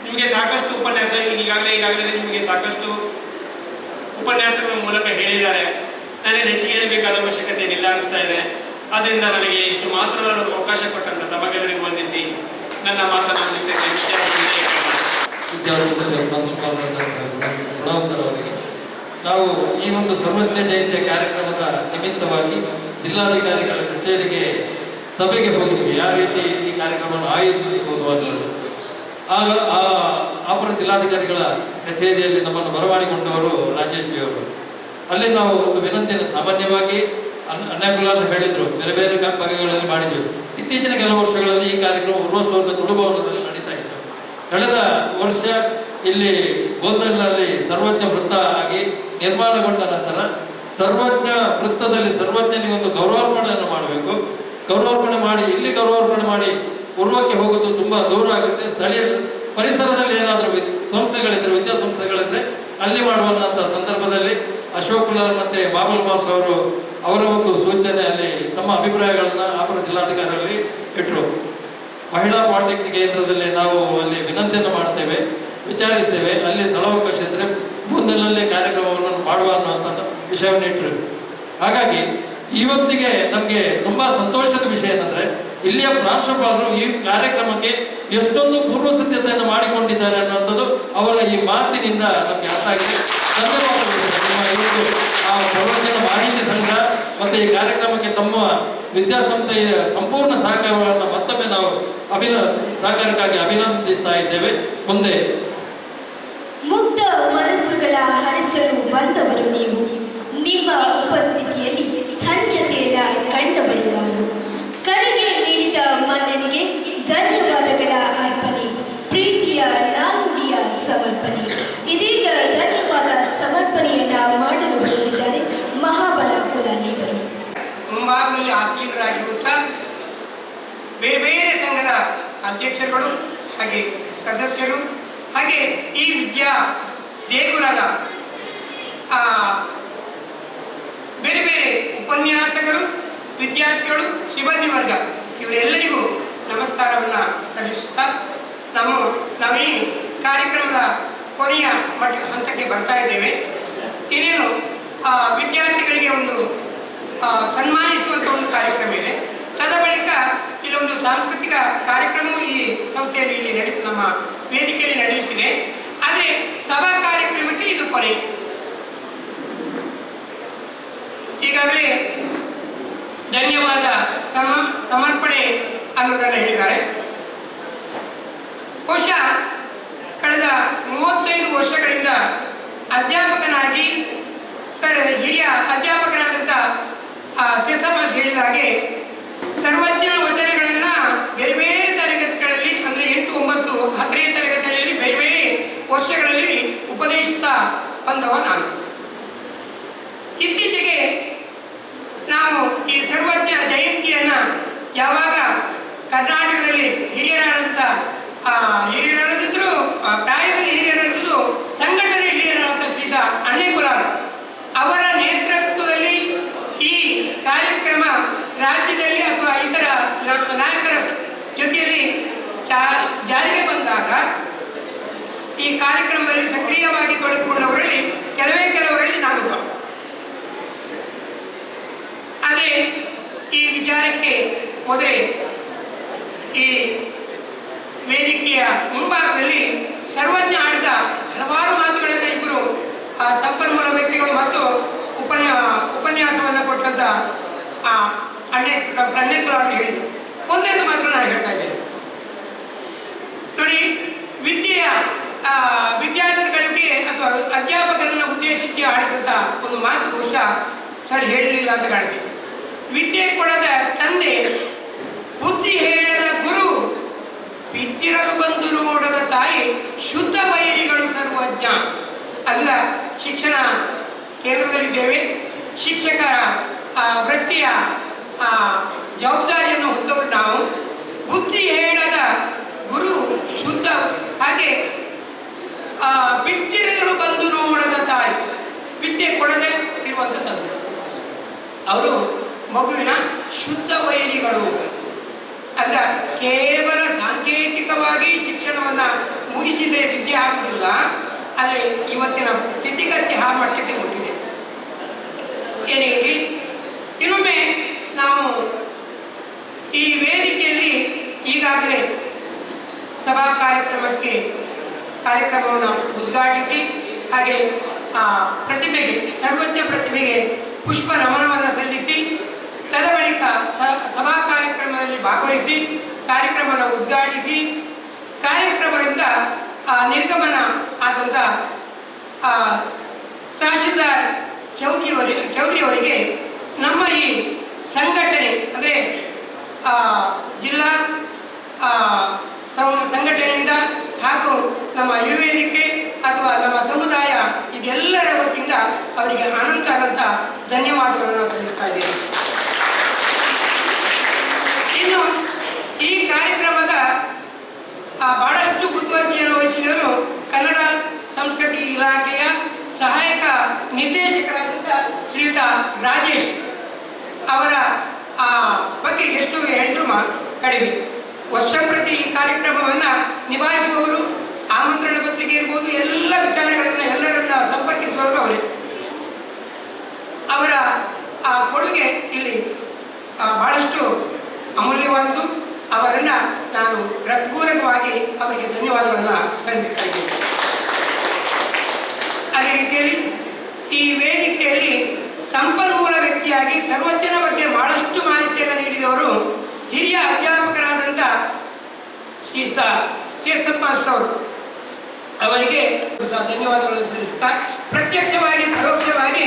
ನಿಮಗೆ ಸಾಕಷ್ಟು ಉಪನ್ಯಾಸ ಈಗಾಗಲೇ ನಿಮಗೆ ಸಾಕಷ್ಟು ಉಪನ್ಯಾಸಗಳ ಮೂಲಕ ಹೇಳಿದ್ದಾರೆ. ನನಗೆ ಹೆಚ್ಚಿಗೆ ಹೇಳಬೇಕಾದ ಅವಶ್ಯಕತೆ ಇಲ್ಲ ಅನಿಸ್ತಾ ಇದೆ. ಆದ್ದರಿಂದ ನನಗೆ ಇಷ್ಟು ಮಾತನಾಡಲು ಅವಕಾಶ ಕೊಟ್ಟಂತ ತಮಗೆಲ್ಲರಿಗೂ ವಂದಿಸಿ ನನ್ನ ಮಾತನ್ನು ಮುಗಿಸ್ತೇನೆ. ವಿದ್ಯಾಸಂಸ್ಥೆ ಗುಣವಂತರವರಿಗೆ ನಾವು ಈ ಒಂದು ಸರ್ವಜ್ಞ ಜಯಂತಿಯ ಕಾರ್ಯಕ್ರಮದ ನಿಮಿತ್ತವಾಗಿ ಜಿಲ್ಲಾಧಿಕಾರಿಗಳ ಕಚೇರಿಗೆ ಸಭೆಗೆ ಹೋಗಿದ್ವಿ. ಯಾವ ರೀತಿ ಈ ಕಾರ್ಯಕ್ರಮವನ್ನು ಆಯೋಜಿಸಬಹುದು ಅನ್ನೋದು. ಆಗ ಆ ಅಪರ ಜಿಲ್ಲಾಧಿಕಾರಿಗಳ ಕಚೇರಿಯಲ್ಲಿ ನಮ್ಮನ್ನು ಬರಮಾಡಿಕೊಂಡವರು ರಾಜೇಶ್ ಬಿ ಅವರು. ಅಲ್ಲಿ ನಾವು ಒಂದು ವಿನಂತಿಯನ್ನು ಸಾಮಾನ್ಯವಾಗಿ ಅನ್ಯಾಕುಲಾರ್ ಹೇಳಿದರು, ಬೇರೆ ಬೇರೆ ಬಗೆಗಳಲ್ಲಿ ಮಾಡಿದ್ವಿ. ಇತ್ತೀಚಿನ ಕೆಲವು ವರ್ಷಗಳಲ್ಲಿ ಈ ಕಾರ್ಯಕ್ರಮ ಉರ್ವ ಸ್ಟೋರ್ನ ತುಳುಭವನದಲ್ಲಿ ನಡೀತಾ ಇತ್ತು. ಕಳೆದ ವರ್ಷ ಇಲ್ಲಿ ಗೋಂದಲ್ನಲ್ಲಿ ಸರ್ವಜ್ಞ ವೃತ್ತ ಆಗಿ ನಿರ್ಮಾಣಗೊಂಡ ನಂತರ ಸರ್ವಜ್ಞ ವೃತ್ತದಲ್ಲಿ ಸರ್ವಜ್ಞನಿಗೊಂದು ಗೌರವಾರ್ಪಣೆಯನ್ನು ಮಾಡಬೇಕು. ಗೌರವಾರ್ಪಣೆ ಮಾಡಿ ಇಲ್ಲಿ ಗೌರವಾರ್ಪಣೆ ಮಾಡಿ ಉರ್ವಕ್ಕೆ ಹೋಗೋದು ತುಂಬ ದೂರ ಆಗುತ್ತೆ. ಸ್ಥಳೀಯ ಪರಿಸರದಲ್ಲಿ ಏನಾದರೂ ಸಂಸ್ಥೆಗಳಿದ್ರೆ, ವಿದ್ಯಾಸಂಸ್ಥೆಗಳಿದ್ರೆ ಅಲ್ಲಿ ಮಾಡುವಂಥ ಸಂದರ್ಭದಲ್ಲಿ ಅಶೋಕ್ ಕುಲಾರ್ ಮತ್ತು ಬಾಬುಲ್ ಮಾಸ್ ಅವರು ಅವರ ಒಂದು ಸೂಚನೆ ಅಲ್ಲಿ ತಮ್ಮ ಅಭಿಪ್ರಾಯಗಳನ್ನು ಅಪರ ಜಿಲ್ಲಾಧಿಕಾರಿಯಲ್ಲಿ ಇಟ್ಟರು. ಮಹಿಳಾ ಪಾಲಿಟೆಕ್ನಿಕ್ ಕೇಂದ್ರದಲ್ಲಿ ನಾವು ಅಲ್ಲಿ ವಿನಂತಿಯನ್ನು ಮಾಡ್ತೇವೆ, ವಿಚಾರಿಸ್ತೇವೆ, ಅಲ್ಲಿ ಸ್ಥಳಾವಕಾಶ ಇದ್ದರೆ ಮುಂದಿನಲ್ಲೇ ಕಾರ್ಯಕ್ರಮವನ್ನು ಮಾಡುವ ಅನ್ನುವಂಥ ವಿಷಯವನ್ನು ಇಟ್ಟರು. ಹಾಗಾಗಿ ಇವತ್ತಿಗೆ ನಮಗೆ ತುಂಬ ಸಂತೋಷದ ವಿಷಯ ಏನಂದರೆ ಇಲ್ಲಿಯ ಪ್ರಾಂಶುಪಾಲರು ಈ ಕಾರ್ಯಕ್ರಮಕ್ಕೆ ಎಷ್ಟೊಂದು ಪೂರ್ವ ಸಿದ್ಧತೆಯನ್ನು ಮಾಡಿಕೊಂಡಿದ್ದಾರೆ ಅನ್ನುವಂಥದ್ದು ಅವರ ಈ ಮಾತಿನಿಂದ ನಮಗೆ ಅರ್ಥ ಆಗಿದೆ. ಧನ್ಯವಾದಗಳು. ನಿಮ್ಮ ಇವತ್ತು ಆ ಸರ್ವಜ್ಞನ ಮಾಹಿತಿ ಸಂಘ ಮತ್ತು ಈ ಕಾರ್ಯಕ್ರಮಕ್ಕೆ ತಮ್ಮ ವಿದ್ಯಾಸಂಸ್ಥೆಯ ಸಂಪೂರ್ಣ ಸಹಕಾರವನ್ನು ಮತ್ತೊಮ್ಮೆ ನಾವು ಸಹಕಾರಕ್ಕಾಗಿ ಅಭಿನಂದಿಸ್ತಾ ಇದ್ದೇವೆ. ಮುಂದೆ ಮುಗ್ಧ ಮನಸ್ಸುಗಳ ಹರಿಸಲು ಬಂದವರು ನೀವು, ನಿಮ್ಮ ಉಪಸ್ಥಿತಿಯಲ್ಲಿ ಧನ್ಯತೆಯನ್ನ ಕಂಡವರು ನಾವು. ಕರೆಗೆ ನೀಡಿದ ಮನ್ನನಿಗೆ ಧನ್ಯವಾದಗಳ ಅರ್ಪಣೆ, ಪ್ರೀತಿಯ ನಾನುಡಿಯ ಸಮರ್ಪಣೆ. ಇದೀಗ ಧನ್ಯವಾದ ಸಮರ್ಪಣೆಯನ್ನ ಮಾಡಲು ಬರುತ್ತಿದ್ದಾರೆ ಮಹಾಬಲ ಕುಲಾಲಿಯವರು. ಮುಂಭಾಗದಲ್ಲಿ ಆಸೀನರಾಗಿರುವಂಥ ಬೇರೆ ಬೇರೆ ಸಂಘದ ಅಧ್ಯಕ್ಷರುಗಳು ಹಾಗೆ ಸದಸ್ಯರು, ಹಾಗೆ ಈ ವಿದ್ಯಾ ದೇಗುಲದ ಬೇರೆ ಬೇರೆ ಉಪನ್ಯಾಸಕರು, ವಿದ್ಯಾರ್ಥಿಗಳು, ಸಿಬ್ಬಂದಿ ವರ್ಗ ಇವರೆಲ್ಲರಿಗೂ ನಮಸ್ಕಾರವನ್ನು ಸಲ್ಲಿಸುತ್ತಾ ನಾವು ಈ ಕಾರ್ಯಕ್ರಮದ ಕೊನೆಯ ಹಂತಕ್ಕೆ ಬರ್ತಾ ಇದ್ದೇವೆ. ಇನ್ನೇನು ವಿದ್ಯಾರ್ಥಿಗಳಿಗೆ ಒಂದು ಸನ್ಮಾನಿಸುವಂಥ ಒಂದು ಕಾರ್ಯಕ್ರಮ ಇದೆ. ತದ ಬಳಿಕ ಇಲ್ಲೊಂದು ಸಾಂಸ್ಕೃತಿಕ ಕಾರ್ಯಕ್ರಮವೂ ಈ ಸಂಸ್ಥೆಯಲ್ಲಿ ಇಲ್ಲಿ ನಮ್ಮ ವೇದಿಕೆಯಲ್ಲಿ ನಡೆಯುತ್ತಿದೆ. ಆದರೆ ಸಭಾ ಕಾರ್ಯಕ್ರಮಕ್ಕೆ ಇದು ಕೊನೆ. ಈಗಾಗಲೇ ಧನ್ಯವಾದ ಸಮರ್ಪಣೆ ಅನ್ನೋದನ್ನು ಹೇಳಿದ್ದಾರೆ. ಬಹುಶಃ ಕಳೆದ 35 ವರ್ಷಗಳಿಂದ ಅಧ್ಯಾಪಕನಾಗಿ ಹಿರಿಯ ಅಧ್ಯಾಪಕರಾದಂಥ ಶೇಷಪ್ಪ ಹೇಳಿದ ಹಾಗೆ ಸರ್ವಜ್ಞನ ವಚನಗಳನ್ನು ಬೇರೆ ಬೇರೆ ತರಗತಿಗಳಲ್ಲಿ ಅಂದರೆ 8, 9, 10ನೇ ತರಗತಿಯಲ್ಲಿ ಬೇರೆ ಬೇರೆ ವರ್ಷಗಳಲ್ಲಿ ಉಪದೇಶಿಸ್ತಾ ಬಂದವ ನಾನು. ಇತ್ತೀಚೆಗೆ ನಾವು ಈ ಸರ್ವಜ್ಞ ಜಯಂತಿಯನ್ನು ಯಾವಾಗ ಕರ್ನಾಟಕದಲ್ಲಿ ಹಿರಿಯರಾದಂಥ ಪ್ರಾಯದಲ್ಲಿ ಹಿರಿಯರಾಗಿದ್ದು ಸಂಘಟನೆಯಲ್ಲಿ ಹಿರಿಯರಾದಂಥ ಶ್ರೀದ ಅಣ್ಣೇಕುಲಾರ್ ಅವರ ನೇತೃತ್ವದಲ್ಲಿ ಈ ಕಾರ್ಯಕ್ರಮ ರಾಜ್ಯದಲ್ಲಿ ಅಥವಾ ಇತರ ನಾಯಕರ ಜೊತೆಯಲ್ಲಿ ಜಾರಿಗೆ ಬಂದಾಗ ಈ ಕಾರ್ಯಕ್ರಮದಲ್ಲಿ ಸಕ್ರಿಯವಾಗಿ ತೊಡಗಿಕೊಂಡವರಲ್ಲಿ ಕೆಲವರಲ್ಲಿ ನಾನೊಬ್ಬ. ಆದರೆ ಈ ವಿಚಾರಕ್ಕೆ ಮೊದಲೇ ಈ ವೇದಿಕೆಯ ಮುಂಭಾಗದಲ್ಲಿ ಸರ್ವಜ್ಞ ಆಡಿದ ಹಲವಾರು ಮಾತುಗಳನ್ನು ಇಬ್ಬರು ಸಂಪನ್ಮೂಲ ವ್ಯಕ್ತಿಗಳು ಮತ್ತು ಉಪನ್ಯಾಸವನ್ನು ಕೊಟ್ಟಂಥ ಡಾಕ್ಟರ್ ಅಣ್ಣೇಕುಲಾರ್ ಹೇಳಿದರು. ಒಂದೆರಡು ಮಾತುಗಳು ನಾನು ಹೇಳ್ತಾ ಇದ್ದೇನೆ ನೋಡಿ. ವಿದ್ಯಾರ್ಥಿಗಳಿಗೆ ಅಥವಾ ಅಧ್ಯಾಪಕರನ್ನು ಉದ್ದೇಶಿಸಿ ಆಡಿದಂಥ ಒಂದು ಮಾತು ಬಹುಶಃ ಸರ್ ಹೇಳಲಿಲ್ಲ ಅಂತ ಕಾಣ್ತೀವಿ. ವಿದ್ಯೆ ಕೊಡದ ತಂದೆ, ಬುದ್ಧಿ ಹೇಳದ ಗುರು, ಬಿತ್ತಿರಲು ಬಂದು ನೋಡದ ತಾಯಿ, ಶುದ್ಧ ಬೈರಿಗಳು ಸರ್ವಜ್ಞ. ಅಲ್ಲ, ಶಿಕ್ಷಣ ಕೇಂದ್ರದಲ್ಲಿದ್ದೇವೆ. ಶಿಕ್ಷಕರ ವೃತ್ತಿಯ ಜವಾಬ್ದಾರಿಯನ್ನು ಹೊತ್ತವರು ನಾವು. ಬುದ್ಧಿ ಹೇಳದ ಗುರು ಶುದ್ಧ, ಹಾಗೆ ಬಿತ್ತಿರಲು ಬಂದು ನೋಡದ ತಾಯಿ, ವಿದ್ಯೆ ಕೊಡದೆ ಇರುವಂಥ ತಂದೆ. ಅವರು ಮಗುವಿನ ಶುದ್ಧ ವೈರಿಗಳು ಅಲ್ಲ. ಕೇವಲ ಸಾಂಕೇತಿಕವಾಗಿ ಶಿಕ್ಷಣವನ್ನು ಮುಗಿಸಿದರೆ ವಿದ್ಯೆ ಆಗುವುದಿಲ್ಲ. ಅಲ್ಲಿ ಇವತ್ತಿನ ಸ್ಥಿತಿಗತಿ ಆ ಮಟ್ಟಕ್ಕೆ ಮುಟ್ಟಿದೆ. ಏನೇ ಇರಲಿ, ಇನ್ನೊಮ್ಮೆ ನಾವು ಈ ವೇದಿಕೆಯಲ್ಲಿ ಈಗಾಗಲೇ ಸಭಾ ಕಾರ್ಯಕ್ರಮವನ್ನು ಉದ್ಘಾಟಿಸಿ ಹಾಗೆ ಪ್ರತಿಮೆಗೆ, ಸರ್ವಜ್ಞ ಪ್ರತಿಮೆಗೆ ಪುಷ್ಪ ನಮನವನ್ನು ಸಲ್ಲಿಸಿ ತದ ಬಳಿಕ ಸಭಾ ಕಾರ್ಯಕ್ರಮದಲ್ಲಿ ಭಾಗವಹಿಸಿ ಕಾರ್ಯಕ್ರಮವನ್ನು ಉದ್ಘಾಟಿಸಿ ಕಾರ್ಯಕ್ರಮದಿಂದ ನಿರ್ಗಮನ ಆದಂಥ ತಹಶೀಲ್ದಾರ್ ಚೌಧರಿಯವರಿಗೆ ನಮ್ಮ ಈ ಸಂಘಟನೆ ಅಂದರೆ ಜಿಲ್ಲಾ ಸಂಘಟನೆಯಿಂದ ಹಾಗೂ ನಮ್ಮ ಯುವ ವೇದಿಕೆ ಅಥವಾ ನಮ್ಮ ಸಮುದಾಯ ಇದೆಲ್ಲರ ವತಿಯಿಂದ ಅವರಿಗೆ ಅನಂತ ಧನ್ಯವಾದಗಳನ್ನು ಸಲ್ಲಿಸ್ತಾ ಇದ್ದೇನೆ. ಇನ್ನು ಈ ಕಾರ್ಯಕ್ರಮದ ಬಹಳಷ್ಟು ಮುತುವರ್ಜಿಯನ್ನು ವಹಿಸಿದವರು ಕನ್ನಡ ಸಂಸ್ಕೃತಿ ಇಲಾಖೆಯ ಸಹಾಯಕ ನಿರ್ದೇಶಕರಾದಂಥ ಶ್ರೀಯುತ ರಾಜೇಶ್ ಅವರ ಬಗ್ಗೆ ಎಷ್ಟು ಹೇಳಿದ್ರು ಕಡಿಮೆ. ವರ್ಷ ಪ್ರತಿ ಈ ಕಾರ್ಯಕ್ರಮವನ್ನು ನಿಭಾಯಿಸುವವರು, ಆಮಂತ್ರಣ ಪತ್ರಿಕೆ ಇರ್ಬೋದು, ಎಲ್ಲ ವಿಚಾರಗಳನ್ನು ಎಲ್ಲರನ್ನ ಸಂಪರ್ಕಿಸುವವರು ಅವರೇ. ಅವರ ಕೊಡುಗೆ ಇಲ್ಲಿ ಬಹಳಷ್ಟು ಅಮೂಲ್ಯವಾದುದು. ಅವರನ್ನು ನಾನು ಹೃತ್ಪೂರ್ವಕವಾಗಿ ಅವರಿಗೆ ಧನ್ಯವಾದಗಳನ್ನು ಸಲ್ಲಿಸ್ತಾ ಇದ್ದೇನೆ. ಅದೇ ರೀತಿಯಲ್ಲಿ ಈ ವೇದಿಕೆಯಲ್ಲಿ ಸಂಪನ್ಮೂಲ ವ್ಯಕ್ತಿಯಾಗಿ ಸರ್ವಜ್ಞನ ಬಗ್ಗೆ ಬಹಳಷ್ಟು ಮಾಹಿತಿಯನ್ನು ನೀಡಿದವರು ಹಿರಿಯ ಅಧ್ಯಾಪಕರಾದಂಥ ಶ್ರೀಯುತ ಶೇಷಪ್ಪ ಅವರು. ಅವರಿಗೆ ಸಹ ಧನ್ಯವಾದಗಳನ್ನು ಸಲ್ಲಿಸುತ್ತಾ ಪ್ರತ್ಯಕ್ಷವಾಗಿ ಪರೋಕ್ಷವಾಗಿ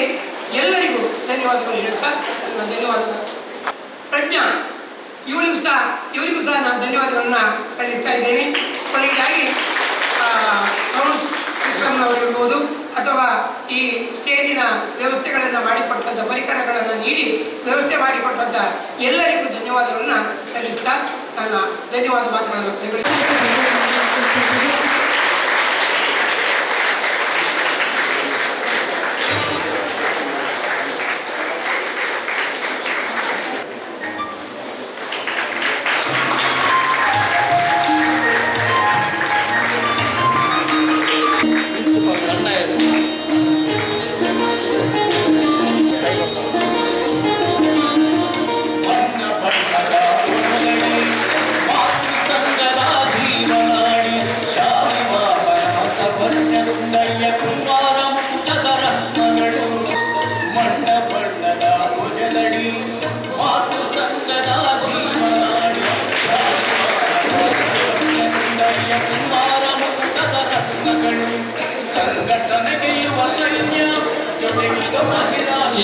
ಎಲ್ಲರಿಗೂ ಧನ್ಯವಾದಗಳು ಹೇಳುತ್ತಾ ನನ್ನ ಧನ್ಯವಾದಗಳು. ಪ್ರಜ್ಞಾ ಇವರಿಗೂ ಸಹ ನಾನು ಧನ್ಯವಾದಗಳನ್ನು ಸಲ್ಲಿಸ್ತಾ ಇದ್ದೇನೆ. ಕೊನೆಯದಾಗಿ ಸೌಂಡ್ ಸಿಸ್ಟಮ್ನವರು ಇರ್ಬೋದು ಅಥವಾ ಈ ಸ್ಟೇಜಿನ ವ್ಯವಸ್ಥೆಗಳನ್ನು ಮಾಡಿಕೊಟ್ಟಂಥ ಪರಿಕರಗಳನ್ನು ನೀಡಿ ವ್ಯವಸ್ಥೆ ಮಾಡಿಕೊಟ್ಟಂಥ ಎಲ್ಲರಿಗೂ ಧನ್ಯವಾದಗಳನ್ನು ಸಲ್ಲಿಸ್ತಾ ನನ್ನ ಧನ್ಯವಾದ ಮಾತುಗಳನ್ನು ಕೈಗೊಳ್ಳುತ್ತೇನೆ.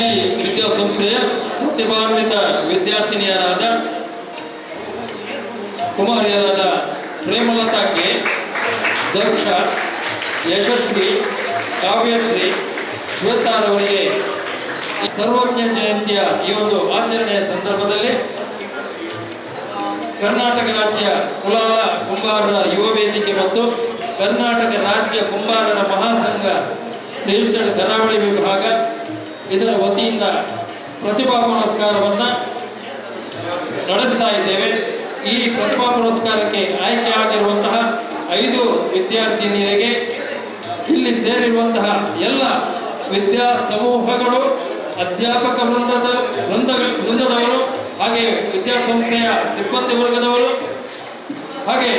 ಈ ವಿದ್ಯಾಸಂಸ್ಥೆಯ ಪ್ರತಿಭಾನ್ವಿತ ವಿದ್ಯಾರ್ಥಿನಿಯರಾದ ಕುಮಾರಿಯರಾದ ಪ್ರೇಮಲತಾಕ್ಕೆ ದಕ್ಷ, ಯಶಸ್ವಿ, ಕಾವ್ಯಶ್ರೀ, ಶ್ವೇತಾರವರಿಗೆ ಸರ್ವಜ್ಞ ಜಯಂತಿಯ ಈ ಒಂದು ಆಚರಣೆಯ ಸಂದರ್ಭದಲ್ಲಿ ಕರ್ನಾಟಕ ರಾಜ್ಯ ಕುಲಾಲ ಕುಂಬಾರರ ಯುವ ವೇದಿಕೆ ಮತ್ತು ಕರ್ನಾಟಕ ರಾಜ್ಯ ಕುಂಬಾರರ ಮಹಾಸಂಘ ರಿಜಿಸ್ಟರ್ಡ್ ಕರಾವಳಿ ವಿಭಾಗ ಇದರ ವತಿಯಿಂದ ಪ್ರತಿಭಾ ಪುರಸ್ಕಾರವನ್ನು ನಡೆಸ್ತಾ ಇದ್ದೇವೆ. ಈ ಪ್ರತಿಭಾ ಪುರಸ್ಕಾರಕ್ಕೆ ಆಯ್ಕೆಯಾಗಿರುವಂತಹ 5 ವಿದ್ಯಾರ್ಥಿನಿಯರಿಗೆ ಇಲ್ಲಿ ಸೇರಿರುವಂತಹ ಎಲ್ಲ ವಿದ್ಯಾ ಸಮೂಹಗಳು, ಅಧ್ಯಾಪಕ ವೃಂದದವರು, ಹಾಗೆ ವಿದ್ಯಾಸಂಸ್ಥೆಯ ಸಿಬ್ಬಂದಿ ವರ್ಗದವರು, ಹಾಗೆ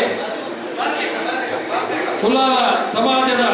ಕುಲಾಲ ಸಮಾಜದ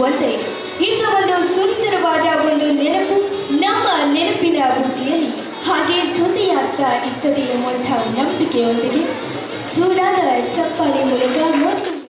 ಎನ್ನುವಂತೆ ಇಂಥ ಒಂದು ಸುಂದರವಾದ ಒಂದು ನೆನಪು ನಮ್ಮ ನೆನಪಿನ ಬುಟ್ಟಿಯಲ್ಲಿ ಹಾಗೆ ಜೊತೆಯಾಗ್ತಾ ಇರ್ತದೆ ಎಂಬುವಂಥ ನಂಬಿಕೆಯೊಂದಿಗೆ ಜೋರಾದ ಚಪ್ಪಾಳೆ ಮೂಲಕ